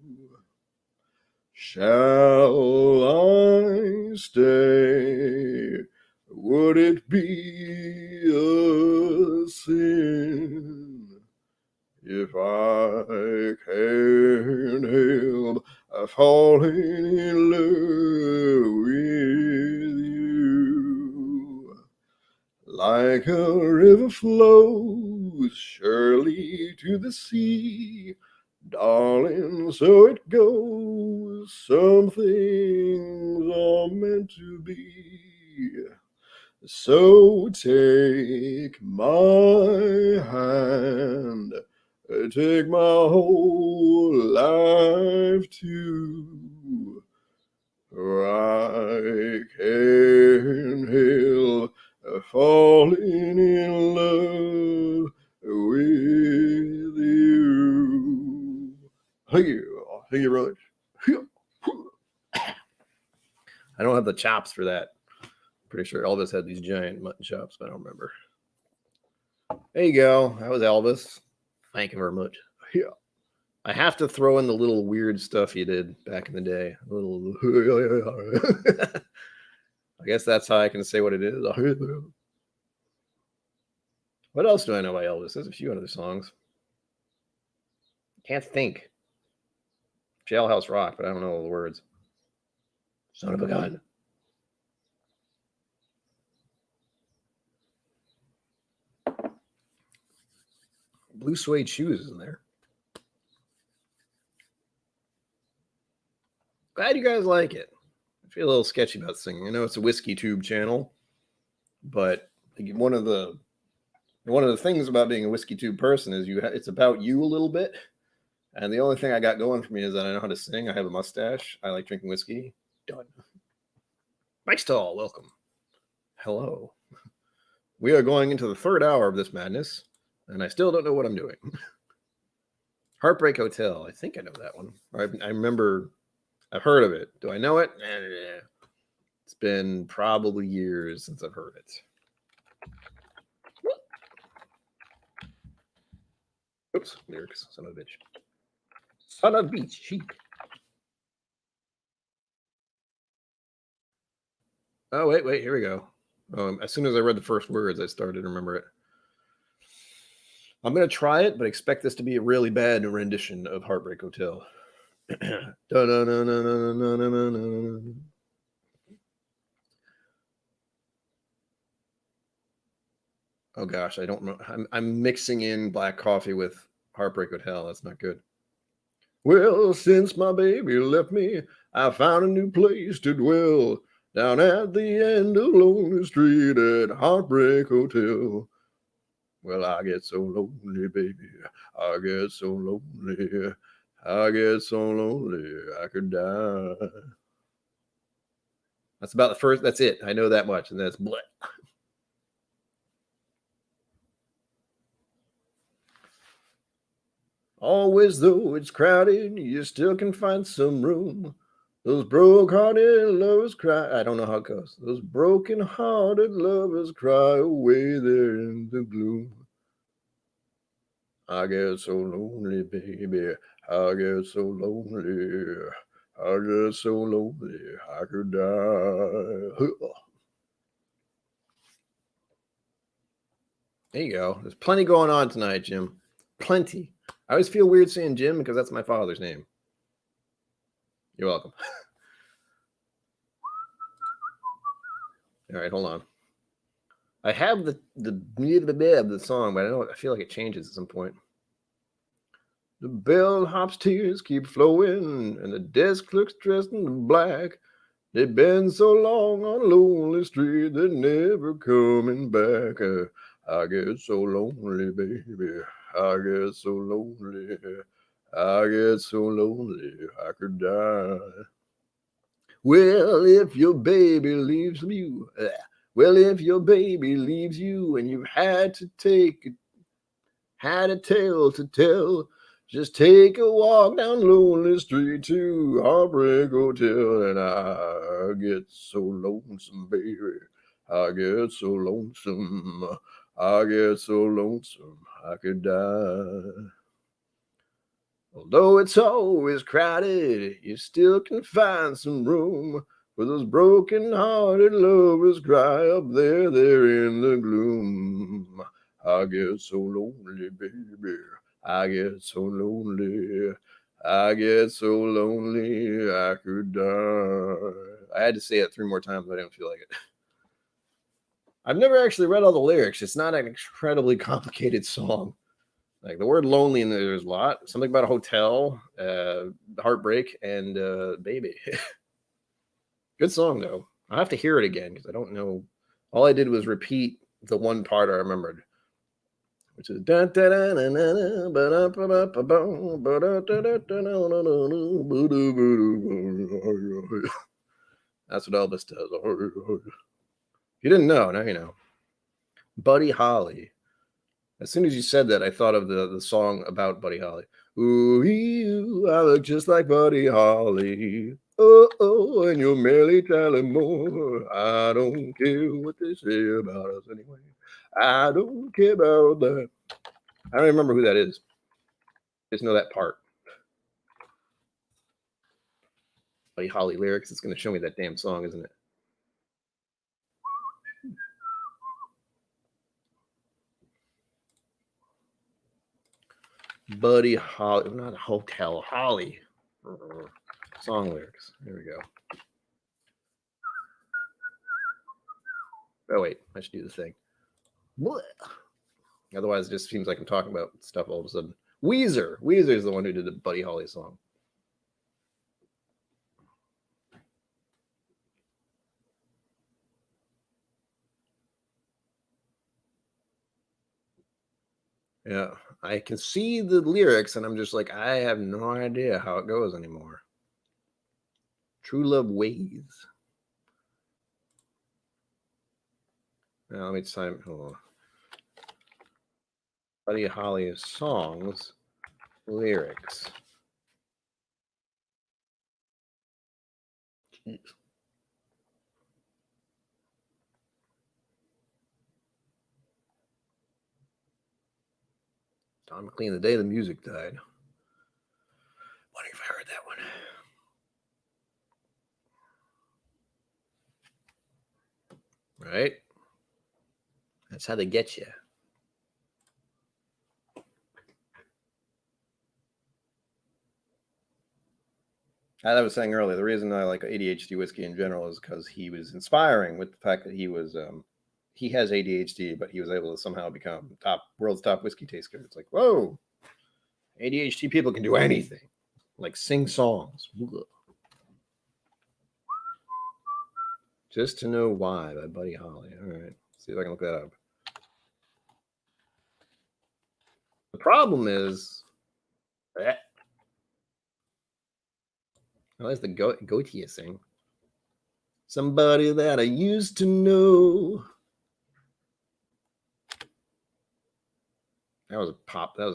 Shall I stay? Would it be a sin if I can't help falling in love with you? Like a river flows surely to the sea, darling, so it goes. Some things are meant to be. So take my hand, take my whole life too. I can't help falling in love with you. Thank you, brother. I don't have the chops for that. Pretty sure Elvis had these giant mutton chops, but I don't remember. There you go. That was Elvis. Thank you very much. Yeah. I have to throw in the little weird stuff you did back in the day. A little. I guess that's how I can say what it is. What else do I know by Elvis? There's a few other songs. Can't think. Jailhouse Rock, but I don't know all the words. Son of a gun. Blue suede shoes is in there. Glad you guys like it. I feel a little sketchy about singing. I know it's a whiskey tube channel, but one of the things about being a whiskey tube person is it's about you a little bit. And the only thing I got going for me is that I know how to sing. I have a mustache. I like drinking whiskey. Done. Mike Stahl, welcome. Hello. We are going into the third hour of this madness, and I still don't know what I'm doing. Heartbreak Hotel. I think I know that one. I remember. I've heard of it. Do I know it? It's been probably years since I've heard it. Oops, lyrics. Son of a bitch. Son of a bitch. Sheep. Oh, wait. Here we go. As soon as I read the first words, I started to remember it. I'm going to try it, but expect this to be a really bad rendition of Heartbreak Hotel. Oh gosh, I don't know. I'm mixing in black coffee with Heartbreak Hotel. That's not good. Well, since my baby left me, I found a new place to dwell down at the end of Lonely Street at Heartbreak Hotel. Well, I get so lonely, baby. I get so lonely. I get so lonely, I could die. That's about the first. That's it. I know that much, and that's bleh. Always, though it's crowded, you still can find some room. Those broke-hearted lovers cry. I don't know how it goes. Those broken-hearted lovers cry away there in the gloom. I get so lonely, baby. I get so lonely. I get so lonely, I could die. There you go. There's plenty going on tonight, Jim. Plenty. I always feel weird saying Jim because that's my father's name. You're welcome. All right, hold on. I have the song, but I feel like it changes at some point. The bellhop's tears keep flowing, and the desk clerk's dressed in black. They've been so long on Lonely Street, they're never coming back. I get so lonely, baby. I get so lonely. I get so lonely, I could die. Well, if your baby leaves you, if your baby leaves you and you've had a tale to tell, just take a walk down Lonely Street to Heartbreak Hotel, and I get so lonesome, baby. I get so lonesome. I get so lonesome, I could die. Although it's always crowded, you still can find some room for those broken-hearted lovers cry up there in the gloom. I get so lonely, baby. I get so lonely. I get so lonely, I could die. I had to say it 3 more times. I didn't feel like it. I've never actually read all the lyrics. It's not an incredibly complicated song. Like the word lonely in there's a lot. Something about a hotel, heartbreak, and baby. Good song though. I'll have to hear it again because I don't know. All I did was repeat the one part I remembered, which is that's what Elvis does. If you didn't know, now you know. Buddy Holly. As soon as you said that, I thought of the song about Buddy Holly. Ooh, I look just like Buddy Holly. Oh, and you're merely telling more. I don't care what they say about us anyway. I don't care about that. I don't remember who that is. Just know that part. Buddy Holly lyrics. It's going to show me that damn song, isn't it? Buddy Holly, not a hotel. Holly. Song lyrics. There we go. Oh wait, I should do the thing. Blech. Otherwise, it just seems like I'm talking about stuff all of a sudden. Weezer. Weezer is the one who did the Buddy Holly song. Yeah, I can see the lyrics, and I'm just like, I have no idea how it goes anymore. True Love Ways. Now, let me time. Hold on. Buddy Holly's songs, lyrics. Jeez. Don McLean, The Day the Music Died. Wondering if I heard that one. Right? That's how they get you. As I was saying earlier, the reason I like ADHD whiskey in general is because he was inspiring with the fact that he was he has ADHD, but he was able to somehow become world's top whiskey taster. It's like, whoa, ADHD people can do anything, like sing songs. Just to Know Why by Buddy Holly. All right, see if I can look that up. The problem is, I like the Goethe sing. Somebody that I used to know. That was a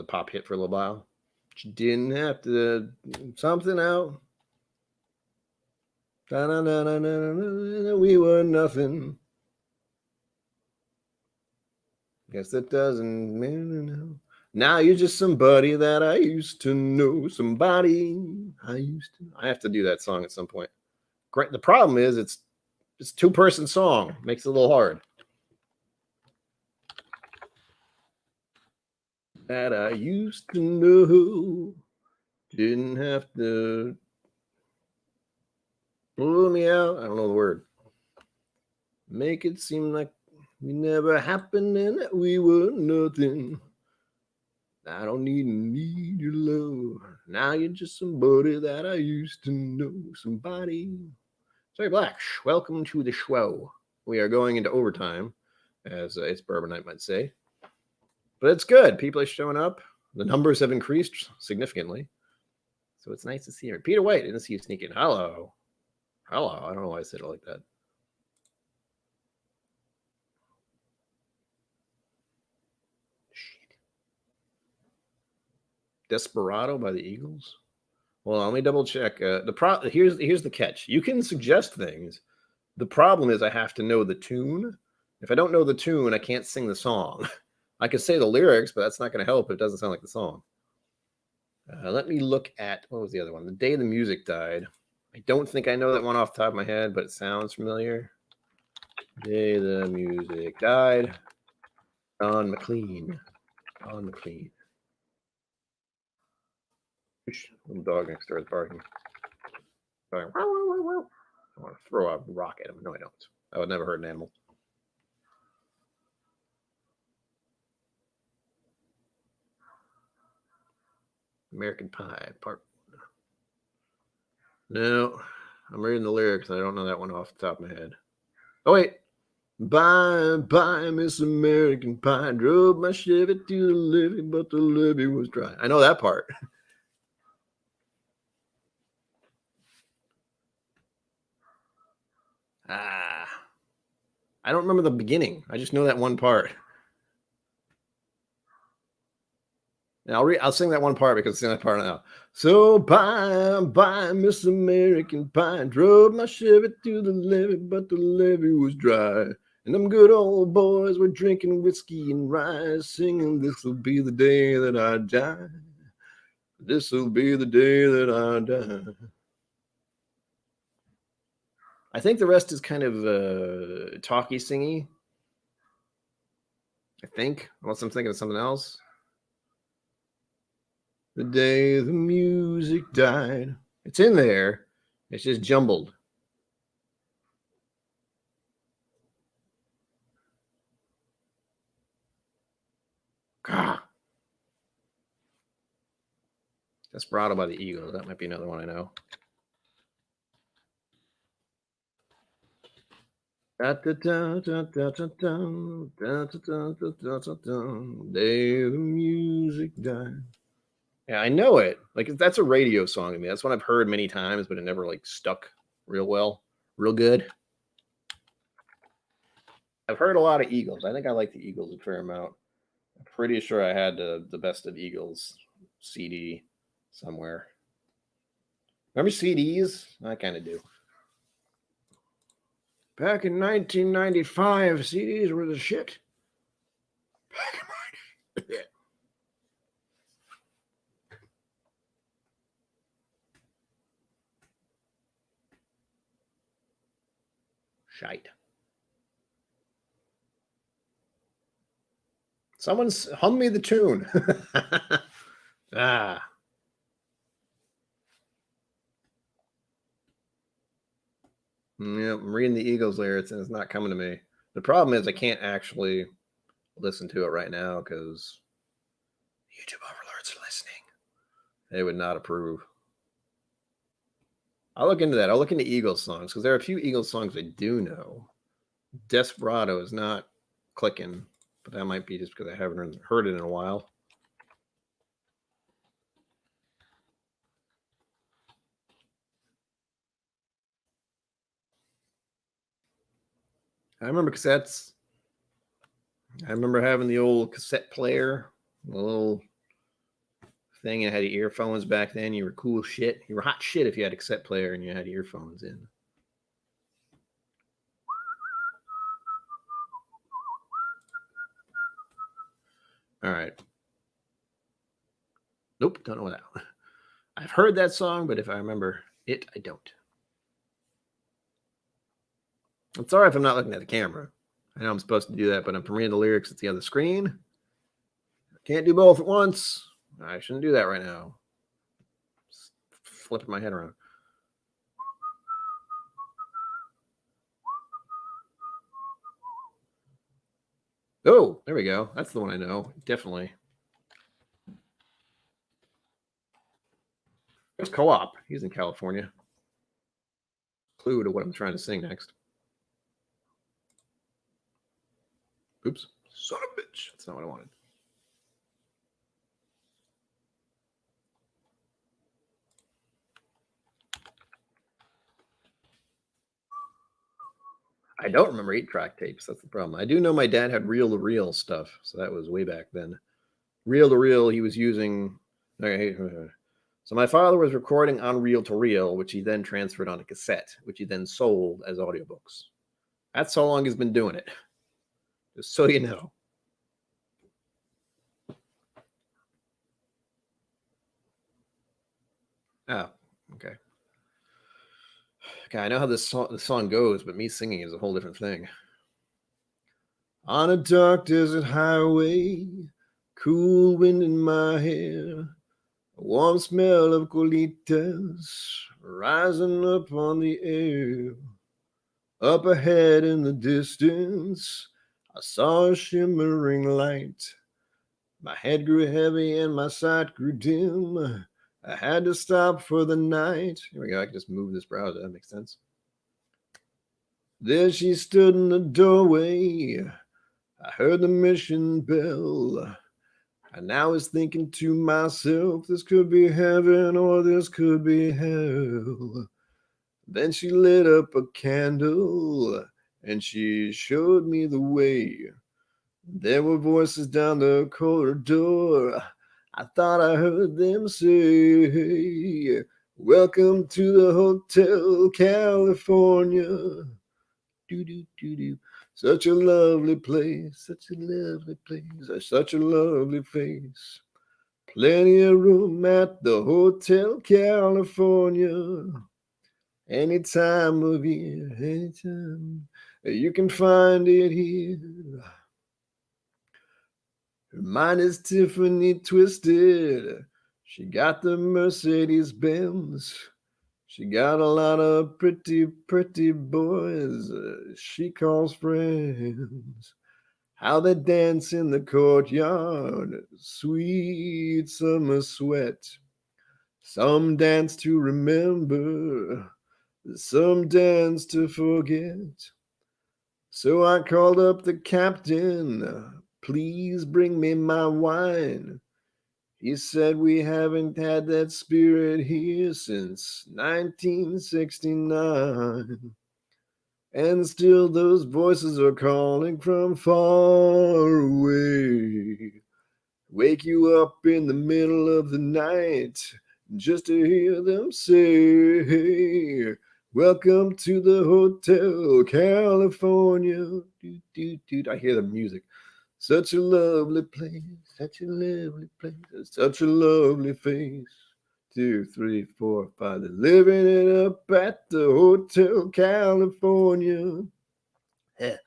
pop hit for a little while. You didn't have to something out. We were nothing. Guess that doesn't mean now you're just somebody that I used to know. Somebody I used to. I have to do that song at some point. Great. The problem is it's a 2-person song. Makes it a little hard. That I used to know. Didn't have to blow me out. I don't know the word. Make it seem like we never happened and that we were nothing. I don't need your love. Now you're just somebody that I used to know. Somebody. Sorry, Black. Welcome to the show. We are going into overtime, as it's Bourbon Night might say. But it's good. People are showing up. The numbers have increased significantly. So it's nice to see you. Peter White, didn't see you sneak in. Hello. Hello. I don't know why I said it like that. Shit. Desperado by the Eagles. Well, let me double check. Here's the catch. You can suggest things. The problem is I have to know the tune. If I don't know the tune, I can't sing the song. I can say the lyrics, but that's not going to help if it doesn't sound like the song. Let me look at, what was the other one? The Day the Music Died. I don't think I know that one off the top of my head, but it sounds familiar. Day the Music Died. Don McLean. Don McLean. Little dog next door is barking. I want to throw a rock at him. No, I don't. I would never hurt an animal. American Pie, part 1. No, I'm reading the lyrics. And I don't know that one off the top of my head. Oh, wait. Bye, bye, Miss American Pie. Drove my Chevy to the levee, but the levee was dry. I know that part. I don't remember the beginning. I just know that one part. And I'll sing that one part because it's the only part now. So bye, Miss American Pie. Drove my Chevy to the levee, but the levee was dry. And them good old boys were drinking whiskey and rye, singing, this'll be the day that I die. This'll be the day that I die. I think the rest is kind of talky singy. I think, unless I'm thinking of something else. The day the music died. It's in there. It's just jumbled. God. Desperado by the Eagles. That might be another one I know. Day the music died. Yeah, I know it. Like that's a radio song to me. That's one I've heard many times, but it never like stuck real well, real good. I've heard a lot of Eagles. I think I like the Eagles a fair amount. I'm pretty sure I had the Best of Eagles CD somewhere. Remember CDs? I kind of do. Back in 1995, CDs were the shit. Back in my day. Shite. Someone's hum me the tune. Ah. Yeah, I'm reading the Eagles lyrics and it's not coming to me. The problem is I can't actually listen to it right now because YouTube overlords are listening. They would not approve. I'll look into that. I'll look into Eagles songs because there are a few Eagles songs I do know. Desperado is not clicking, but that might be just because I haven't heard it in a while. I remember cassettes. I remember having the old cassette player, the little thing. It had earphones back then. You were cool shit. You were hot shit if you had a cassette player and you had earphones in. All right. Nope, don't know that one. I've heard that song, but if I remember it, I don't. I'm sorry if I'm not looking at the camera. I know I'm supposed to do that, but I'm reading the lyrics at the other screen. I can't do both at once. I shouldn't do that right now. Just flipping my head around. Oh, there we go. That's the one I know. Definitely. There's Co-op. He's in California. Clue to what I'm trying to sing next. Oops. Son of a bitch. That's not what I wanted. I don't remember 8-track tapes. That's the problem. I do know my dad had reel-to-reel stuff, so that was way back then. Reel-to-reel, he was using. Okay, so my father was recording on reel-to-reel, which he then transferred onto cassette, which he then sold as audiobooks. That's how long he's been doing it. Just so you know. Oh, okay. Okay, I know how the song goes, but me singing is a whole different thing. On a dark desert highway, cool wind in my hair, a warm smell of colitas rising up on the air. Up ahead in the distance, I saw a shimmering light. My head grew heavy and my sight grew dim. I had to stop for the night. Here we go. I can just move this browser. That makes sense. There she stood in the doorway. I heard the mission bell. And I was thinking to myself, this could be heaven or this could be hell. Then she lit up a candle and she showed me the way. There were voices down the corridor. I thought I heard them say, welcome to the Hotel California. Do. Such a lovely place, such a lovely place, such a lovely place. Plenty of room at the Hotel California. Any time of year, anytime, you can find it here. Her mind is Tiffany twisted. She got the Mercedes Benz. She got a lot of pretty, pretty boys she calls friends. How they dance in the courtyard, sweet summer sweat. Some dance to remember, some dance to forget. So I called up the captain, please bring me my wine. He said we haven't had that spirit here since 1969. And still those voices are calling from far away. Wake you up in the middle of the night just to hear them say, welcome to the Hotel California. Doot, doot, doot. I hear the music. Such a lovely place, such a lovely place, such a lovely face. 2, 3, 4, 5. They're living it up at the Hotel California. Yeah.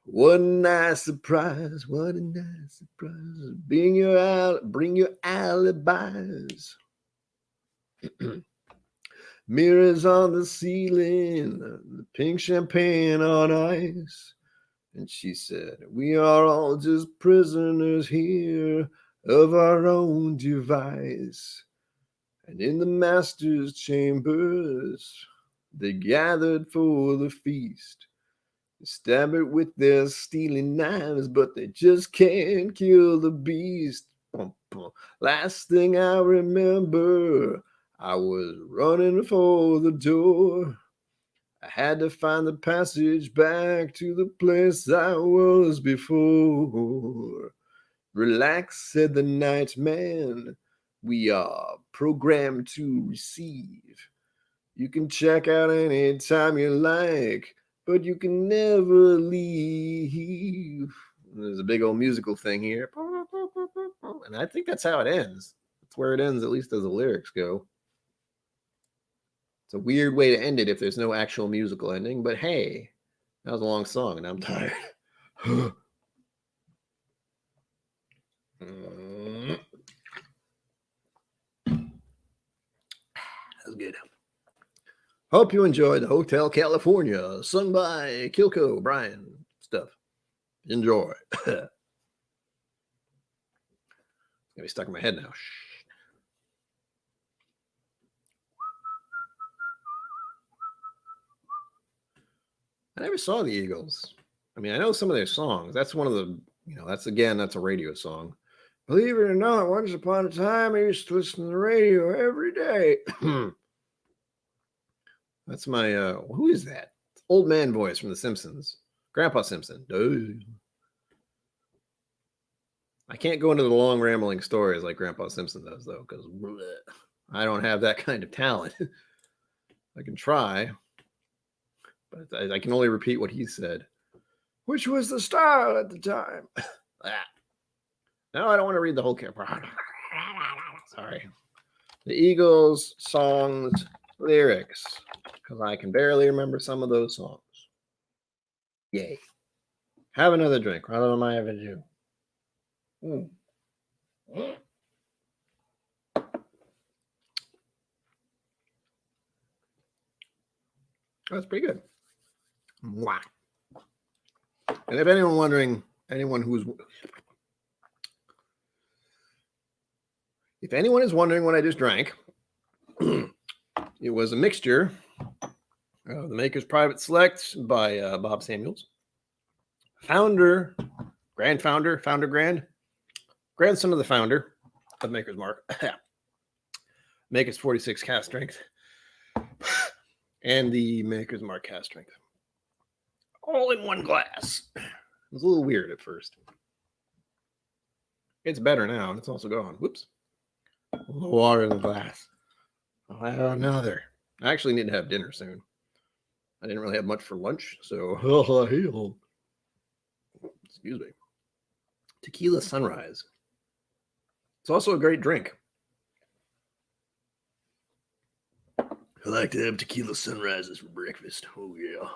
What a nice surprise! What a nice surprise! Bring your alibis. Mirrors on the ceiling, the pink champagne on ice. And she said, we are all just prisoners here of our own device. And in the master's chambers, they gathered for the feast. They stab it with their stealing knives, but they just can't kill the beast. Last thing I remember, I was running for the door. I had to find the passage back to the place I was before. Relax, said the night man. We are programmed to receive. You can check out any time you like, but you can never leave. There's a big old musical thing here. And I think that's how it ends. That's where it ends, at least as the lyrics go. It's a weird way to end it if there's no actual musical ending, but hey, that was a long song and I'm tired. That's good. Hope you enjoyed the Hotel California, sung by KIllco, Brian, stuff. Enjoy. It's gonna be stuck in my head now. I never saw the Eagles. I mean, I know some of their songs. That's one of the, that's a radio song. Believe it or not, once upon a time, I used to listen to the radio every day. That's my, who is that? Old man voice from The Simpsons. Grandpa Simpson. Duh. I can't go into the long rambling stories like Grandpa Simpson does, though, because I don't have that kind of talent. I can try, but I can only repeat what he said, which was the style at the time. No, I don't want to read the whole character. Sorry. The Eagles songs, lyrics, because I can barely remember some of those songs. Yay. Have another drink. What am I ever do? That's pretty good. Wow. And if anyone wondering, if anyone is wondering what I just drank, it was a mixture of the Maker's Private Select by Bob Samuels, grandson of the founder of Maker's Mark, Maker's 46 cast strength, and the Maker's Mark cast strength, all in one glass. It was a little weird at first. It's better now, and it's also gone. Whoops. Water in the glass. I'll have another. I actually need to have dinner soon. I didn't really have much for lunch, so excuse me. Tequila Sunrise. It's also a great drink. I like to have tequila sunrises for breakfast. Oh yeah.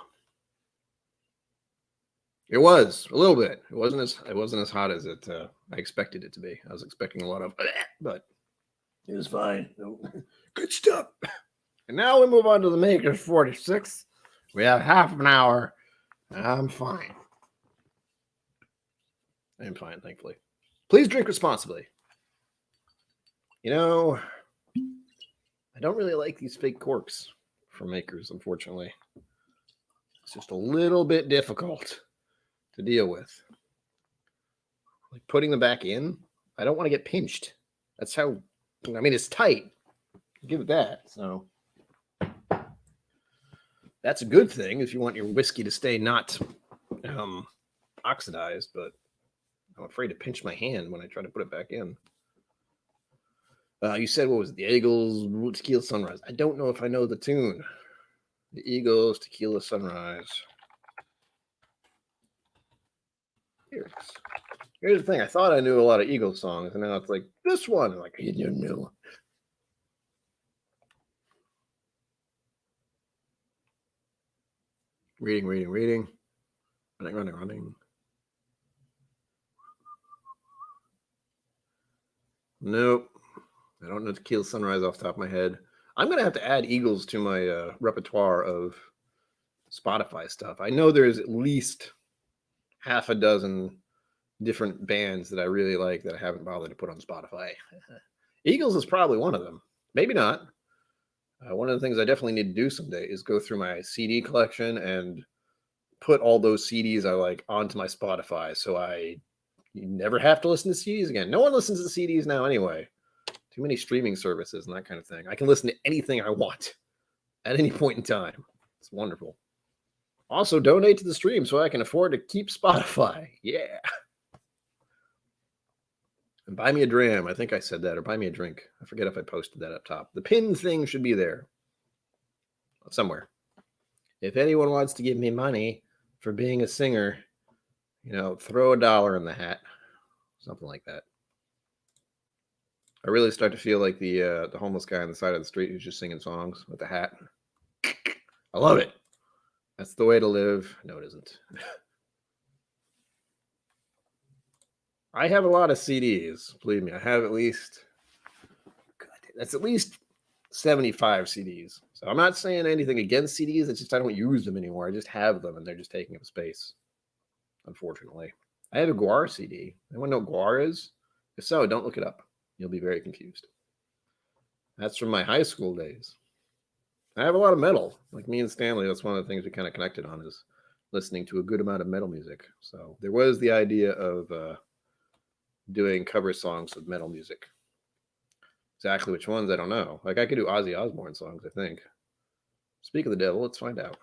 It was a little bit. It wasn't as hot as it I expected it to be. I was expecting a lot of, but it was fine. Good stuff. And now we move on to the Maker's 46. We have half an hour. I'm fine. I'm fine, thankfully. Please drink responsibly. I don't really like these fake corks from Makers, unfortunately. It's just a little bit difficult to deal with. Like putting them back in, I don't want to get pinched. That's how, I mean, it's tight. Give it that. So that's a good thing if you want your whiskey to stay not oxidized, but I'm afraid to pinch my hand when I try to put it back in. You said, what was it? The Eagles Tequila Sunrise. I don't know if I know the tune. The Eagles Tequila Sunrise. Here's the thing. I thought I knew a lot of Eagles songs, and now it's like this one. I'm like, you didn't know. Reading. Running. Nope. I don't know Tequila Sunrise off the top of my head. I'm going to have to add Eagles to my repertoire of Spotify stuff. I know there's at least half a dozen different bands that I really like that I haven't bothered to put on Spotify. Eagles is probably one of them. Maybe not. One of the things I definitely need to do someday is go through my CD collection and put all those CDs I like onto my Spotify so you never have to listen to CDs again. No one listens to CDs now anyway. Too many streaming services and that kind of thing. I can listen to anything I want at any point in time. It's wonderful. Also, donate to the stream so I can afford to keep Spotify. Yeah. And buy me a dram. I think I said that. Or buy me a drink. I forget if I posted that up top. The pin thing should be there somewhere. If anyone wants to give me money for being a singer, throw $1 in the hat. Something like that. I really start to feel like the homeless guy on the side of the street who's just singing songs with the hat. I love it. That's the way to live. No, it isn't. I have a lot of CDs. Believe me, I have at least, that's at least 75 CDs. So I'm not saying anything against CDs. It's just I don't use them anymore. I just have them and they're just taking up space, unfortunately. I have a Guar CD. Anyone know what Guar is? If so, don't look it up. You'll be very confused. That's from my high school days. I have a lot of metal. Like me and Stanley, that's one of the things we kind of connected on is listening to a good amount of metal music. So there was the idea of doing cover songs of metal music. Exactly which ones, I don't know. Like I could do Ozzy Osbourne songs, I think. Speak of the devil, let's find out.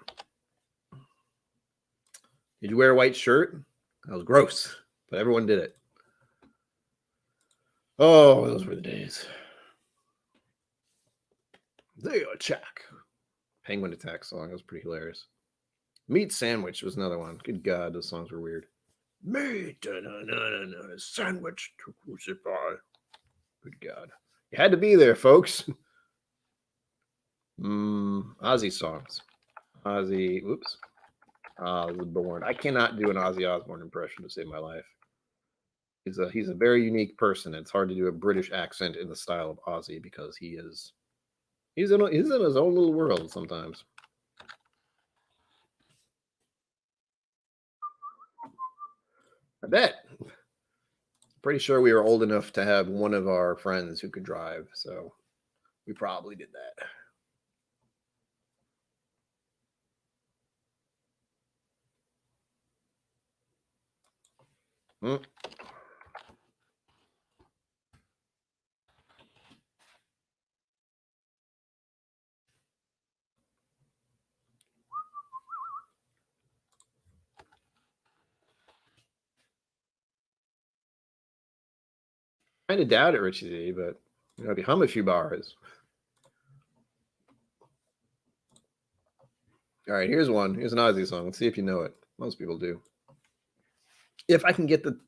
Did you wear a white shirt? That was gross, but everyone did it. Oh, those were the days. They attack. Penguin Attack song. That was pretty hilarious. Meat Sandwich was another one. Good God, those songs were weird. Meat, sandwich to crucify. Good God. You had to be there, folks. Ozzy songs. Ozzy, whoops. Born. I cannot do an Ozzy Osbourne impression to save my life. He's a very unique person. It's hard to do a British accent in the style of Ozzy because he's in his own little world sometimes. I bet. Pretty sure we were old enough to have one of our friends who could drive, so we probably did that. Kind of doubt it, Richie D, but if you hum a few bars. All right, here's one. Here's an Ozzy song. Let's see if you know it. Most people do. If I can get the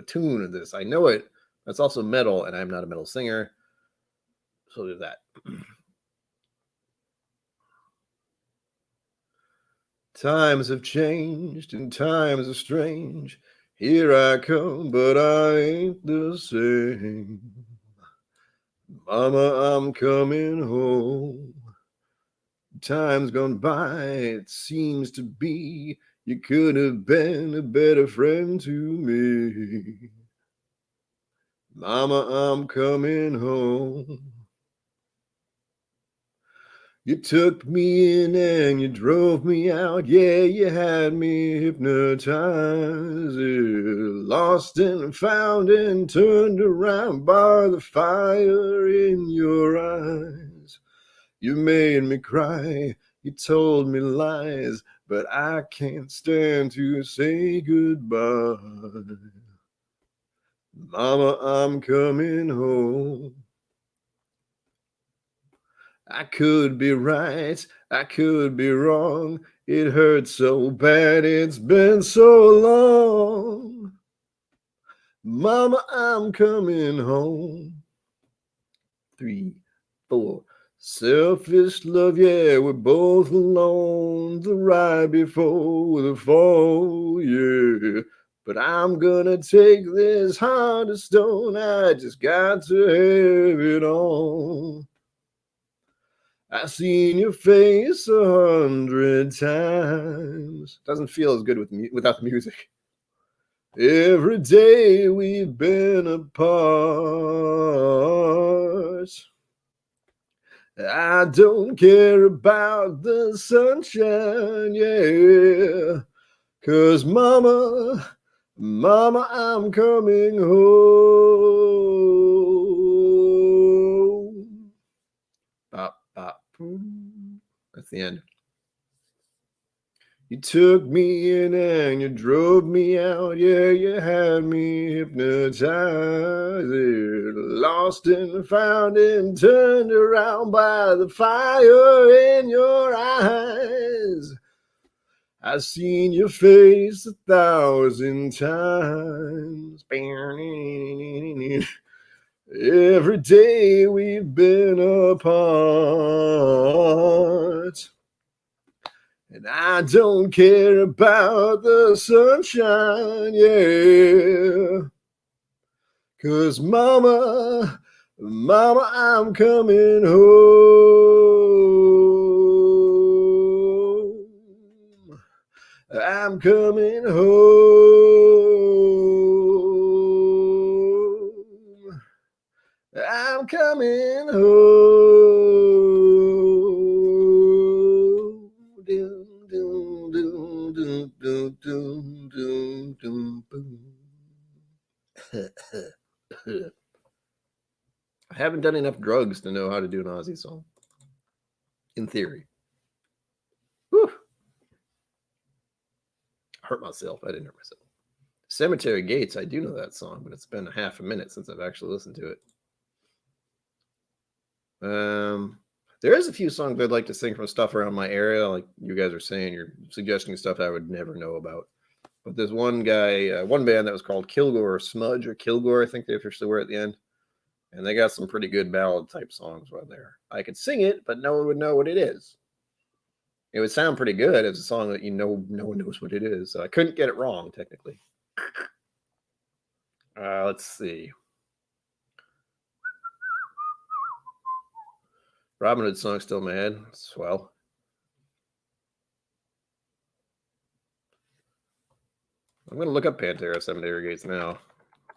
tune of this, I know it. That's also metal, and I'm not a metal singer. So do that. Times have changed and times are strange. Here I come, but I ain't the same. Mama, I'm coming home. Time's gone by, it seems to be. You could have been a better friend to me. Mama, I'm coming home. You took me in and you drove me out. Yeah, you had me hypnotized. Lost and found and turned around by the fire in your eyes. You made me cry. You told me lies. But I can't stand to say goodbye. Mama, I'm coming home. I could be right, I could be wrong. It hurts so bad, it's been so long. Mama, I'm coming home. 3, 4. Selfish love, yeah, we're both alone. The ride before the fall, yeah. But I'm gonna take this heart of stone. I just got to have it on. I've seen your face 100 times. Doesn't feel as good without the music. Every day we've been apart. I don't care about the sunshine, yeah. 'Cause mama, I'm coming home. Bop, bop, boom. That's the end. You took me in and you drove me out. Yeah, you had me hypnotized. Lost and found and turned around by the fire in your eyes. I've seen your face 1,000 times. Every day we've been apart. And I don't care about the sunshine, yeah. 'Cause mama, I'm coming home. I'm coming home. I'm coming home. I haven't done enough drugs to know how to do an Ozzy song. In theory. Whew. I hurt myself. I didn't hurt myself. Cemetery Gates, I do know that song, but it's been a half a minute since I've actually listened to it. There is a few songs I'd like to sing from stuff around my area. Like you guys are saying, you're suggesting stuff I would never know about. But there's one guy, one band that was called Kilgore or Smudge or Kilgore, I think they officially were at the end. And they got some pretty good ballad type songs right there. I could sing it, but no one would know what it is. It would sound pretty good as a song that no one knows what it is. So I couldn't get it wrong, technically. Let's see. Robin Hood song still in my head. Swell. I'm going to look up Pantera Cemetery Gates now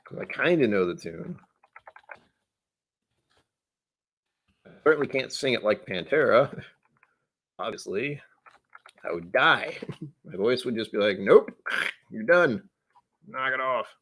because I kind of know the tune. I certainly can't sing it like Pantera. Obviously, I would die. My voice would just be like, nope, you're done. Knock it off.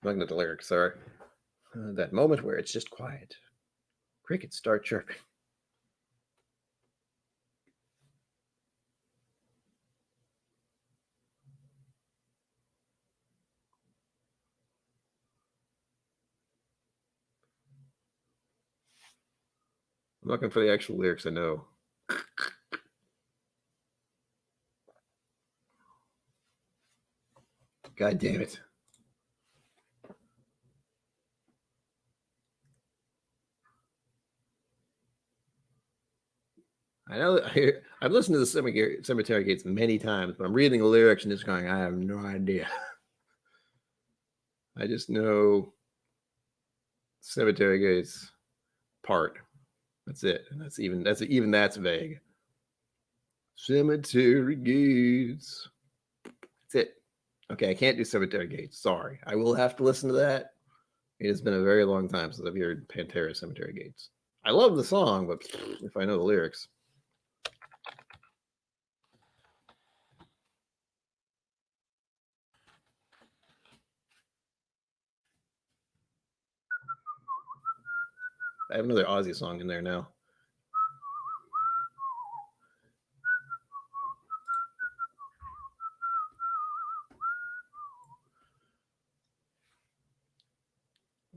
Looking at the lyrics, sorry. That moment where it's just quiet. Crickets start chirping. I'm looking for the actual lyrics I know. God damn it. I know I've listened to the Cemetery Gates many times, but I'm reading the lyrics and just going, I have no idea. I just know Cemetery Gates part. That's it. That's vague. Cemetery Gates. That's it. Okay, I can't do Cemetery Gates. Sorry. I will have to listen to that. It has been a very long time since I've heard Pantera Cemetery Gates. I love the song, but if I know the lyrics. I have another Ozzy song in there now.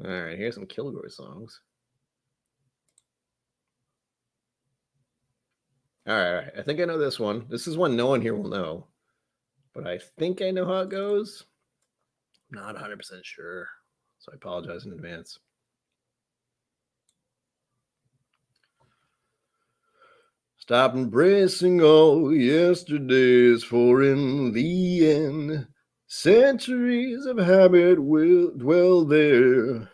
All right, here's some Kilgore songs. All right. I think I know this one. This is one no one here will know, but I think I know how it goes. I'm not 100% sure, so I apologize in advance. Stop embracing all yesterdays, for in the end, centuries of habit will dwell there.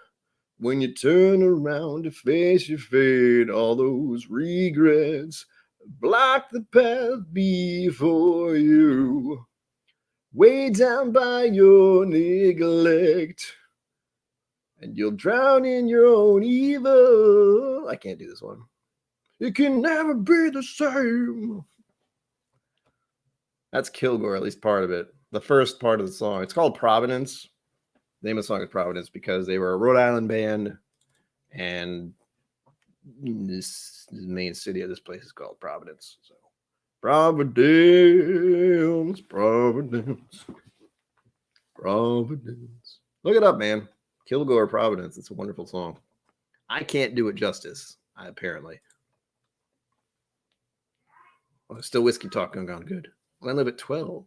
When you turn around to face your fate, all those regrets block the path before you. Weighed down by your neglect, and you'll drown in your own evil. I can't do this one. It can never be the same. That's Kilgore, at least part of it. The first part of the song. It's called Providence. The name of the song is Providence because they were a Rhode Island band, and this main city of this place is called Providence. So Providence, Providence, Providence. Look it up, man. Kilgore, Providence. It's a wonderful song. I can't do it justice, apparently. Oh, still whiskey talk going on good. Glenlivet 12.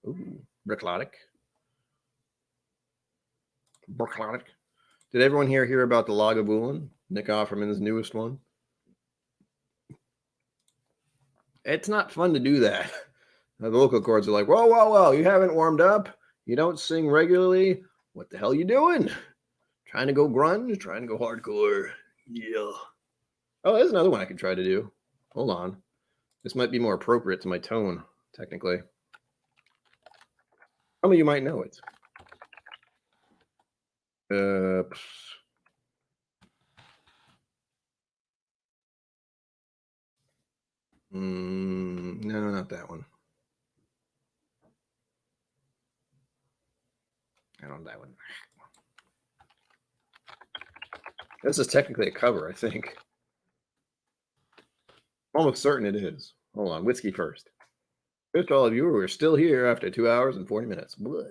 Ooh, Bricklodic. Bricklodic. Did everyone here hear about the Lagavulin? Nick Offerman's newest one. It's not fun to do that. The vocal cords are like, whoa, whoa, whoa, you haven't warmed up. You don't sing regularly. What the hell are you doing? Trying to go grunge? Trying to go hardcore? Yeah. Oh, there's another one I could try to do. Hold on. This might be more appropriate to my tone, technically. Some of you might know it. No, not that one. I don't know that one. This is technically a cover, I think. Almost certain it is. Hold on, whiskey first. Here's to all of you who are still here after 2 hours and 40 minutes. Blah.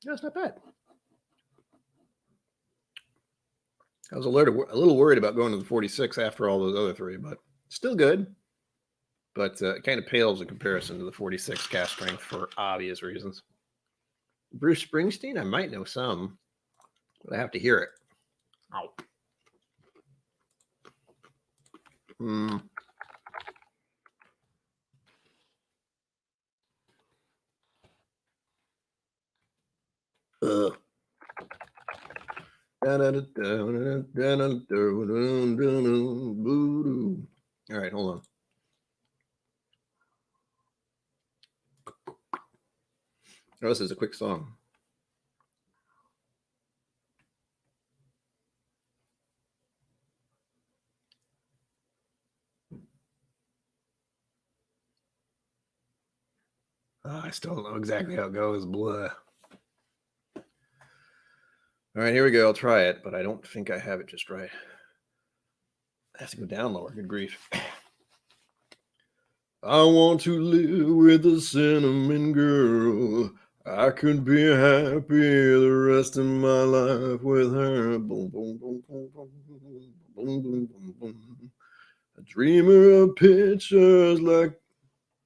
That's not bad. I was a little worried about going to the 46 after all those other three, but still good. But it kind of pales in comparison to the 46 cast strength for obvious reasons. Bruce Springsteen, I might know some, but I have to hear it. Ow. Ugh. All right, hold on. Oh, this is a quick song. I still don't know exactly how it goes. Blah. All right, here we go. I'll try it, but I don't think I have it just right. I have to go down lower. Good grief. I want to live with a cinnamon girl. I could be happy the rest of my life with her. Boom, boom, boom, boom, boom, boom, boom, boom, boom. A dreamer of pictures like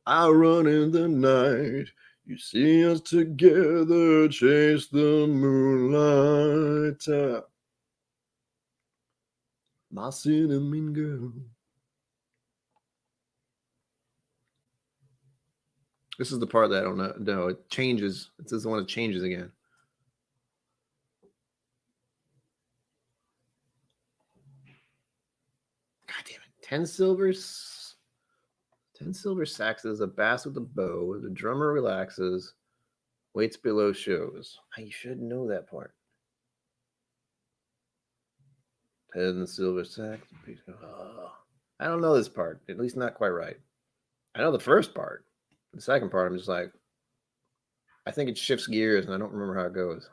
I run in the night. You see us together, chase the moonlight. My cinnamon girl. This is the part that I don't know. No, it changes. This is the one that changes again. God damn it. 10 silvers. 10 silver saxes, a bass with a bow. The drummer relaxes, waits below shows. I should know that part. 10 silver sacks. Oh, I don't know this part. At least not quite right. I know the first part. The second part, I'm just like, I think it shifts gears and I don't remember how it goes.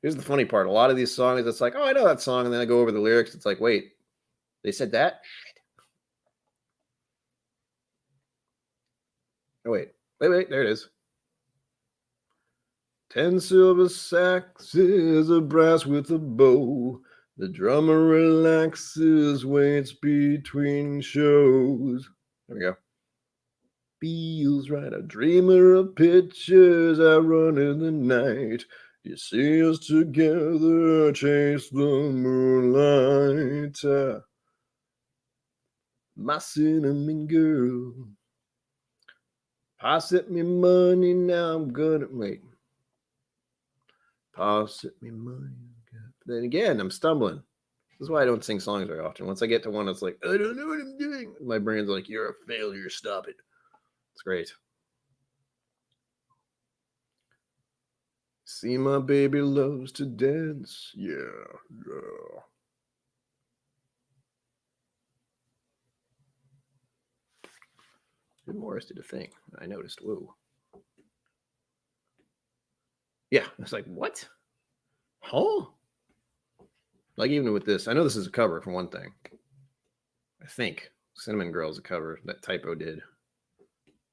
Here's the funny part. A lot of these songs, it's like, oh, I know that song. And then I go over the lyrics. It's like, wait, they said that? Shit. Oh, wait. Wait. There it is. 10 silver saxes, a brass with a bow. The drummer relaxes, waits between shows. There we go. Feels right. A dreamer of pictures, I run in the night. You see us together, chase the moonlight. My cinnamon girl. Pa sent me money, now I'm gonna wait. Pa sent me money. Then again, I'm stumbling. This is why I don't sing songs very often. Once I get to one that's like, I don't know what I'm doing, my brain's like, you're a failure, stop it. It's great. See, my baby loves to dance. Yeah. Did Morris did a thing. I noticed. Whoa. Yeah. I was like, what? Huh? Like, even with this, I know this is a cover for one thing. I think Cinnamon Girl's a cover that Typo did.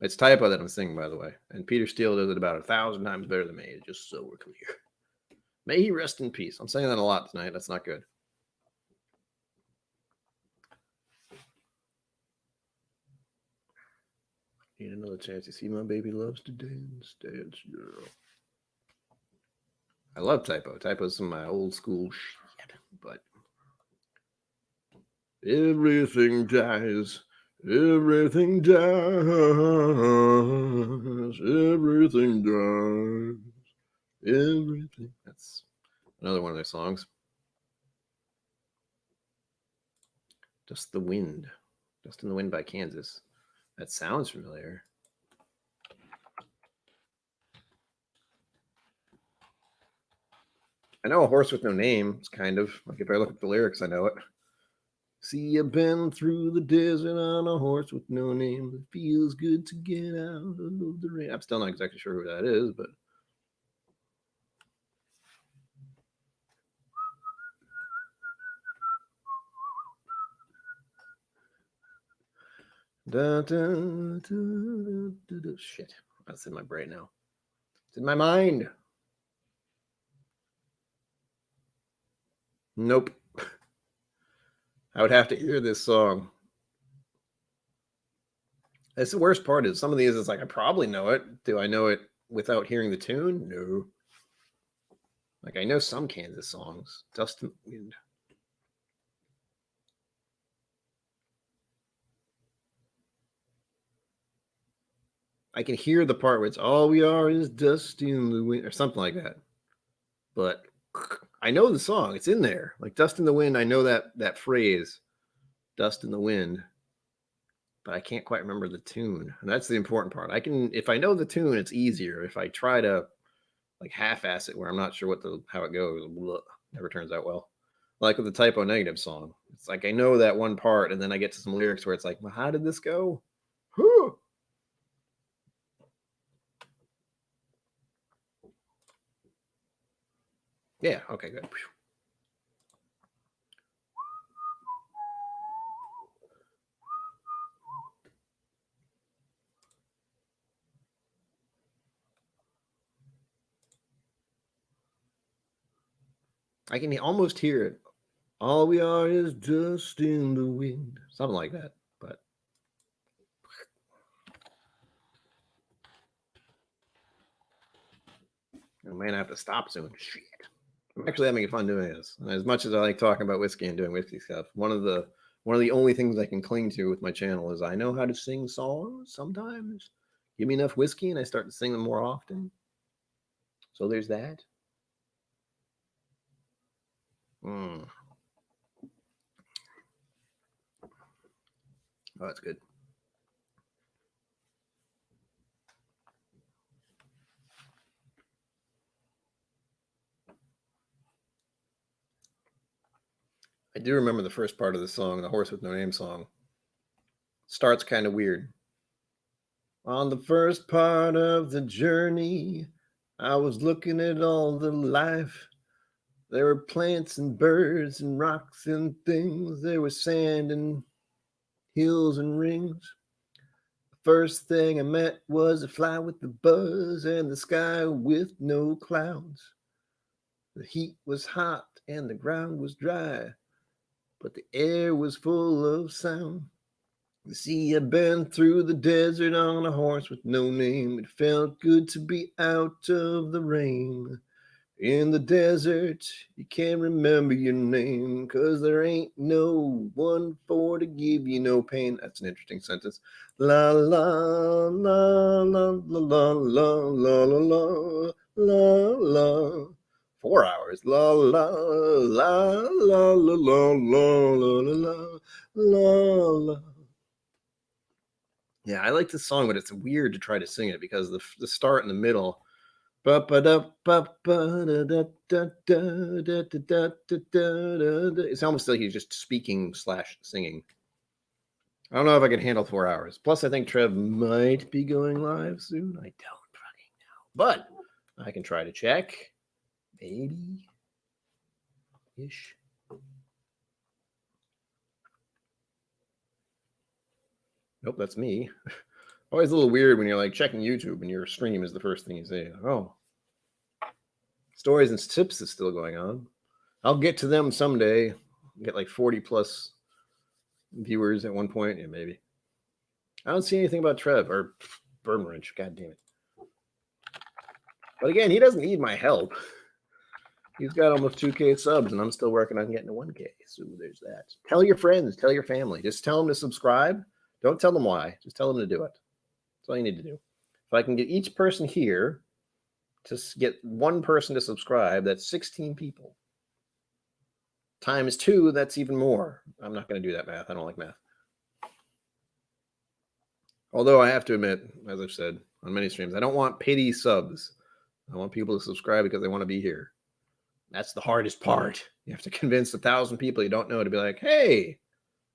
It's Typo that I'm singing, by the way. And Peter Steele does it about 1,000 times better than me, just so we're clear. May he rest in peace. I'm saying that a lot tonight. That's not good. Need another chance. You see, my baby loves to dance, girl. I love Typo. Typo's some of my old school shit, but everything dies. Everything dies. Everything dies. Everything. That's another one of their songs. Dust the Wind. Dust in the Wind by Kansas. That sounds familiar. I know A Horse with No Name. It's kind of like, if I look at the lyrics, I know it. See, I've been through the desert on a horse with no name. It feels good to get out of the rain. I'm still not exactly sure who that is, but shit. That's in my brain now. It's in my mind. Nope. I would have to hear this song. That's the worst part is some of these, it's like, I probably know it. Do I know it without hearing the tune? No. Like, I know some Kansas songs. Dust in the Wind. I can hear the part where it's all we are is dust in the wind or something like that. But I know the song. It's in there. Like Dust in the Wind, I know that phrase, Dust in the Wind. But I can't quite remember the tune. And that's the important part. I can, if I know the tune, it's easier. If I try to like half-ass it where I'm not sure how it goes, never turns out well. Like with the Typo Negative song. It's like I know that one part, and then I get to some lyrics where it's like, well, how did this go? Whew. Yeah, okay, good. I can almost hear it. All we are is dust in the wind. Something like that. But I might have to stop soon. Shit. I'm actually having fun doing this. And as much as I like talking about whiskey and doing whiskey stuff, one of the One of the only things I can cling to with my channel is I know how to sing songs sometimes. Give me enough whiskey and I start to sing them more often. So there's that. Oh, that's good. I do remember the first part of the song, the Horse with No Name song. Starts kind of weird. On the first part of the journey, I was looking at all the life. There were plants and birds and rocks and things. There was sand and hills and rings. The first thing I met was a fly with the buzz and the sky with no clouds. The heat was hot and the ground was dry, but the air was full of sound. You see, I've been through the desert on a horse with no name. It felt good to be out of the rain. In the desert, you can't remember your name, 'cause there ain't no one for to give you no pain. That's an interesting sentence. La la la la la la la la la la la. 4 hours. La la la la la la la la la la. Yeah, I like this song, but it's weird to try to sing it because the start and the middle. It's almost like he's just speaking / singing. I don't know if I can handle 4 hours. Plus, I think Trev might be going live soon. I don't fucking know. But I can try to check. Maybe. Ish. Nope, that's me. Always a little weird when you're like checking YouTube and your stream is the first thing you say. Oh. Stories and Tips is still going on. I'll get to them someday. Get like 40 plus viewers at one point. Yeah, maybe. I don't see anything about Trev or Bourbon Wrench. God damn it. But again, he doesn't need my help. He's got almost 2K subs, and I'm still working on getting to 1K. So there's that. Tell your friends. Tell your family. Just tell them to subscribe. Don't tell them why. Just tell them to do it. That's all you need to do. If I can get each person here to get one person to subscribe, that's 16 people. Times 2, that's even more. I'm not going to do that math. I don't like math. Although I have to admit, as I've said on many streams, I don't want pity subs. I want people to subscribe because they want to be here. That's the hardest part. You have to convince 1,000 people you don't know to be like, hey,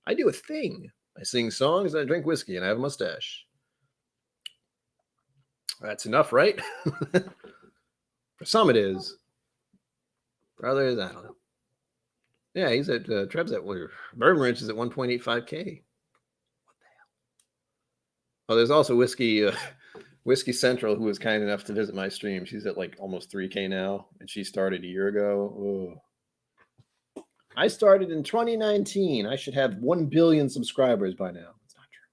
I do a thing. I sing songs, and I drink whiskey, and I have a mustache. That's enough, right? For some it is. For others, I don't know. Yeah, he's at, Trev's at, Bourbon Wrench is at 1.85K. What the hell? Oh, there's also Whiskey Central, who was kind enough to visit my stream. She's at like almost 3K now, and she started a year ago. Oh. I started in 2019. I should have 1 billion subscribers by now. It's not true.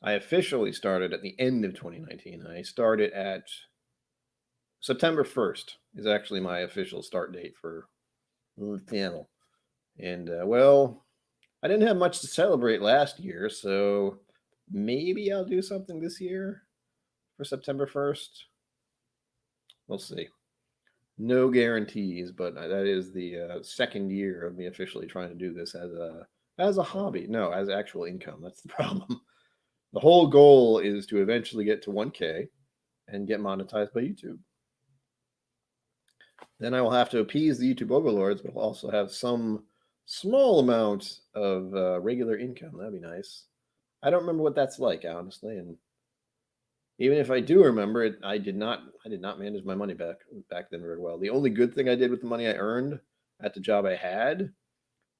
I officially started at the end of 2019. I started at September 1st is actually my official start date for the channel. And, well, I didn't have much to celebrate last year, so maybe I'll do something this year for September 1st. We'll see. No guarantees, but that is the second year of me officially trying to do this as a hobby. No, as actual income. That's the problem. The whole goal is to eventually get to 1K and get monetized by YouTube. Then I will have to appease the YouTube overlords, but I'll also have some small amount of regular income. That'd be nice. I don't remember what that's like, honestly, and even if I do remember it, I did not manage my money back then very well. The only good thing I did with the money I earned at the job I had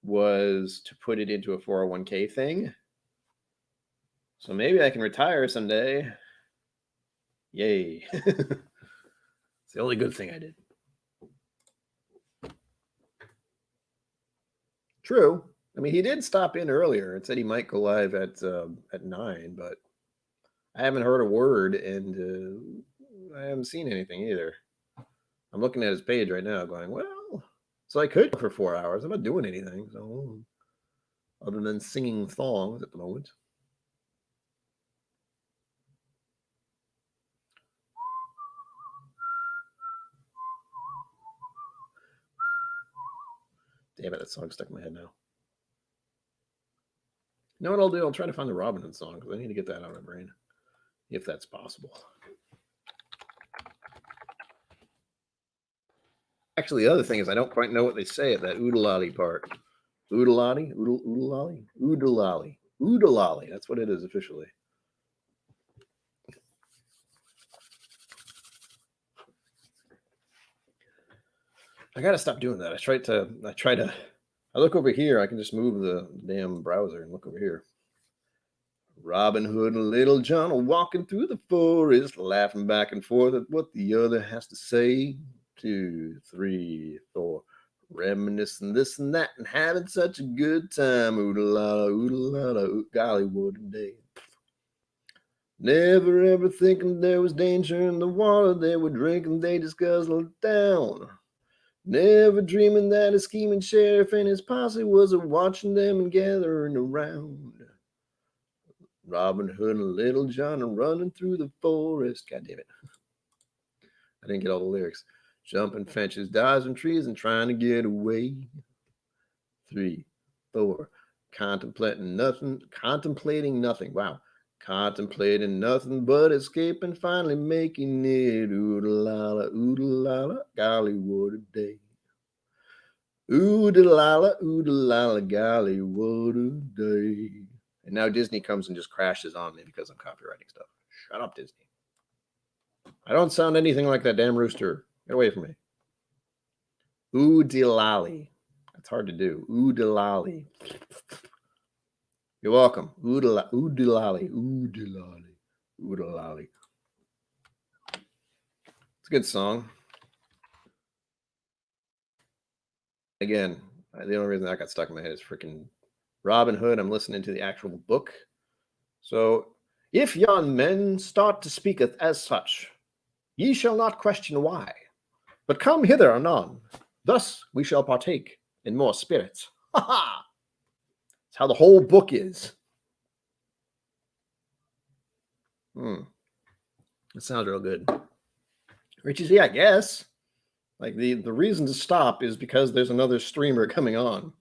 was to put it into a 401k thing. So maybe I can retire someday. Yay. It's the only good thing I did. True. I mean, he did stop in earlier and said he might go live at 9, but I haven't heard a word, and I haven't seen anything either. I'm looking at his page right now going, well, so I could for 4 hours. I'm not doing anything. So other than singing songs at the moment. Damn it, that song's stuck in my head now. You know what I'll do? I'll try to find the Robin Hood song because I need to get that out of my brain, if that's possible. Actually, the other thing is I don't quite know what they say at that oodalali part. Oodalali? Oodalali? Oodalali. Oodalali. That's what it is officially. I gotta stop doing that. I look over here. I can just move the damn browser and look over here. Robin Hood and Little John are walking through the forest, laughing back and forth at what the other has to say. 2, 3, 4. Reminiscing this and that and having such a good time. Oodalala, golly, what a day. Never ever thinking there was danger in the water they were drinking, they just guzzled it down. Never dreaming that a scheming sheriff and his posse was watching them and gathering around. Robin Hood and Little John are running through the forest. God damn it. I didn't get all the lyrics. Jumping fences, dodging trees, and trying to get away. 3, 4. Contemplating nothing. Wow. Contemplating nothing but escaping, finally making it. Oodalala, golly, what a day. Oodalala, golly, what a day. And now Disney comes and just crashes on me because I'm copywriting stuff. Shut up, Disney. I don't sound anything like that damn rooster. Get away from me. Oodalali. That's hard to do. Oodalali. You're welcome. Oodalali. It's a good song. Again, the only reason that got stuck in my head is freaking Robin Hood. I'm listening to the actual book. So, if yon men start to speak as such, ye shall not question why, but come hither anon. Thus we shall partake in more spirits. Ha ha! That's how the whole book is. That sounds real good. Richie, yeah, I guess. Like the reason to stop is because there's another streamer coming on.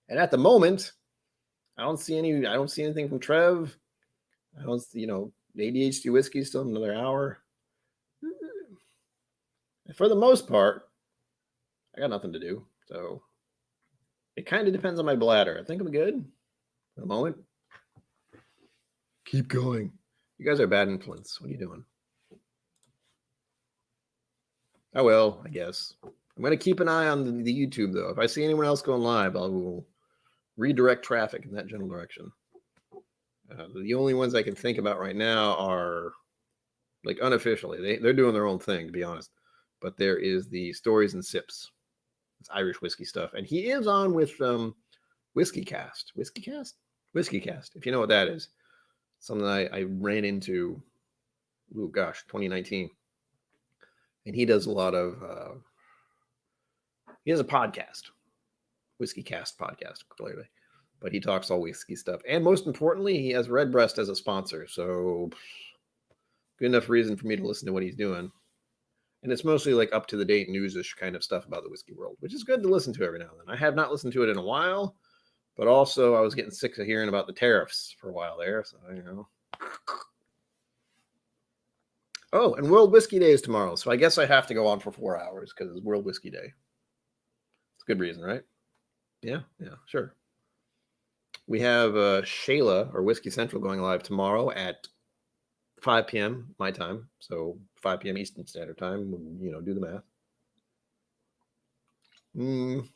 And at the moment, I don't see anything from Trev. I don't see, ADHD whiskey still another hour. For the most part, I got nothing to do. So it kind of depends on my bladder. I think I'm good for the moment. Keep going. You guys are bad influence. What are you doing? I will, I guess. I'm going to keep an eye on the YouTube, though. If I see anyone else going live, I will redirect traffic in that general direction. The only ones I can think about right now are, like, unofficially. They're doing their own thing, to be honest. But there is the Stories and Sips. It's Irish whiskey stuff. And he is on with Whiskey Cast. Whiskey Cast? Whiskey Cast, if you know what that is. Something I ran into, 2019. And he does a lot of, he has a podcast, Whiskey Cast podcast, clearly. But he talks all whiskey stuff. And most importantly, he has Redbreast as a sponsor. So good enough reason for me to listen to what he's doing. And it's mostly like up to the date news-ish kind of stuff about the whiskey world, which is good to listen to every now and then. I have not listened to it in a while, but also I was getting sick of hearing about the tariffs for a while there. So, Oh, and World Whiskey Day is tomorrow. So I guess I have to go on for 4 hours because it's World Whiskey Day. It's a good reason, right? Yeah, sure. We have Shayla or Whiskey Central going live tomorrow at 5 p.m. my time. So 5 p.m. Eastern Standard Time. Do the math.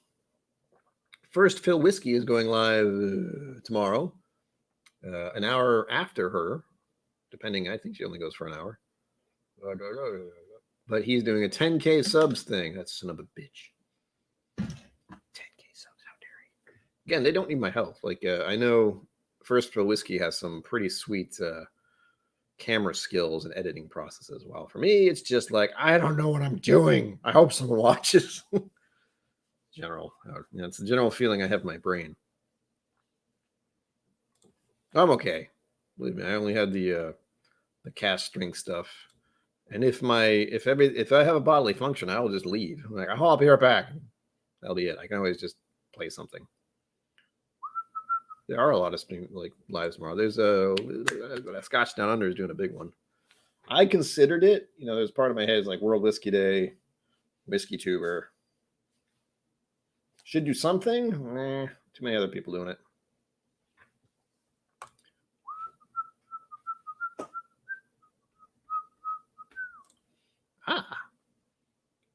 First Fill Whiskey is going live tomorrow. An hour after her, depending. I think she only goes for an hour. But he's doing a 10K subs thing. That's son of a bitch. 10K subs, how dare he? Again, they don't need my help. Like, I know First Fill Whiskey has some pretty sweet camera skills and editing process as well. For me, it's just like, I don't know what I'm doing. I hope someone watches. It's the general feeling I have in my brain. I'm okay. Believe me, I only had the cast strength stuff. And if I have a bodily function, I will just leave. I'm like, I'll be right back. That'll be it. I can always just play something. There are a lot of stream like lives tomorrow. There's a Scotch Down Under is doing a big one. I considered it. There's part of my head is like World Whiskey Day, Whiskey Tuber. Should do something. Too many other people doing it.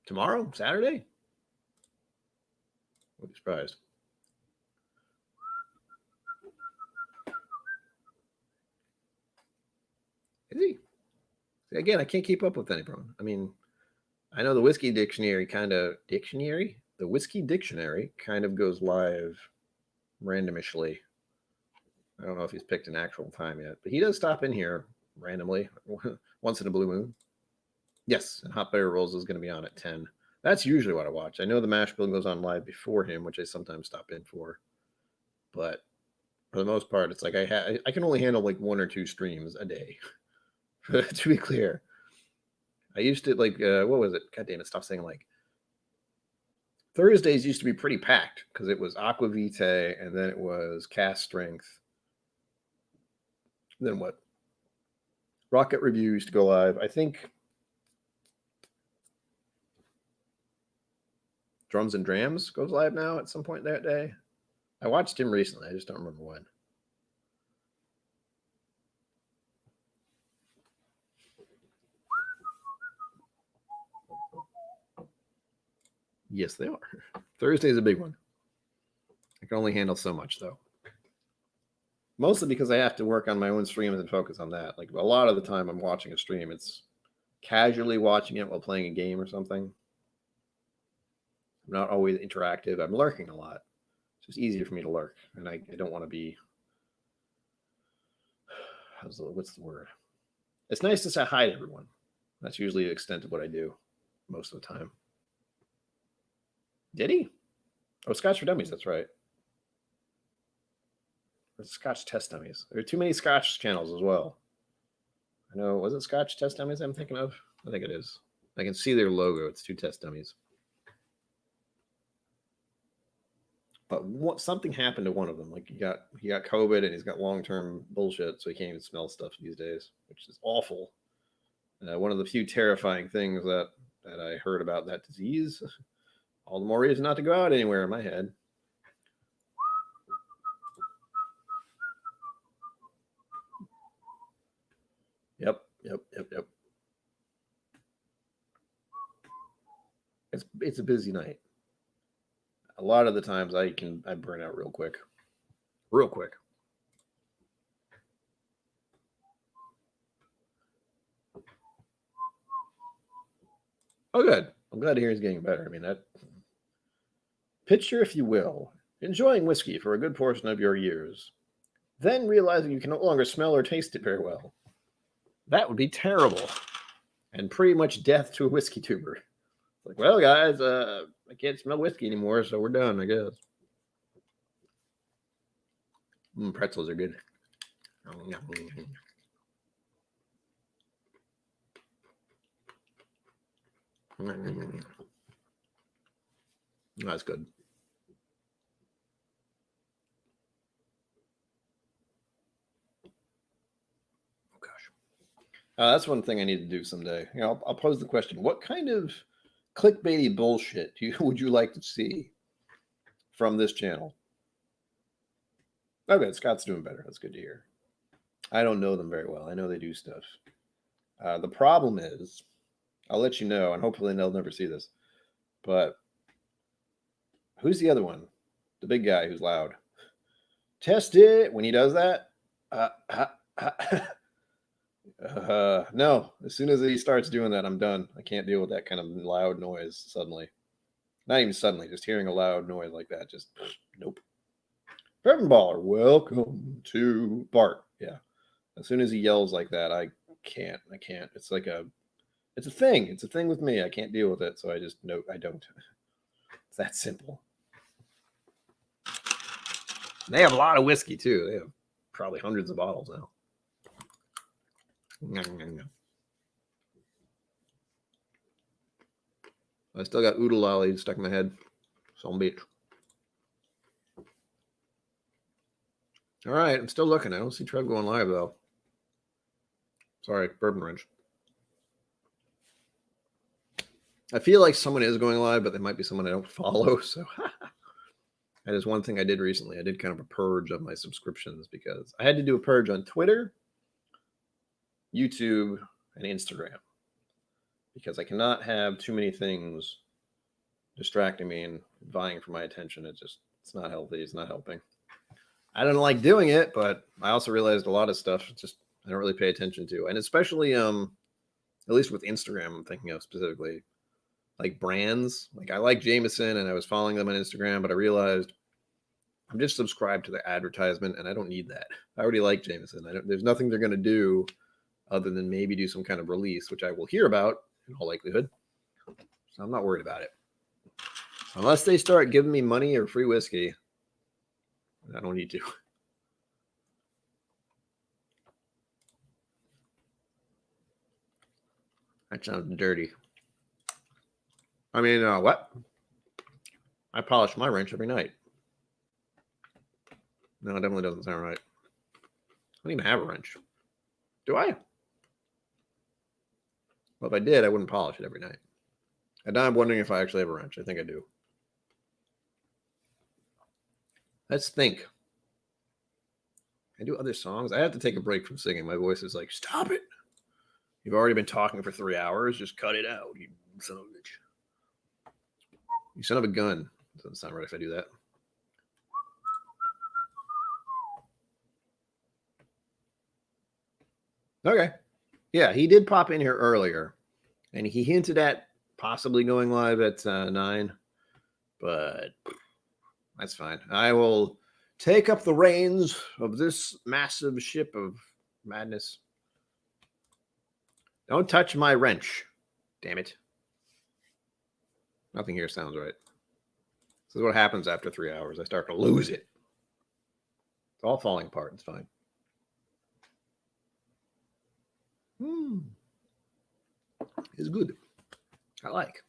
Tomorrow, Saturday. I'll be surprised. Is he? Again, I can't keep up with anyone. I mean, I know the whiskey dictionary The whiskey dictionary kind of goes live randomishly. I don't know if he's picked an actual time yet, but he does stop in here randomly once in a blue moon. Yes, and Hot Butter Rolls is going to be on at 10. That's usually what I watch. I know the Mash Bill goes on live before him, which I sometimes stop in for. But for the most part, it's like I can only handle like 1 or 2 streams a day. To be clear, I used to like what was it? God damn it! Stop saying like. Thursdays used to be pretty packed because it was Aqua Vitae and then it was Cast Strength. Then what? Rocket Review used to go live. I think Drums and Drams goes live now at some point that day. I watched him recently. I just don't remember when. Yes, they are. Thursday's a big one. I can only handle so much, though. Mostly because I have to work on my own streams and focus on that. Like a lot of the time I'm watching a stream, it's casually watching it while playing a game or something. I'm not always interactive. I'm lurking a lot. It's just easier for me to lurk. And I don't want to be... What's the word? It's nice to say hi to everyone. That's usually the extent of what I do most of the time. Did he? Oh, Scotch for Dummies. That's right. Or Scotch Test Dummies. There are too many Scotch channels as well. I know. Was it Scotch Test Dummies I'm thinking of? I think it is. I can see their logo. It's 2 Test Dummies. But something happened to one of them. Like he got COVID and he's got long-term bullshit, so he can't even smell stuff these days, which is awful. One of the few terrifying things that I heard about that disease. All the more reason not to go out anywhere in my head. Yep. It's a busy night. A lot of the times I burn out real quick. Real quick. Oh, good. I'm glad to hear he's getting better. I mean, that picture, if you will, enjoying whiskey for a good portion of your years, then realizing you can no longer smell or taste it very well. That would be terrible. And pretty much death to a whiskey tuber. Like, well, guys, I can't smell whiskey anymore, so we're done, I guess. Pretzels are good. That's good. Oh, gosh. That's one thing I need to do someday. I'll pose the question. What kind of clickbaity bullshit would you like to see from this channel? Okay, Scott's doing better. That's good to hear. I don't know them very well. I know they do stuff. The problem is, I'll let you know, and hopefully they'll never see this, but who's the other one? The big guy who's loud. Test it. When he does that, no. As soon as he starts doing that, I'm done. I can't deal with that kind of loud noise suddenly. Not even suddenly, just hearing a loud noise like that. Just nope. Pepin Baller, welcome to Bart. Yeah. As soon as he yells like that, I can't. It's like it's a thing. It's a thing with me. I can't deal with it. So I just I don't. It's that simple. They have a lot of whiskey too. probably hundreds of bottles now. I still got Oodle Lolly stuck in my head. Some beach. All right, I'm still looking. I don't see Trev going live, though. Sorry, Bourbon Wrench. I feel like someone is going live, but they might be someone I don't follow. So that is one thing I did recently. I did kind of a purge of my subscriptions because I had to do a purge on Twitter, YouTube, and Instagram because I cannot have too many things distracting me and vying for my attention. It's not healthy. It's not helping. I don't like doing it, but I also realized a lot of stuff just I don't really pay attention to. And especially at least with Instagram, I'm thinking of specifically like brands. Like I like Jameson and I was following them on Instagram, but I realized I'm just subscribed to the advertisement and I don't need that. I already like Jameson. There's nothing they're going to do other than maybe do some kind of release, which I will hear about in all likelihood. So I'm not worried about it. Unless they start giving me money or free whiskey, I don't need to. That sounds dirty. I mean, what? I polish my wrench every night. No, it definitely doesn't sound right. I don't even have a wrench. Do I? Well, if I did, I wouldn't polish it every night. And now I'm wondering if I actually have a wrench. I think I do. Let's think. I do other songs. I have to take a break from singing. My voice is like, stop it. You've already been talking for 3 hours. Just cut it out, you son of a bitch. You son of a gun. Doesn't sound right if I do that. Okay. Yeah, he did pop in here earlier, and he hinted at possibly going live at 9, but that's fine. I will take up the reins of this massive ship of madness. Don't touch my wrench. Damn it. Nothing here sounds right. This is what happens after 3 hours. I start to lose it. It's all falling apart. It's fine. It's good. I like.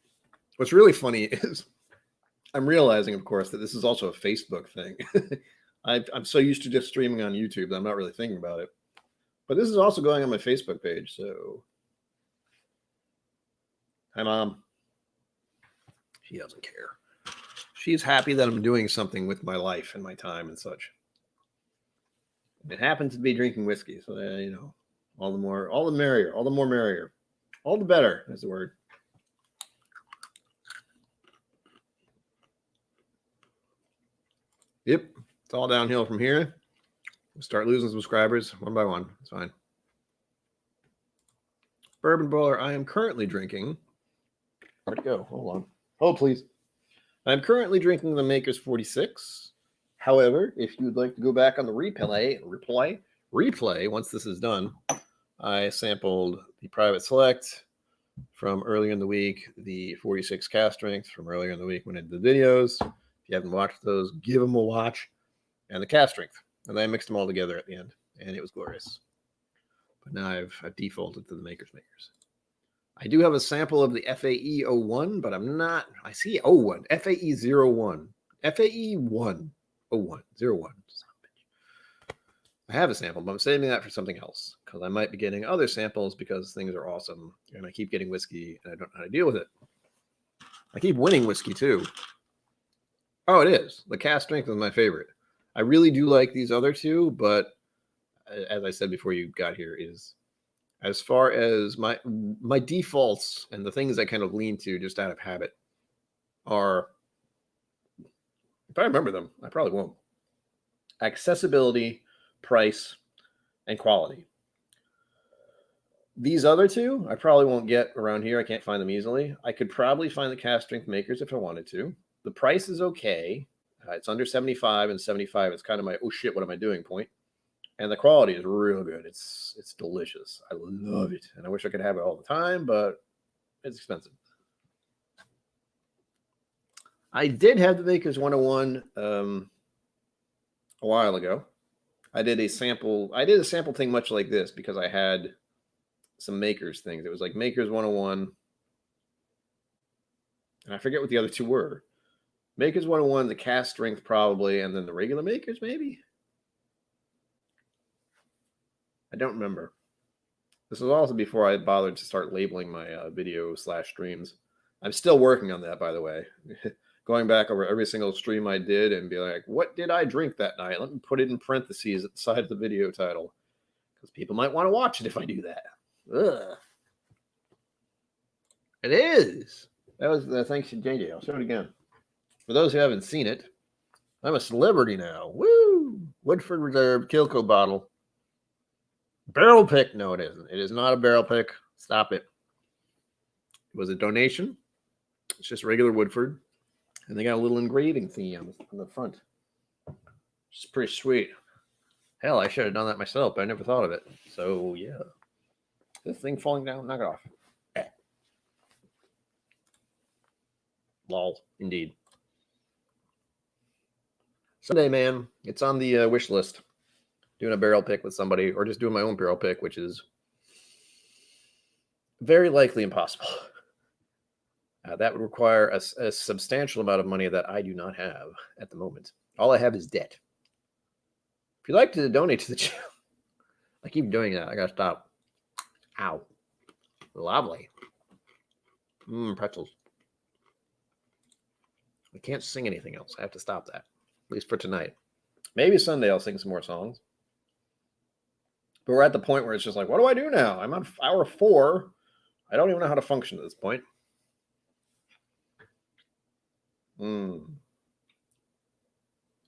What's really funny is I'm realizing, of course, that this is also a Facebook thing. I'm so used to just streaming on YouTube that I'm not really thinking about it. But this is also going on my Facebook page. So, hi, Mom. She doesn't care. She's happy that I'm doing something with my life and my time and such. It happens to be drinking whiskey. So, you know, all the merrier, all the more merrier. All the better is the word. Yep. It's all downhill from here. We'll start losing subscribers one by one. It's fine. Bourbon Bowler, I am currently drinking. Where'd it go? Hold on. Hold, please. I'm currently drinking the Maker's 46. However, if you'd like to go back on the replay, once this is done, I sampled the Private Select from earlier in the week, the 46 cast strength from earlier in the week when I did the videos. If you haven't watched those, give them a watch. And the cast strength. And I mixed them all together at the end, and it was glorious. But now I've defaulted to the Makers. I do have a sample of the FAE 01, but I'm not. I see 01, FAE 01, FAE 1, 01, 01. I have a sample, but I'm saving that for something else because I might be getting other samples because things are awesome, and I keep getting whiskey, and I don't know how to deal with it. I keep winning whiskey, too. Oh, it is. The cast strength is my favorite. I really do like these other two, but as I said before you got here, is as far as my defaults and the things I kind of lean to just out of habit are, if I remember them, I probably won't. Accessibility, price, and quality. These other two, I probably won't get around here. I can't find them easily. I could probably find the cast strength Makers if I wanted to. The price is okay. It's under 75, and 75 is kind of my, oh shit, what am I doing point. And the quality is real good. It's delicious. I love it. And I wish I could have it all the time, but it's expensive. I did have the Makers 101 a while ago. I did a sample thing much like this because I had some makers things. It was like Makers 101. And I forget what the other two were. Makers 101, the cast strength probably, and then the regular makers maybe? I don't remember. This was also before I bothered to start labeling my video/streams. I'm still working on that, by the way. Going back over every single stream I did and be like, what did I drink that night? Let me put it in parentheses at the side of the video title. Because people might want to watch it if I do that. Ugh. It is. That was thanks to JJ. I'll show it again. For those who haven't seen it, I'm a celebrity now. Woo! Woodford Reserve KIllco bottle. Barrel pick? No, it isn't. It is not a barrel pick. Stop it. It was a donation. It's just regular Woodford. And they got a little engraving thingy on the front. It's pretty sweet. Hell, I should have done that myself, but I never thought of it. So, yeah. This thing falling down, knock it off. Lol, indeed. Sunday, man. It's on the wish list. Doing a barrel pick with somebody, or just doing my own barrel pick, which is very likely impossible. That would require a substantial amount of money that I do not have at the moment. All I have is debt. If you'd like to donate to the channel, I keep doing that. I gotta stop. Ow. Lovely. Pretzels. I can't sing anything else. I have to stop that. At least for tonight. Maybe Sunday I'll sing some more songs. But we're at the point where it's just like, what do I do now? I'm on hour 4. I don't even know how to function at this point.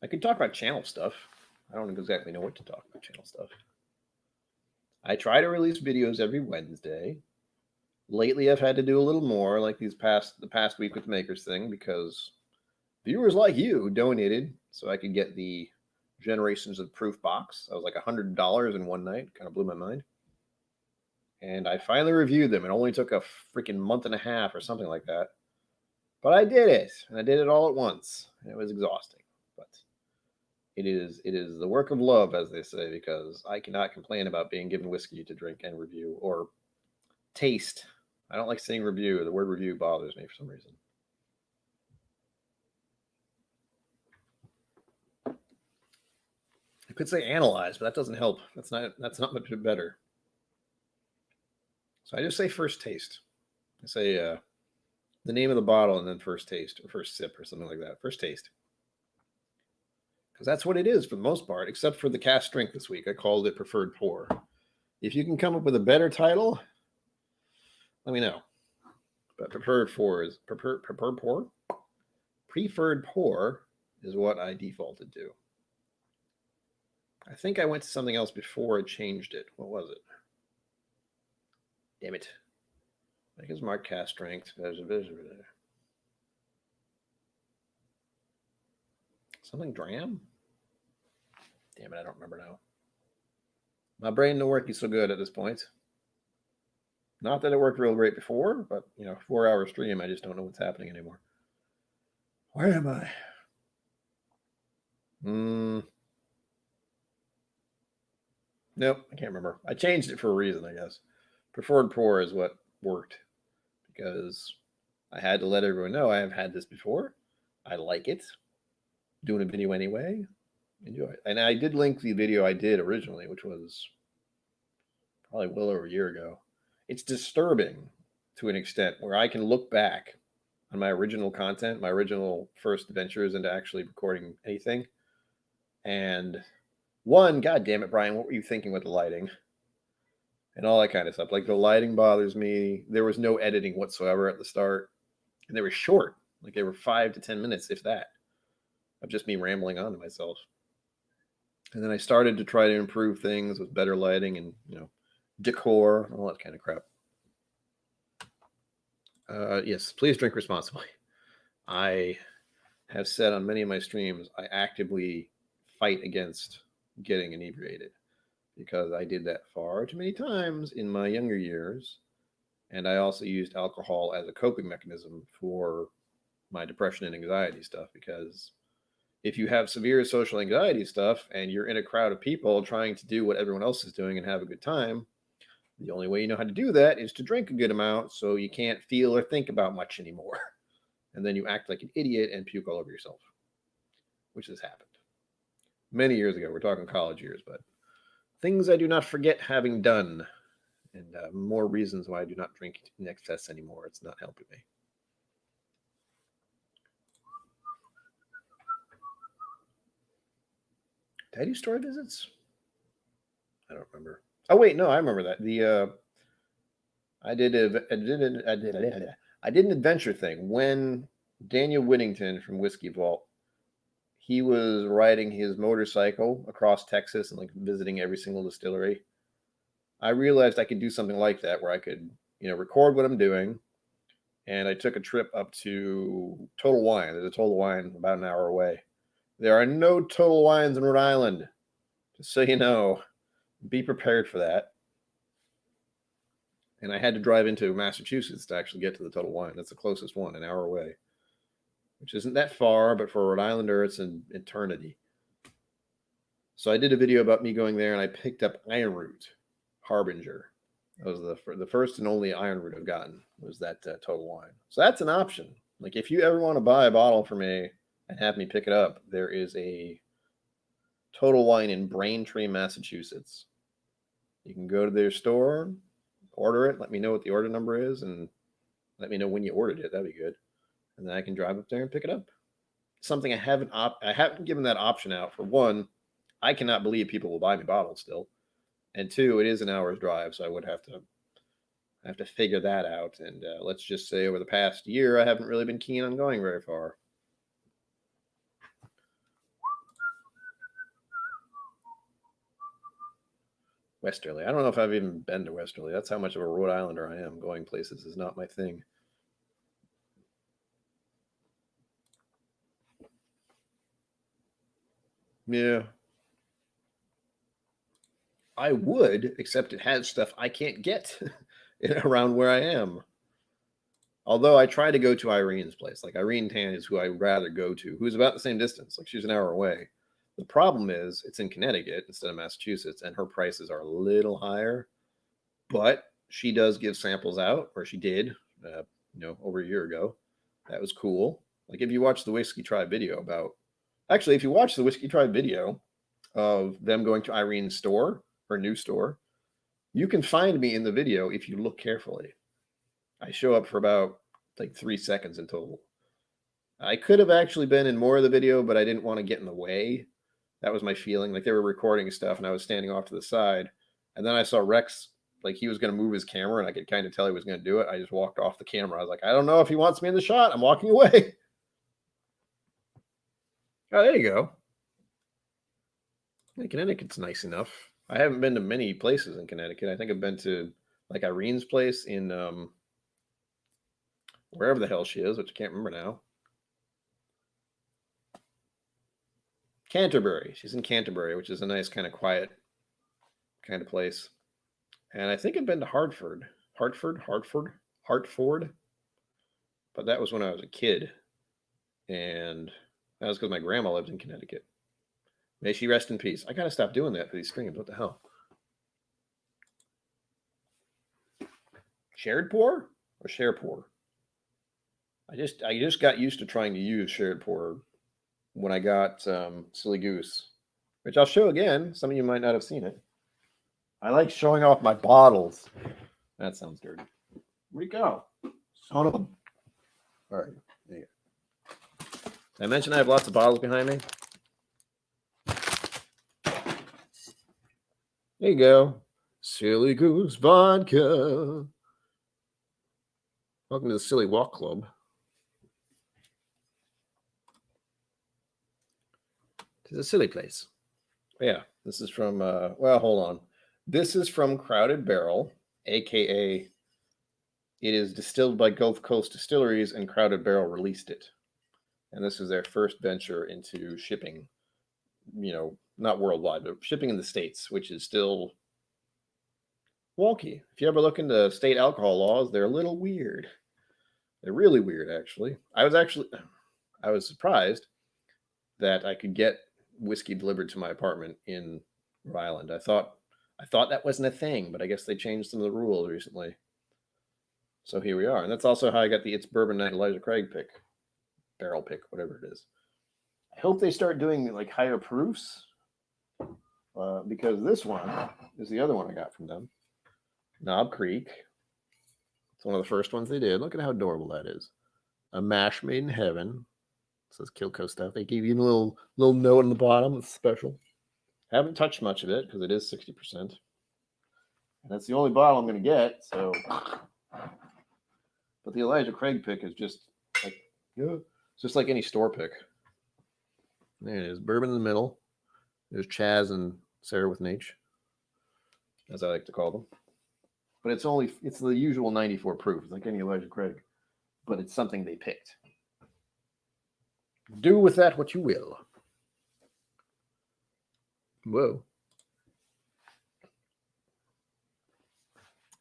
I could talk about channel stuff. I don't exactly know what to talk about channel stuff. I try to release videos every Wednesday. Lately, I've had to do a little more, like the past week with the Makers thing, because viewers like you donated so I could get the Generations of Proof box. That was like $100 in one night. Kind of blew my mind. And I finally reviewed them. It only took a freaking month and a half or something like that. But I did it, and I did it all at once. And it was exhausting. But it is the work of love, as they say, because I cannot complain about being given whiskey to drink and review or taste. I don't like saying review. The word review bothers me for some reason. I could say analyze, but that doesn't help. That's not much better. So I just say first taste. I say the name of the bottle and then first taste or first sip or something like that. First taste. Because that's what it is for the most part, except for the cast strength this week. I called it Preferred Pour. If you can come up with a better title, let me know. But Preferred Pour is Preferred Pour? Preferred Pour is what I defaulted to. I think I went to something else before I changed it. What was it? Damn it. I think it's mark cast strength. Something dram? Damn it, I don't remember now. My brain don't work so good at this point. Not that it worked real great before, but 4-hour stream, I just don't know what's happening anymore. Where am I? Nope, I can't remember. I changed it for a reason, I guess. Preferred Pour is what worked because I had to let everyone know I have had this before. I like it. Doing a video anyway. Enjoy it. And I did link the video I did originally, which was probably well over a year ago. It's disturbing to an extent where I can look back on my original content, my original first ventures into actually recording anything. And one, God damn it, Brian, what were you thinking with the lighting? And all that kind of stuff. Like the lighting bothers me. There was no editing whatsoever at the start. And they were short. Like they were 5 to 10 minutes, if that, of just me rambling on to myself. And then I started to try to improve things with better lighting and, decor, all that kind of crap. Yes, please drink responsibly. I have said on many of my streams, I actively fight against getting inebriated because I did that far too many times in my younger years. And I also used alcohol as a coping mechanism for my depression and anxiety stuff because if you have severe social anxiety stuff and you're in a crowd of people trying to do what everyone else is doing and have a good time, the only way you know how to do that is to drink a good amount so you can't feel or think about much anymore. And then you act like an idiot and puke all over yourself, which has happened many years ago. We're talking college years, but things I do not forget having done, and more reasons why I do not drink in excess anymore. It's not helping me. Did I do store visits? I don't remember. Oh wait, no, I remember that. I did an adventure thing when Daniel Whittington from Whiskey Vault, he was riding his motorcycle across Texas and like visiting every single distillery. I realized I could do something like that where I could, record what I'm doing. And I took a trip up to Total Wine. There's a Total Wine about an hour away. There are no Total Wines in Rhode Island, just so you know. Be prepared for that. And I had to drive into Massachusetts to actually get to the Total Wine. That's the closest one, an hour away, which isn't that far, but for a Rhode Islander, it's an eternity. So I did a video about me going there, and I picked up Iron Root Harbinger. That was the first and only Iron Root I've gotten, was that Total Wine. So that's an option. Like, if you ever want to buy a bottle for me and have me pick it up, there is a Total Wine in Braintree, Massachusetts. You can go to their store, order it, let me know what the order number is, and let me know when you ordered it. That'd be good. And then I can drive up there and pick it up. Something I haven't given that option out. For one, I cannot believe people will buy me bottles still. And two, it is an hour's drive, so I would have to figure that out. And let's just say over the past year, I haven't really been keen on going very far. Westerly. I don't know if I've even been to Westerly. That's how much of a Rhode Islander I am. Going places is not my thing. Yeah. I would, except it has stuff I can't get around where I am. Although I try to go to Irene's place. Like, Irene Tan is who I'd rather go to, who's about the same distance. Like, she's an hour away. The problem is it's in Connecticut instead of Massachusetts, and her prices are a little higher. But she does give samples out, or she did, over a year ago. That was cool. Like, if you watch the Whiskey Tribe video if you watch the Whiskey Tribe video of them going to Irene's store, her new store, you can find me in the video if you look carefully. I show up for about like 3 seconds in total. I could have actually been in more of the video, but I didn't want to get in the way. That was my feeling. Like, they were recording stuff and I was standing off to the side. And then I saw Rex, like, he was going to move his camera and I could kind of tell he was going to do it. I just walked off the camera. I was like, I don't know if he wants me in the shot. I'm walking away. Oh, there you go. Yeah, Connecticut's nice enough. I haven't been to many places in Connecticut. I think I've been to like Irene's place in wherever the hell she is, which I can't remember now. Canterbury. She's in Canterbury, which is a nice kind of quiet kind of place. And I think I've been to Hartford. But that was when I was a kid. And that was because my grandma lived in Connecticut. May she rest in peace. I got to stop doing that for these streams. What the hell? Shared pour or share pour? I just got used to trying to use shared pour when I got Silly Goose, which I'll show again. Some of you might not have seen it. I like showing off my bottles. That sounds dirty. Where'd he go? Son of a... All right. There you go. Did I mention I have lots of bottles behind me? There you go. Silly Goose Vodka. Welcome to the Silly Walk Club. It's a silly place. Yeah, this is from, hold on. This is from Crowded Barrel, a.k.a. it is distilled by Gulf Coast Distilleries, and Crowded Barrel released it. And this is their first venture into shipping, not worldwide, but shipping in the States, which is still wonky. If you ever look into state alcohol laws, they're a little weird. They're really weird, actually. I was surprised. that I could get whiskey delivered to my apartment in Rhode Island. I thought that wasn't a thing, but I guess they changed some of the rules recently. So here we are. And that's also how I got the It's Bourbon Night Elijah Craig pick, barrel pick, whatever it is. I hope they start doing like higher proofs because this one is the other one I got from them. Knob Creek. It's one of the first ones they did. Look at how adorable that is. A mash made in heaven. It says KIllco stuff. They gave you a little note on the bottom. It's special. Haven't touched much of it because it is 60%. And that's the only bottle I'm going to get. So, but the Elijah Craig pick is just like, it's just like any store pick. There it is. Bourbon in the middle. There's Chaz and Sarah with Nate, as I like to call them. But it's the usual 94 proof. It's like any Elijah Craig. But it's something they picked. Do with that what you will. Whoa.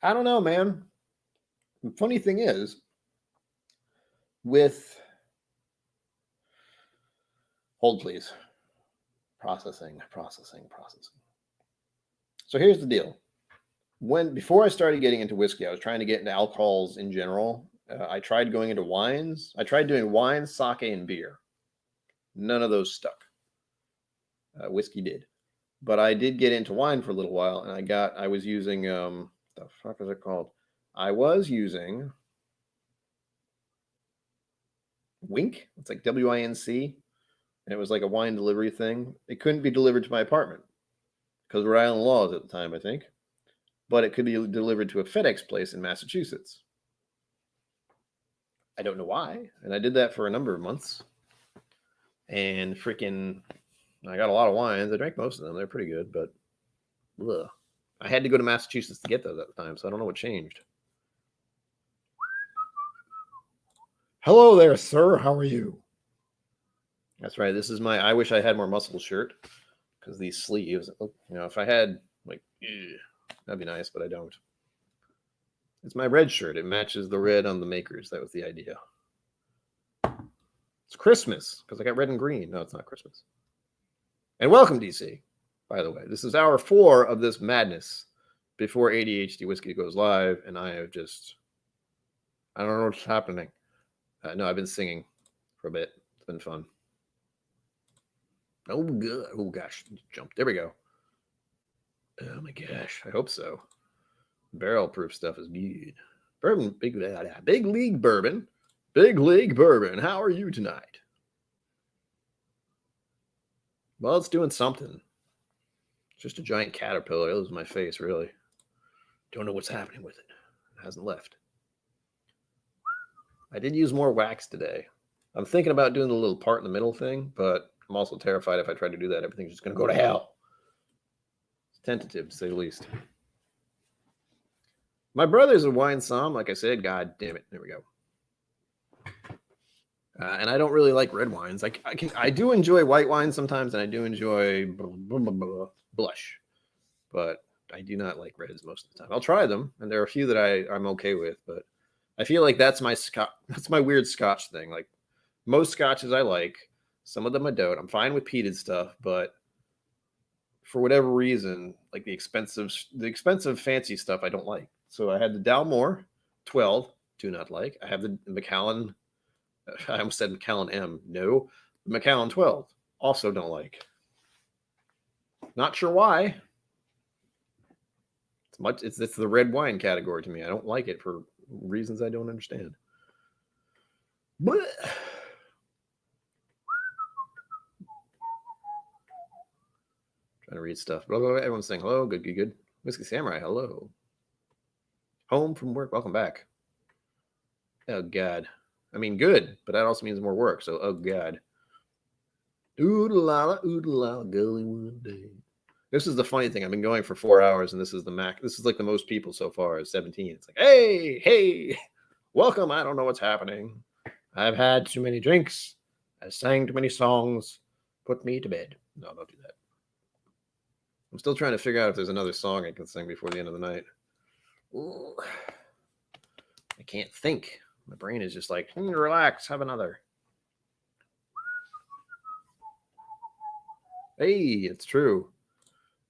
I don't know, man. The funny thing is, hold please. Processing. So here's the deal. Before I started getting into whiskey, I was trying to get into alcohols in general. I tried going into wines. I tried doing wine, sake, and beer. None of those stuck. Whiskey did. But I did get into wine for a little while, and I was using, the fuck is it called? I was using Wink. It's like WINC. And it was like a wine delivery thing. It couldn't be delivered to my apartment because of Rhode Island laws at the time, I think. But it could be delivered to a FedEx place in Massachusetts. I don't know why. And I did that for a number of months. And freaking, I got a lot of wines. I drank most of them. They're pretty good, but ugh. I had to go to Massachusetts to get those at the time, so I don't know what changed. Hello there, sir. How are you? That's right. This is my I wish I had more muscle shirt because these sleeves, if I had like, that'd be nice, but I don't. It's my red shirt. It matches the red on the makers. That was the idea. It's Christmas because I got red and green. No, it's not Christmas. And welcome, DC. By the way, this is hour 4 of this madness before ADHD Whiskey goes live, and I don't know what's happening. No, I've been singing for a bit. It's been fun. Oh, good. Oh, gosh. Jump. There we go. Oh, my gosh. I hope so. Barrel proof stuff is good. Bourbon, big league bourbon. Big league bourbon. How are you tonight? Well, it's doing something. It's just a giant caterpillar. It was my face, really. Don't know what's happening with it. It hasn't left. I did use more wax today. I'm thinking about doing the little part in the middle thing, but I'm also terrified if I try to do that, everything's just going to go to hell. It's tentative, to say the least. My brother's a wine som, like I said. God damn it. There we go. And I don't really like red wines. I do enjoy white wines sometimes, and I do enjoy blush, but I do not like reds most of the time. I'll try them, and there are a few that I'm okay with, but I feel like that's my weird Scotch thing. Like most Scotches I like, some of them I don't. I'm fine with peated stuff, but for whatever reason, like the expensive fancy stuff I don't like. So I had the Dalmore 12, do not like. I have the Macallan. I almost said Macallan M. No, Macallan 12. Also don't like. Not sure why. It's the red wine category to me. I don't like it for reasons I don't understand. But trying to read stuff. Blah, blah, blah. Everyone's saying hello. Good. Whiskey Samurai, hello. Home from work. Welcome back. Oh, God. I mean, good, but that also means more work. So, oh, God. Oodle-lala, going one day. This is the funny thing. I've been going for 4 hours, and this is the max. This is like the most people so far is 17. It's like, hey, welcome. I don't know what's happening. I've had too many drinks. I sang too many songs. Put me to bed. No, don't do that. I'm still trying to figure out if there's another song I can sing before the end of the night. Ooh. I can't think. My brain is just like, relax, have another. Hey, it's true.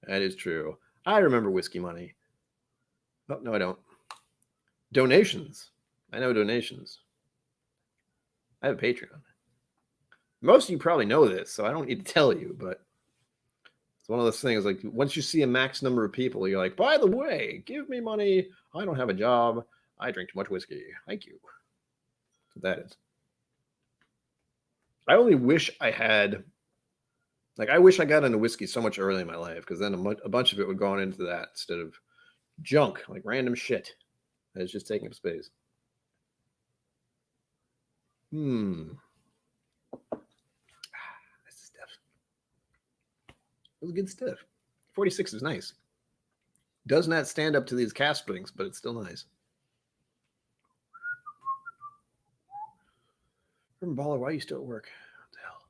That is true. I remember whiskey money. Oh, no, I don't. Donations. I know donations. I have a Patreon. Most of you probably know this, so I don't need to tell you, but it's one of those things like once you see a max number of people, you're like, by the way, give me money. I don't have a job. I drink too much whiskey. Thank you. That's what that is. I only wish I had, like, I wish I got into whiskey so much early in my life because then a bunch of it would go on into that instead of junk, like random shit that is just taking up space. This stuff. It was good stuff. 46 is nice. Does not stand up to these cast drinks, but it's still nice. Baller, why are you still at work? What the hell?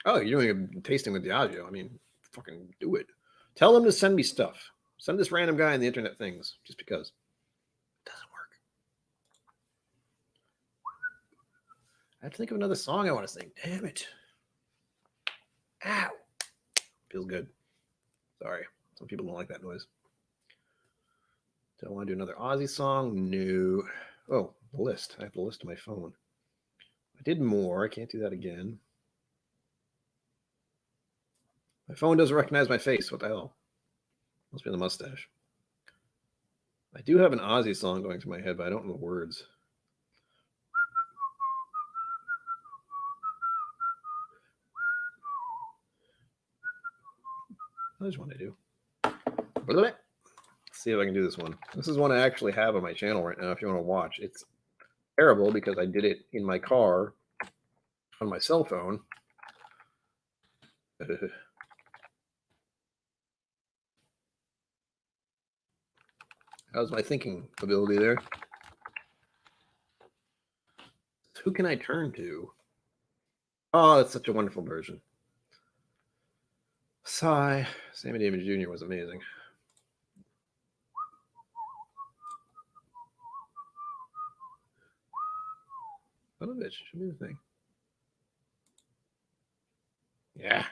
Oh, you're doing a tasting with Diageo. I mean, fucking do it. Tell them to send me stuff. Send this random guy on the internet things just because. It doesn't work. I have to think of another song I want to sing. Damn it. Ow. Feels good. Sorry. Some people don't like that noise. Do I want to do another Aussie song? No. Oh, the list. I have the list on my phone. I did more. I can't do that again. My phone doesn't recognize my face. What the hell? Must be the mustache. I do have an Aussie song going through my head, but I don't know the words. I just want to do. Let's see if I can do this one. This is one I actually have on my channel right now if you want to watch. It's terrible because I did it in my car on my cell phone. How's my thinking ability there? Who can I turn to? Oh, it's such a wonderful version. Sigh. Sammy Davis Jr. was amazing. Son of a bitch. Show me the thing. Yeah.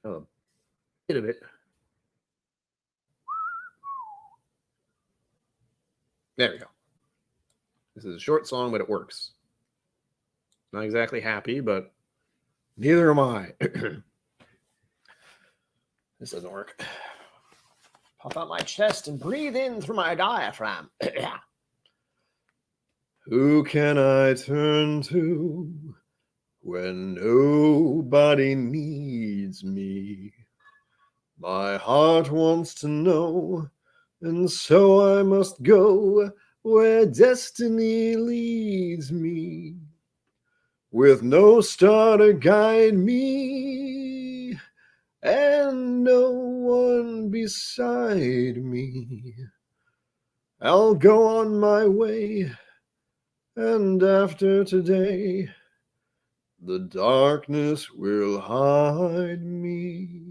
Oh, a bit of it. There we go. This is a short song, but it works. Not exactly happy, but neither am I. This doesn't work. Puff out my chest and breathe in through my diaphragm. Who can I turn to when nobody needs me? My heart wants to know, and so I must go where destiny leads me. With no star to guide me, and no one beside me, I'll go on my way, and after today, the darkness will hide me.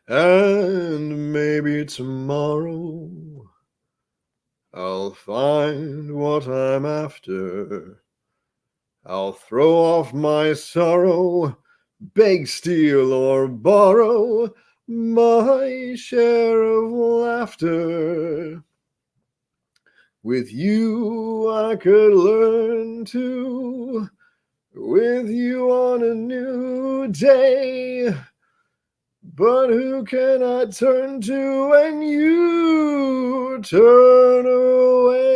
And maybe tomorrow I'll find what I'm after. I'll throw off my sorrow, beg, steal, or borrow my share of laughter. With you I could learn to, with you on a new day. But who can I turn to when you turn away?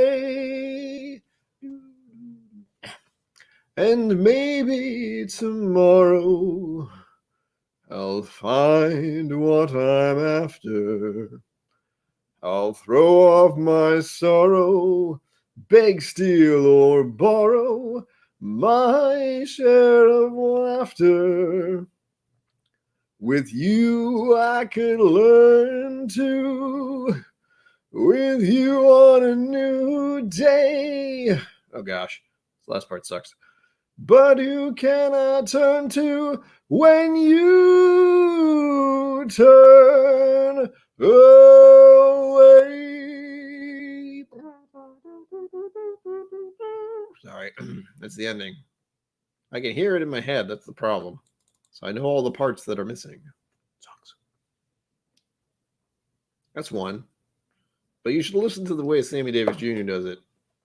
And maybe tomorrow I'll find what I'm after. I'll throw off my sorrow, beg, steal, or borrow my share of laughter. With you I could learn to, with you on a new day. Oh gosh, this last part sucks. But who can I turn to when you turn away? Anyway, that's the ending. I can hear it in my head. That's the problem. So I know all the parts that are missing. Songs. That's one. But you should listen to the way Sammy Davis Jr. does it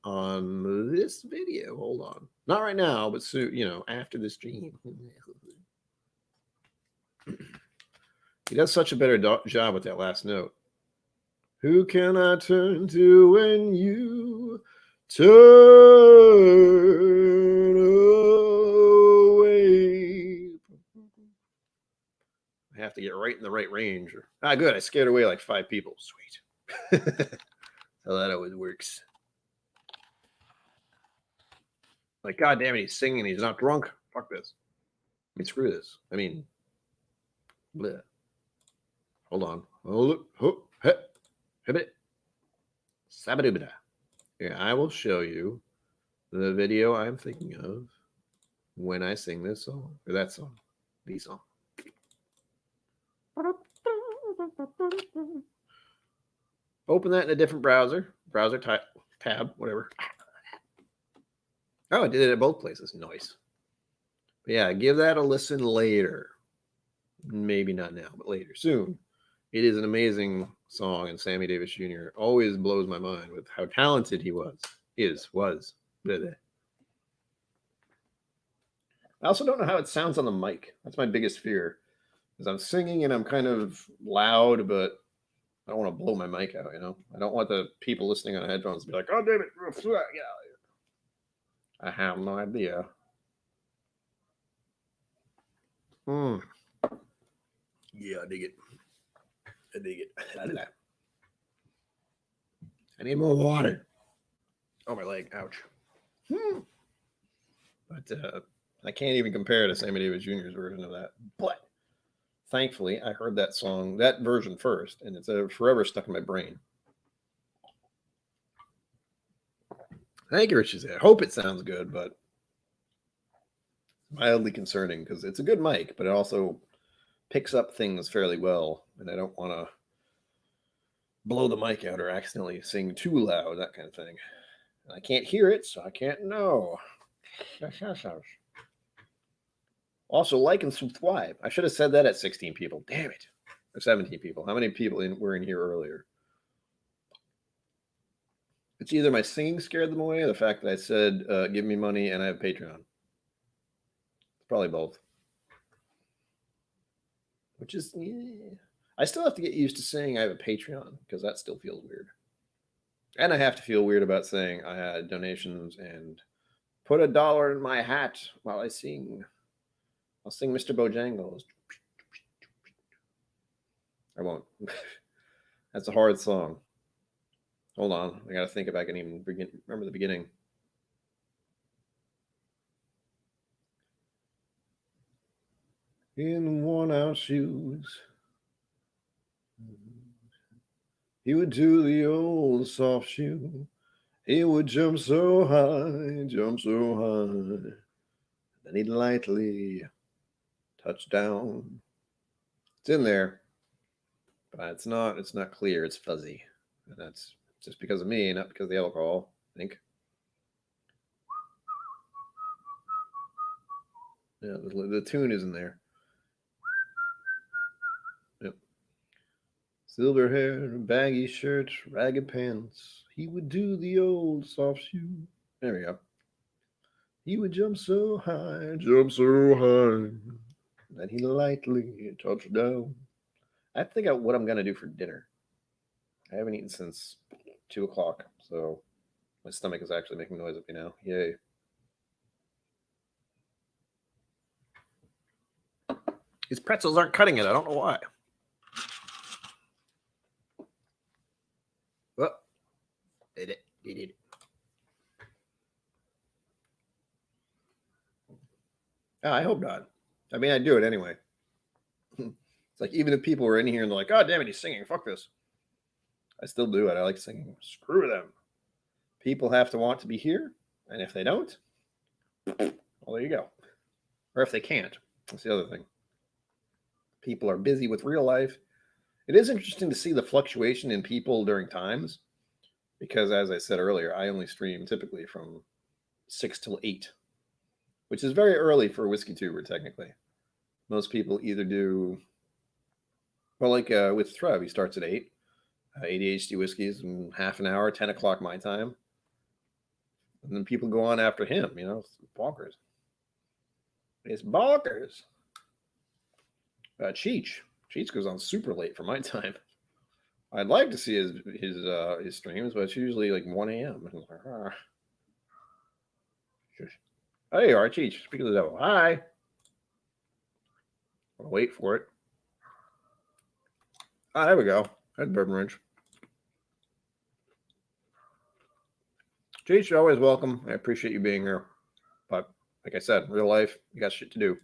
on this video. Hold on. Not right now, but soon, after the stream. He does such a better job with that last note. Who can I turn to when you turn away? I have to get right in the right range. Good. I scared away like 5 people. Sweet. So that always works. Like, God damn it, he's singing. He's not drunk. Fuck this. I mean, screw this. I mean, bleh. Hold on. Yeah, I will show you the video I'm thinking of when I sing this song, or that song, the song. Open that in a different browser tab, whatever. Oh, I did it at both places. Nice. But yeah, give that a listen later. Maybe not now, but later, soon. It is an amazing song, and Sammy Davis Jr. always blows my mind with how talented he was. Blah, blah. I also don't know how it sounds on the mic. That's my biggest fear, because I'm singing and I'm kind of loud, but I don't want to blow my mic out, I don't want the people listening on headphones to be like, oh, damn it. I have no idea. Yeah, I dig it. I need more water. Oh, my leg. Ouch. But I can't even compare to Sammy Davis Jr.'s version of that. But thankfully, I heard that song, that version first, and it's forever stuck in my brain. Thank you, Richie. I hope it sounds good, but mildly concerning because it's a good mic, but it also picks up things fairly well, and I don't want to blow the mic out or accidentally sing too loud, that kind of thing. And I can't hear it, so I can't know. Also, like and subscribe. I should have said that at 16 people. Damn it. Or 17 people. How many people were in here earlier? It's either my singing scared them away or the fact that I said, give me money and I have Patreon. It's probably both. Which is, yeah. I still have to get used to saying I have a Patreon because that still feels weird. And I have to feel weird about saying I had donations and put $1 in my hat while I sing. I'll sing Mr. Bojangles. I won't. That's a hard song. Hold on. I got to think if I can even remember the beginning. In worn-out shoes, he would do the old soft shoe. He would jump so high. Then he'd lightly touch down. It's in there, but it's not clear. It's fuzzy, and that's just because of me, not because of the alcohol, I think. Yeah, the tune isn't there. Yep. Silver hair, baggy shirt, ragged pants. He would do the old soft shoe. There we go. He would jump so high, that he lightly touched down. I think what I'm going to do for dinner. I haven't eaten since 2 o'clock, so my stomach is actually making noise at me now. Yay. These pretzels aren't cutting it. I don't know why. Well, they did it. Oh, I hope not. I mean, I do it anyway. It's like even if people were in here and they're like, "Oh, damn it, he's singing. Fuck this." I still do it. I like singing. Screw them. People have to want to be here, and if they don't, well, there you go. Or if they can't, that's the other thing. People are busy with real life. It is interesting to see the fluctuation in people during times, because as I said earlier, I only stream typically from 6 till 8, which is very early for a whiskey tuber, technically. Most people either do, well, like with Trev, he starts at 8. ADHD whiskeys in half an hour, 10 o'clock my time. And then people go on after him, it's bonkers. It's bonkers. Cheech goes on super late for my time. I'd like to see his streams, but it's usually like 1 a.m. Hey, you are, Cheech. Speak of the devil. Hi. I'll wait for it. Ah, there we go. That's Bourbon Ridge. Cheech, you're always welcome. I appreciate you being here. But like I said, real life, you got shit to do.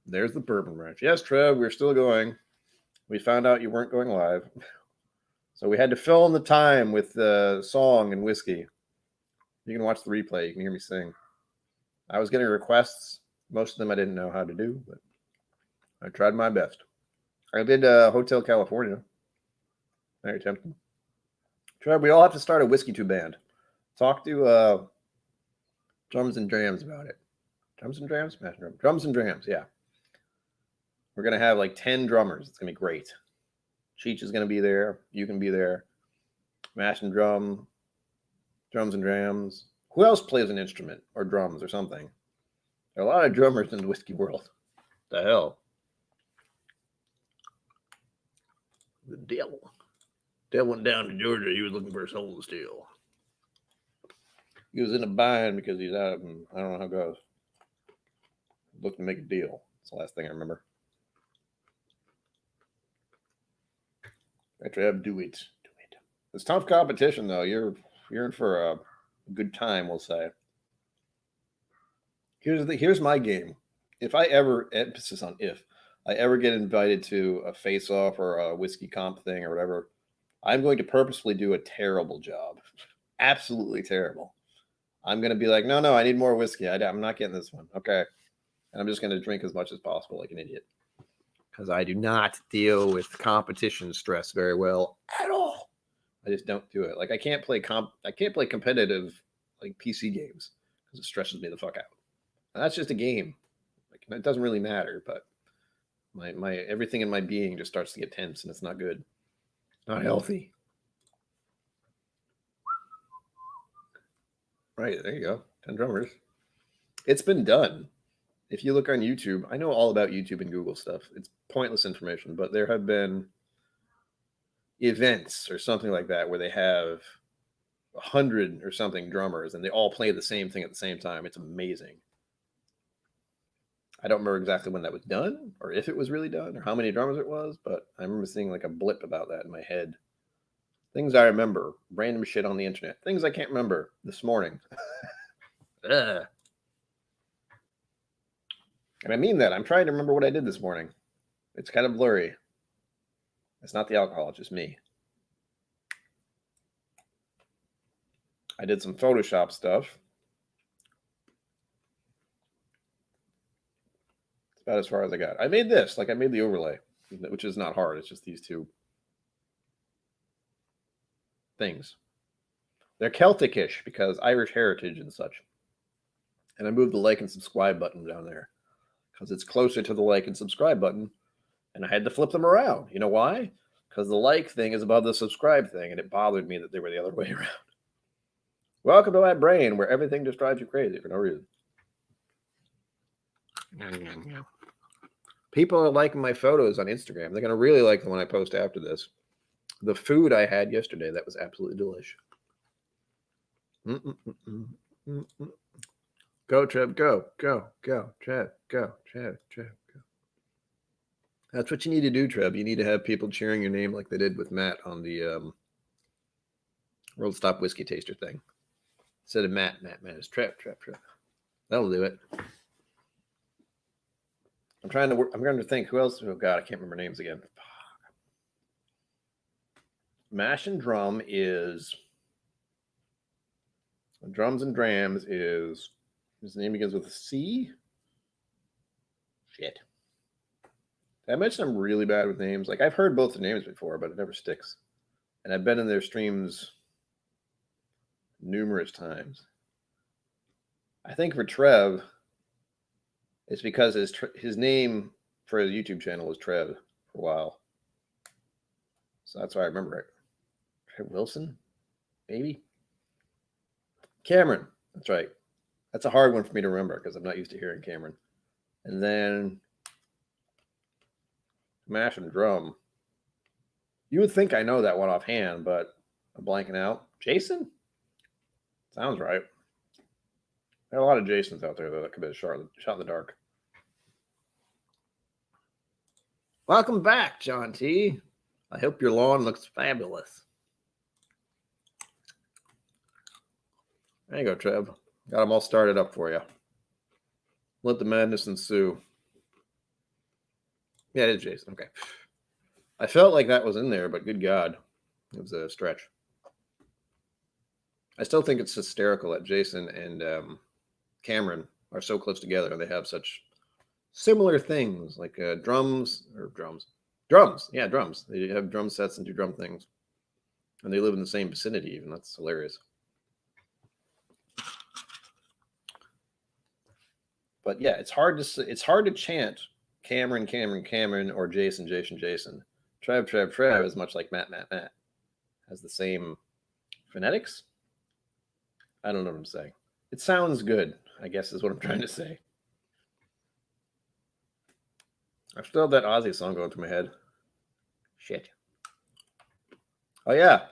There's the Bourbon Ranch. Yes, Trev, we're still going. We found out you weren't going live. So we had to fill in the time with song and whiskey. You can watch the replay. You can hear me sing. I was getting requests. Most of them I didn't know how to do, but I tried my best. I did Hotel California. Very tempting. Trev, we all have to start a whiskey tube band. Talk to Drums and Drams about it. Drums and Drams? Drums and Drams, yeah. We're going to have like 10 drummers. It's going to be great. Cheech is going to be there. You can be there. Mash and Drums and Drams. Who else plays an instrument or drums or something? There are a lot of drummers in the whiskey world. The hell? The devil. Devil went down to Georgia. He was looking for a soul to steal. He was in a bind because he's out of, I don't know how it goes. Looking to make a deal. That's the last thing I remember. I try to do it. It's tough competition, though. You're in for a good time, we'll say. Here's my game. If I ever, emphasis on if, I ever get invited to a face-off or a whiskey comp thing or whatever, I'm going to purposefully do a terrible job. Absolutely terrible. I'm going to be like, no, I need more whiskey. I'm not getting this one. Okay. And I'm just going to drink as much as possible like an idiot. Because I do not deal with competition stress very well at all. I just don't do it. Like I can't play competitive like PC games because it stresses me the fuck out. And that's just a game. Like it doesn't really matter, but my everything in my being just starts to get tense and it's not good. Not healthy. Right, there you go. 10 drummers. It's been done. If you look on YouTube, I know all about YouTube and Google stuff. It's pointless information, but there have been events or something like that where they have 100 or something drummers and they all play the same thing at the same time. It's amazing. I don't remember exactly when that was done or if it was really done or how many drummers it was, but I remember seeing like a blip about that in my head. Things I remember, random shit on the internet. Things I can't remember this morning. And I mean that. I'm trying to remember what I did this morning. It's kind of blurry. It's not the alcohol, it's just me. I did some Photoshop stuff. It's about as far as I got. I made this. I made the overlay, which is not hard. It's just these two things. They're Celtic-ish because Irish heritage and such. And I moved the like and subscribe button down there because it's closer to the like and subscribe button. And I had to flip them around. You know why? Because the like thing is above the subscribe thing, and it bothered me that they were the other way around. Welcome to my brain, where everything just drives you crazy for no reason. People are liking my photos on Instagram. They're going to really like the one I post after this. The food I had yesterday, that was absolutely delicious. Go, Trev, go, Trev, go. That's what you need to do, Trev. You need to have people cheering your name like they did with Matt on the World Stop Whiskey Taster thing. Instead of Matt, it's Trev. That'll do it. I'm going to think who else. Oh God, I can't remember names again. Mash and Drum is Drums and Drams is his name begins with a C. Shit. I mentioned I'm really bad with names. I've heard both the names before, but it never sticks. And I've been in their streams numerous times. I think for Trev, it's because his name for his YouTube channel was Trev for a while. So that's why I remember it. Trev Wilson? Maybe? Cameron. That's right. That's a hard one for me to remember because I'm not used to hearing Cameron. And then Mash and Drum. You would think I know that one offhand, but I'm blanking out. Jason? Sounds right. There are a lot of Jasons out there, though, that could be shot in the dark. Welcome back, John T. I hope your lawn looks fabulous. There you go, Trev. Got them all started up for you. Let the madness ensue. Yeah, it is Jason. Okay. I felt like that was in there, but good God. It was a stretch. I still think it's hysterical that Jason and Cameron are so close together. They have such similar things like drums. Yeah, drums. They have drum sets and do drum things. And they live in the same vicinity even. That's hilarious. But yeah, it's hard to chant Cameron, or Jason. Trev is much like Matt. Has the same phonetics. I don't know what I'm saying. It sounds good, I guess is what I'm trying to say. I still have that Ozzy song going through my head. Shit. Oh yeah,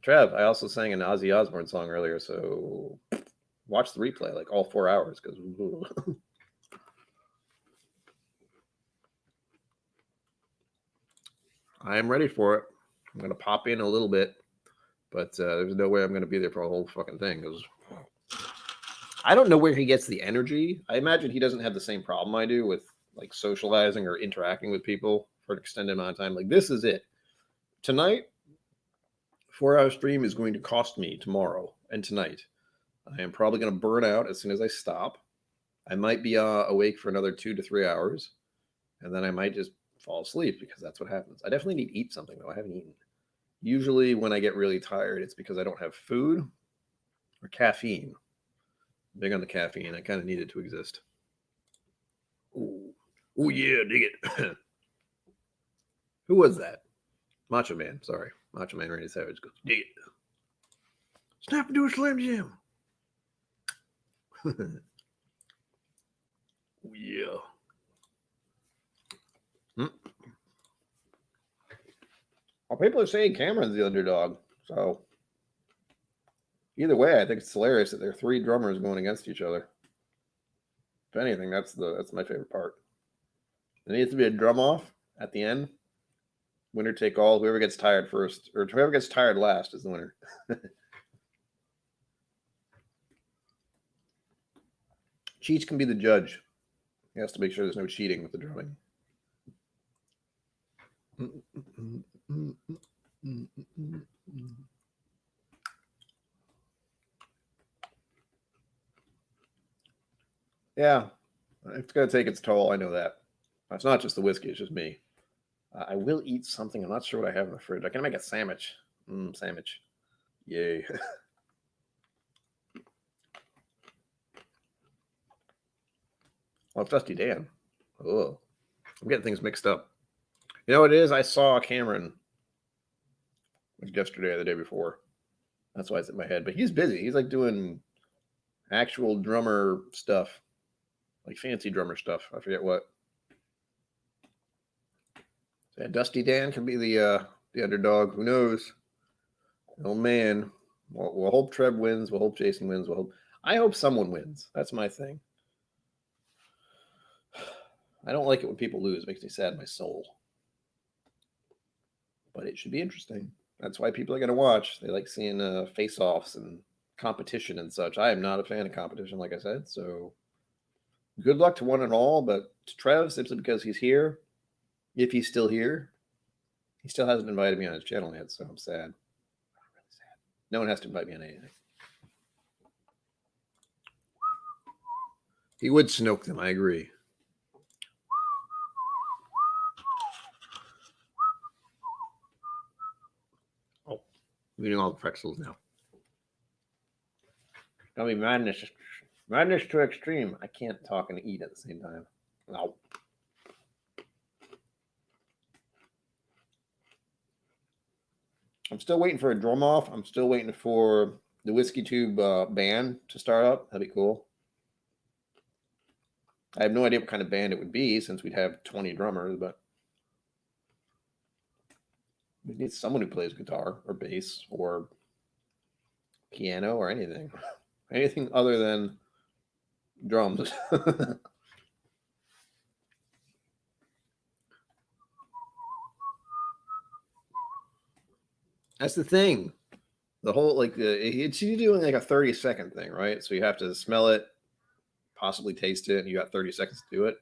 Trev. I also sang an Ozzy Osbourne song earlier, so watch the replay, like all 4 hours, because I am ready for it. I'm going to pop in a little bit, but there's no way I'm going to be there for a whole fucking thing. Because I don't know where he gets the energy. I imagine he doesn't have the same problem I do with like socializing or interacting with people for an extended amount of time. Like, this is it. Tonight, 4-hour stream is going to cost me tomorrow and tonight. I am probably going to burn out as soon as I stop. I might be awake for another 2 to 3 hours, and then I might just fall asleep because that's what happens. I definitely need to eat something, though. I haven't eaten. Usually when I get really tired, it's because I don't have food or caffeine. I'm big on the caffeine. I kind of need it to exist. Ooh, yeah, dig it. Who was that? Macho Man. Sorry. Macho Man Randy Savage goes, dig it. Snap into a Slim Jim. Yeah. Well, people are saying Cameron's the underdog. So either way, I think it's hilarious that there are 3 drummers going against each other. If anything, that's my favorite part. There needs to be a drum off at the end. Winner take all. Whoever gets tired first, or whoever gets tired last, is the winner. Cheech can be the judge. He has to make sure there's no cheating with the drumming. Yeah, it's going to take its toll. I know that. It's not just the whiskey. It's just me. I will eat something. I'm not sure what I have in the fridge. I can make a sandwich. Sandwich. Yay. Well, it's Dusty Dan. Oh, I'm getting things mixed up. You know what it is? I saw Cameron yesterday or the day before. That's why it's in my head. But he's busy. He's like doing actual drummer stuff, like fancy drummer stuff. I forget what. Yeah, Dusty Dan can be the underdog. Who knows? Oh man. We'll hope Trev wins. We'll hope Jason wins. I hope someone wins. That's my thing. I don't like it when people lose. It makes me sad in my soul. But it should be interesting. That's why people are going to watch. They like seeing face-offs and competition and such. I am not a fan of competition, like I said. So good luck to one and all. But to Trev, simply because he's here, if he's still here, he still hasn't invited me on his channel yet. So I'm sad. I'm really sad. No one has to invite me on anything. He would snoke them. I agree. Oh, I'm eating all the pretzels now. Gummy madness. Madness to extreme. I can't talk and eat at the same time. No. I'm still waiting for a drum off. I'm still waiting for the Whiskey Tube band to start up. That'd be cool. I have no idea what kind of band it would be since we'd have 20 drummers, but we need someone who plays guitar or bass or piano or anything. Anything other than drums. That's the thing. The whole it's you doing like a 30-second thing, right? So you have to smell it, possibly taste it, and you got 30 seconds to do it.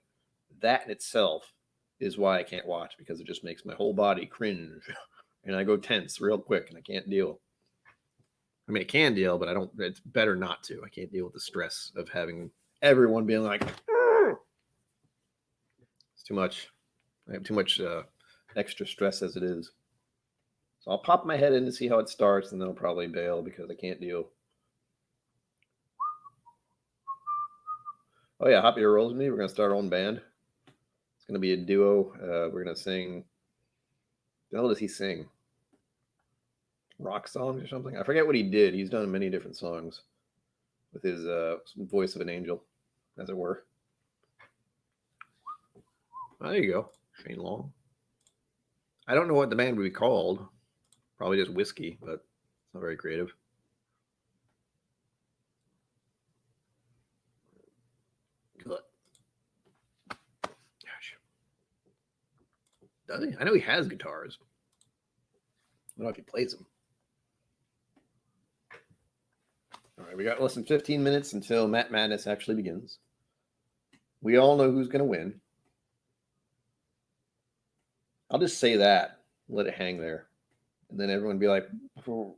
That in itself is why I can't watch, because it just makes my whole body cringe and I go tense real quick and I can't deal. I mean, I can deal, but I don't. It's better not to. I can't deal with the stress of having everyone being like, "Arr!" It's too much. I have too much extra stress as it is. So I'll pop my head in to see how it starts, and then I'll probably bail because I can't deal. Oh yeah, Hop Your Rolls with Me. We're gonna start our own band. It's gonna be a duo. We're gonna sing. The hell does he sing? Rock songs or something? I forget what he did. He's done many different songs with his voice of an angel, as it were. Oh, there you go, Shane Long. I don't know what the band would be called. Probably just Whiskey, but it's not very creative. Good. Gosh. Does he? I know he has guitars. I don't know if he plays them. All right, we got less than 15 minutes until Matt Madness actually begins. We all know who's going to win. I'll just say that, let it hang there, and then everyone be like, Oh,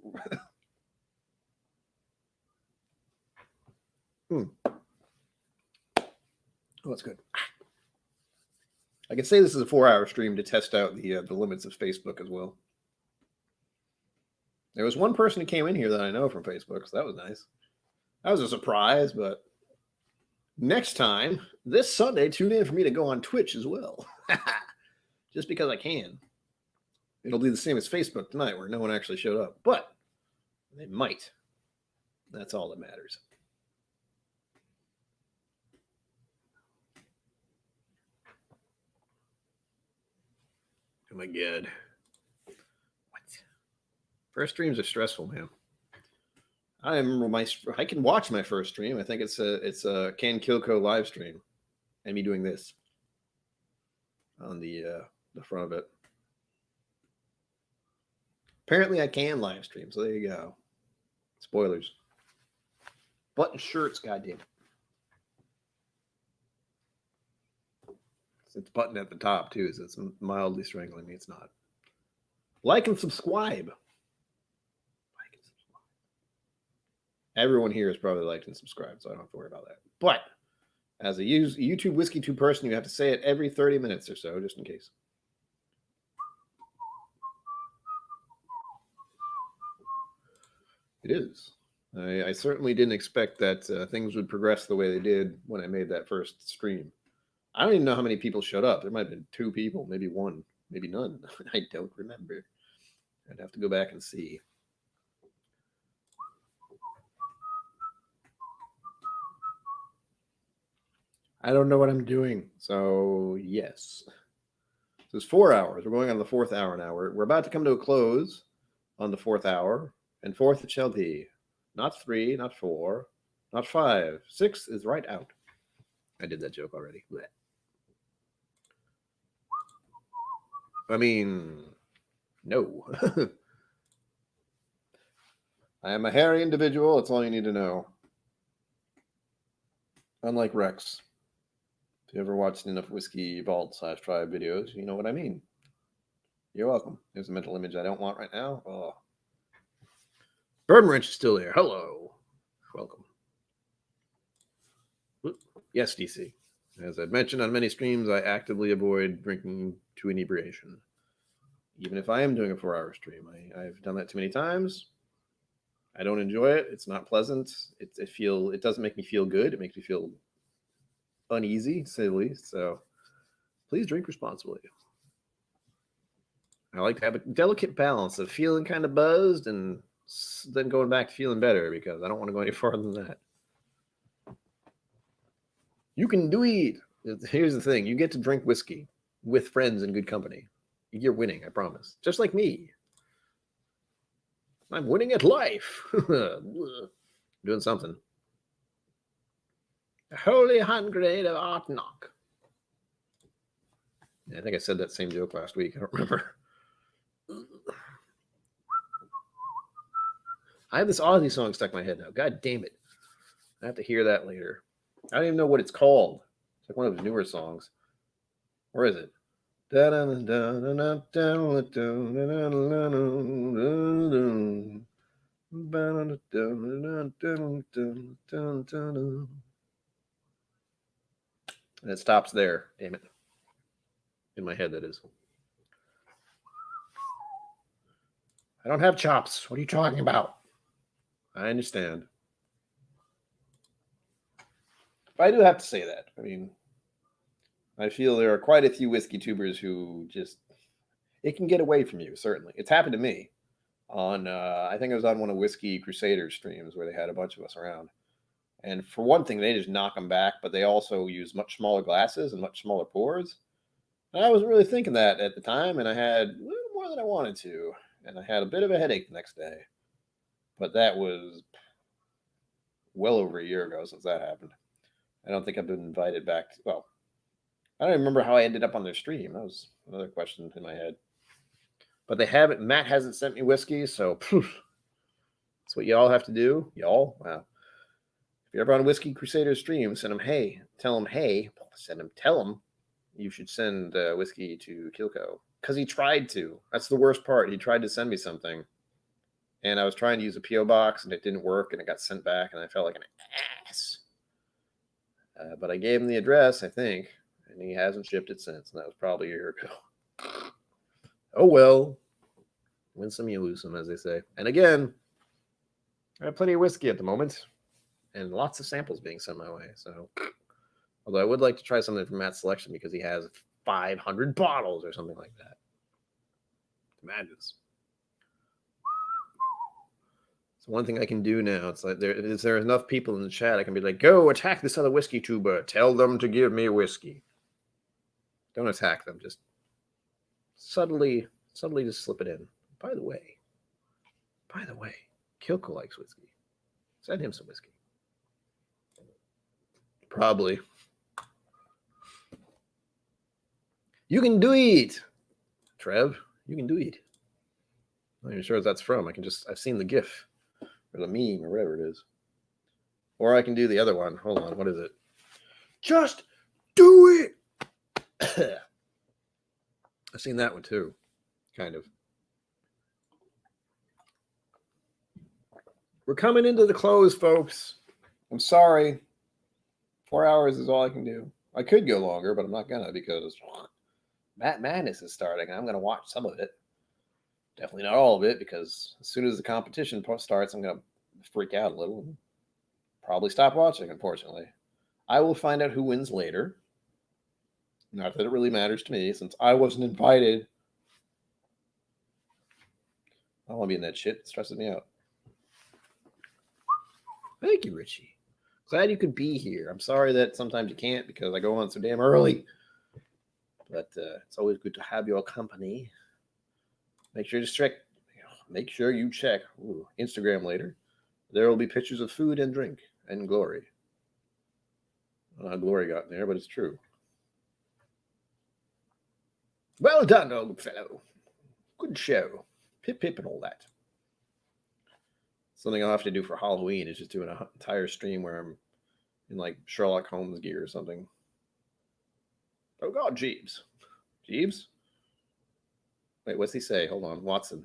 that's good. I can say this is a 4-hour stream to test out the limits of Facebook as well. There was one person who came in here that I know from Facebook, so that was nice. That was a surprise, but next time, this Sunday, tune in for me to go on Twitch as well. Just because I can. It'll be the same as Facebook tonight, where no one actually showed up, but they might. That's all that matters. Oh my god. What? First streams are stressful, man. I remember I can watch my first stream. I think it's a KIllco live stream, and me doing this on the front of it. Apparently, I can live stream, so there you go. Spoilers. Button shirts, goddamn. It's buttoned at the top too, so it's mildly strangling me. It's not. Like and subscribe. Everyone here is probably liked and subscribed, so I don't have to worry about that. But as a YouTube Whiskey Tube person, you have to say it every 30 minutes or so, just in case. It is. I certainly didn't expect that things would progress the way they did when I made that first stream. I don't even know how many people showed up. There might have been 2 people, maybe 1, maybe none. I don't remember. I'd have to go back and see. I don't know what I'm doing. So, yes. So it's 4 hours. We're going on the 4th hour now. We're about to come to a close on the 4th hour. And 4th it shall be. Not 3, not 4, not 5. 6 is right out. I did that joke already. Blech. I mean, no. I am a hairy individual. That's all you need to know. Unlike Rex. If you ever watched enough Whiskey Vault / Tribe videos, you know what I mean. You're welcome. There's a mental image I don't want right now. Oh. Bird Wrench is still there. Hello. Welcome. Yes, DC. As I've mentioned on many streams, I actively avoid drinking to inebriation. Even if I am doing a 4-hour stream. I've done that too many times. I don't enjoy it. It's not pleasant. It doesn't make me feel good. It makes me feel uneasy, to say the least. So please drink responsibly. I like to have a delicate balance of feeling kind of buzzed and then going back to feeling better, because I don't want to go any farther than that. You can do it. Here's the thing. You get to drink whiskey with friends and good company. You're winning, I promise. Just like me. I'm winning at life. Doing something. A holy hand grenade of art knock. Yeah, I think I said that same joke last week. I don't remember. I have this Aussie song stuck in my head now. God damn it. I have to hear that later. I don't even know what it's called. It's like one of his newer songs. Where is it? And it stops there. Damn it. In my head, that is. I don't have chops. What are you talking about? I understand. But I do have to say that. I mean, I feel there are quite a few whiskey tubers who just, it can get away from you, certainly. It's happened to me on, I think it was on one of Whiskey Crusaders streams where they had a bunch of us around. And for one thing, they just knock them back, but they also use much smaller glasses and much smaller pours. And I wasn't really thinking that at the time, and I had a little more than I wanted to. And I had a bit of a headache the next day. But that was well over a year ago since that happened. I don't think I've been invited back. Well, I don't remember how I ended up on their stream. That was another question in my head. But they haven't. Matt hasn't sent me whiskey, so that's what y'all have to do. Y'all, wow. If you're ever on a Whiskey Crusader stream, send them, hey, tell them you should send whiskey to KIllco. Because he tried to. That's the worst part. He tried to send me something. And I was trying to use a P.O. box, and it didn't work, and it got sent back, and I felt like an ass. But I gave him the address, I think, and he hasn't shipped it since, and that was probably a year ago. Oh, well. Win some, you lose some, as they say. And again, I have plenty of whiskey at the moment, and lots of samples being sent my way. So, although I would like to try something from Matt's selection because he has 500 bottles or something like that. Madness. So one thing I can do now, it's like is there enough people in the chat I can be like, go attack this other whiskey tuber. Tell them to give me whiskey. Don't attack them. Just subtly just slip it in. By the way, KIllco likes whiskey. Send him some whiskey. Probably. You can do it, Trev. You can do it. I'm not even sure what that's from. I've seen the GIF or the meme or whatever it is. Or I can do the other one. Hold on. What is it? Just do it. I've seen that one too. Kind of. We're coming into the close, folks. I'm sorry. 4 hours is all I can do. I could go longer, but I'm not gonna because Matt Madness is starting. I'm gonna watch some of it. Definitely not all of it, because as soon as the competition starts, I'm gonna freak out a little and probably stop watching, unfortunately. I will find out who wins later. Not that it really matters to me, since I wasn't invited. I don't want to be in that shit. It stresses me out. Thank you, Richie. Glad you could be here. I'm sorry that sometimes you can't because I go on so damn early. But it's always good to have your company. Make sure you check Instagram later. There will be pictures of food and drink and Glory. I don't know how Glory got in there, but it's true. Well done, old fellow. Good show. Pip pip and all that. Something I'll have to do for Halloween is just do an entire stream where I'm in like Sherlock Holmes gear or something. Oh God, Jeeves. Jeeves? Wait, what's he say? Hold on, Watson.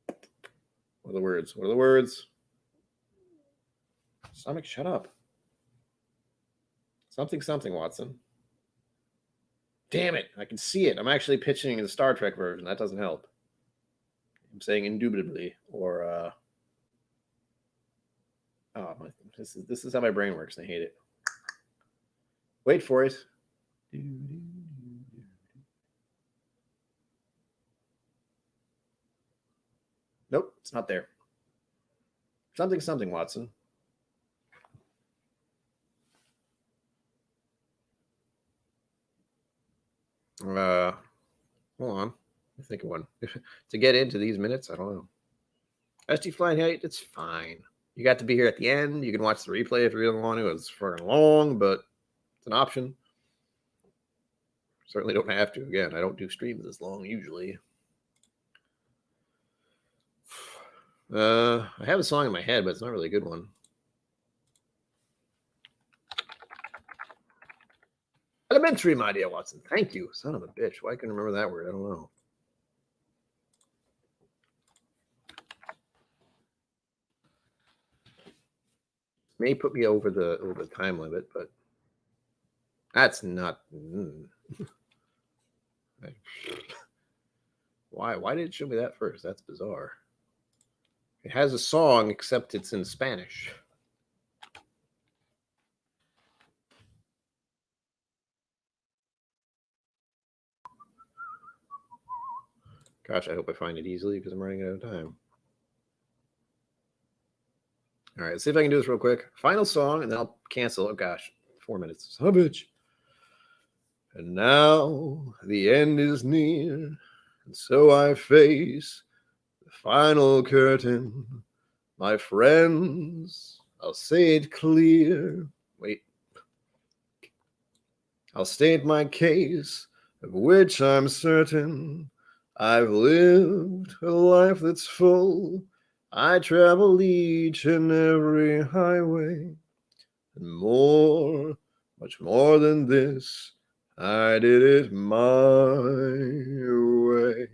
What are the words? What are the words? Stomach, shut up. Something, Watson. Damn it, I can see it. I'm actually pitching the Star Trek version. That doesn't help. I'm saying indubitably, or Oh, this is how my brain works. And I hate it. Wait for it. Nope, it's not there. Something, Watson. Hold on. I think of one. To get into these minutes, I don't know. SD flight height, it's fine. You got to be here at the end. You can watch the replay if you really want to. It's fucking long, but it's an option. Certainly don't have to. Again, I don't do streams this long usually. I have a song in my head, but it's not really a good one. Elementary, my dear Watson. Thank you. Son of a bitch. Why can I remember that word? I don't know. May put me over the time limit, but that's not. Why did it show me that first? That's bizarre. It has a song, except it's in Spanish. Gosh, I hope I find it easily because I'm running out of time. All right, let's see if I can do this real quick. Final song, and then I'll cancel. Oh, gosh, 4 minutes. Son of a bitch. And now the end is near, and so I face the final curtain. My friends, I'll say it clear. Wait. I'll state my case, of which I'm certain. I've lived a life that's full. I travel each and every highway. And more, much more than this, I did it my way.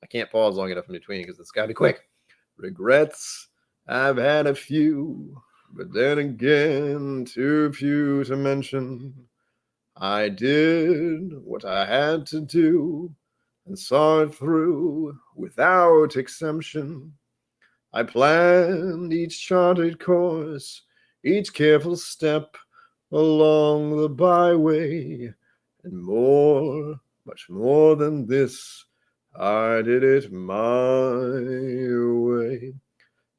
I can't pause long enough in between because it's got to be quick. Regrets, I've had a few, but then again, too few to mention. I did what I had to do and saw it through without exemption. I planned each charted course, each careful step along the byway, and more, much more than this, I did it my way.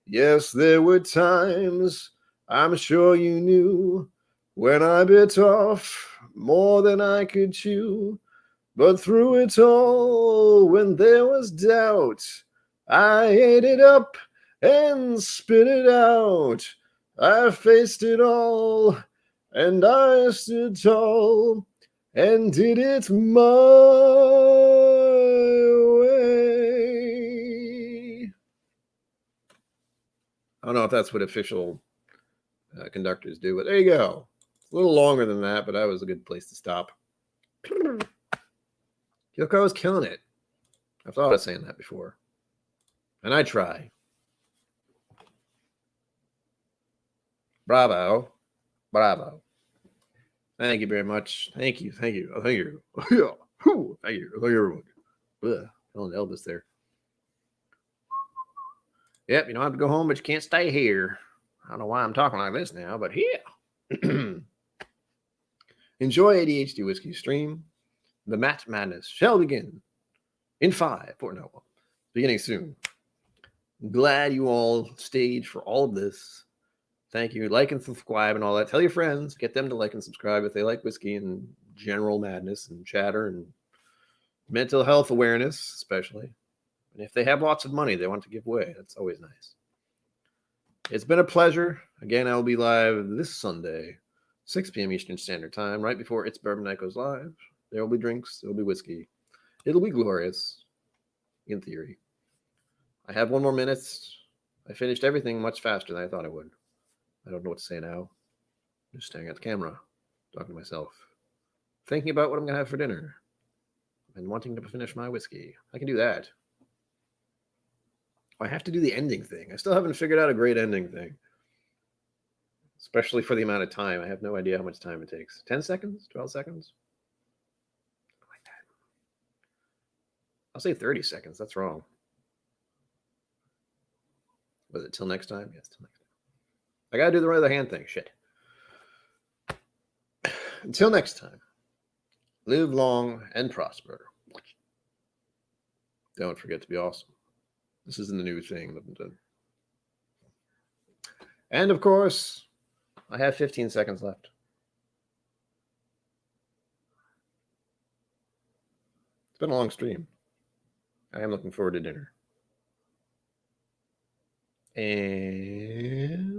Yes, there were times, I'm sure you knew, when I bit off more than I could chew. But through it all, when there was doubt, I ate it up and spit it out. I faced it all, and I stood tall, and did it my way. I don't know if that's what official conductors do, but there you go. It's a little longer than that, but that was a good place to stop. KIllco was killing it. I've thought of saying that before. And I try. Bravo. Bravo. Thank you very much. Thank you. Thank you. Oh, thank you. Thank you. Thank you, everyone. Telling Elvis there. Yep, you don't have to go home, but you can't stay here. I don't know why I'm talking like this now, but yeah. Enjoy ADHD Whiskey Stream. The Match Madness shall begin in 5, 4, no, beginning soon. Glad you all stayed for all of this. Thank you. Like and subscribe and all that. Tell your friends. Get them to like and subscribe if they like whiskey and general madness and chatter and mental health awareness, especially. And if they have lots of money they want to give away, that's always nice. It's been a pleasure. Again, I will be live this Sunday, 6 p.m. Eastern Standard Time, right before It's Bourbon Night goes live. There will be drinks. There will be whiskey. It'll be glorious, in theory. I have 1 more minute. I finished everything much faster than I thought I would. I don't know what to say now. I'm just staring at the camera, talking to myself, thinking about what I'm going to have for dinner, and wanting to finish my whiskey. I can do that. I have to do the ending thing. I still haven't figured out a great ending thing, especially for the amount of time. I have no idea how much time it takes. 10 seconds? 12 seconds? Like that. I'll say 30 seconds. That's wrong. Was it till next time? Yes, till next time. I gotta do the other hand thing. Shit. Until next time, live long and prosper. Don't forget to be awesome. This isn't a new thing. And of course, I have 15 seconds left. It's been a long stream. I am looking forward to dinner. And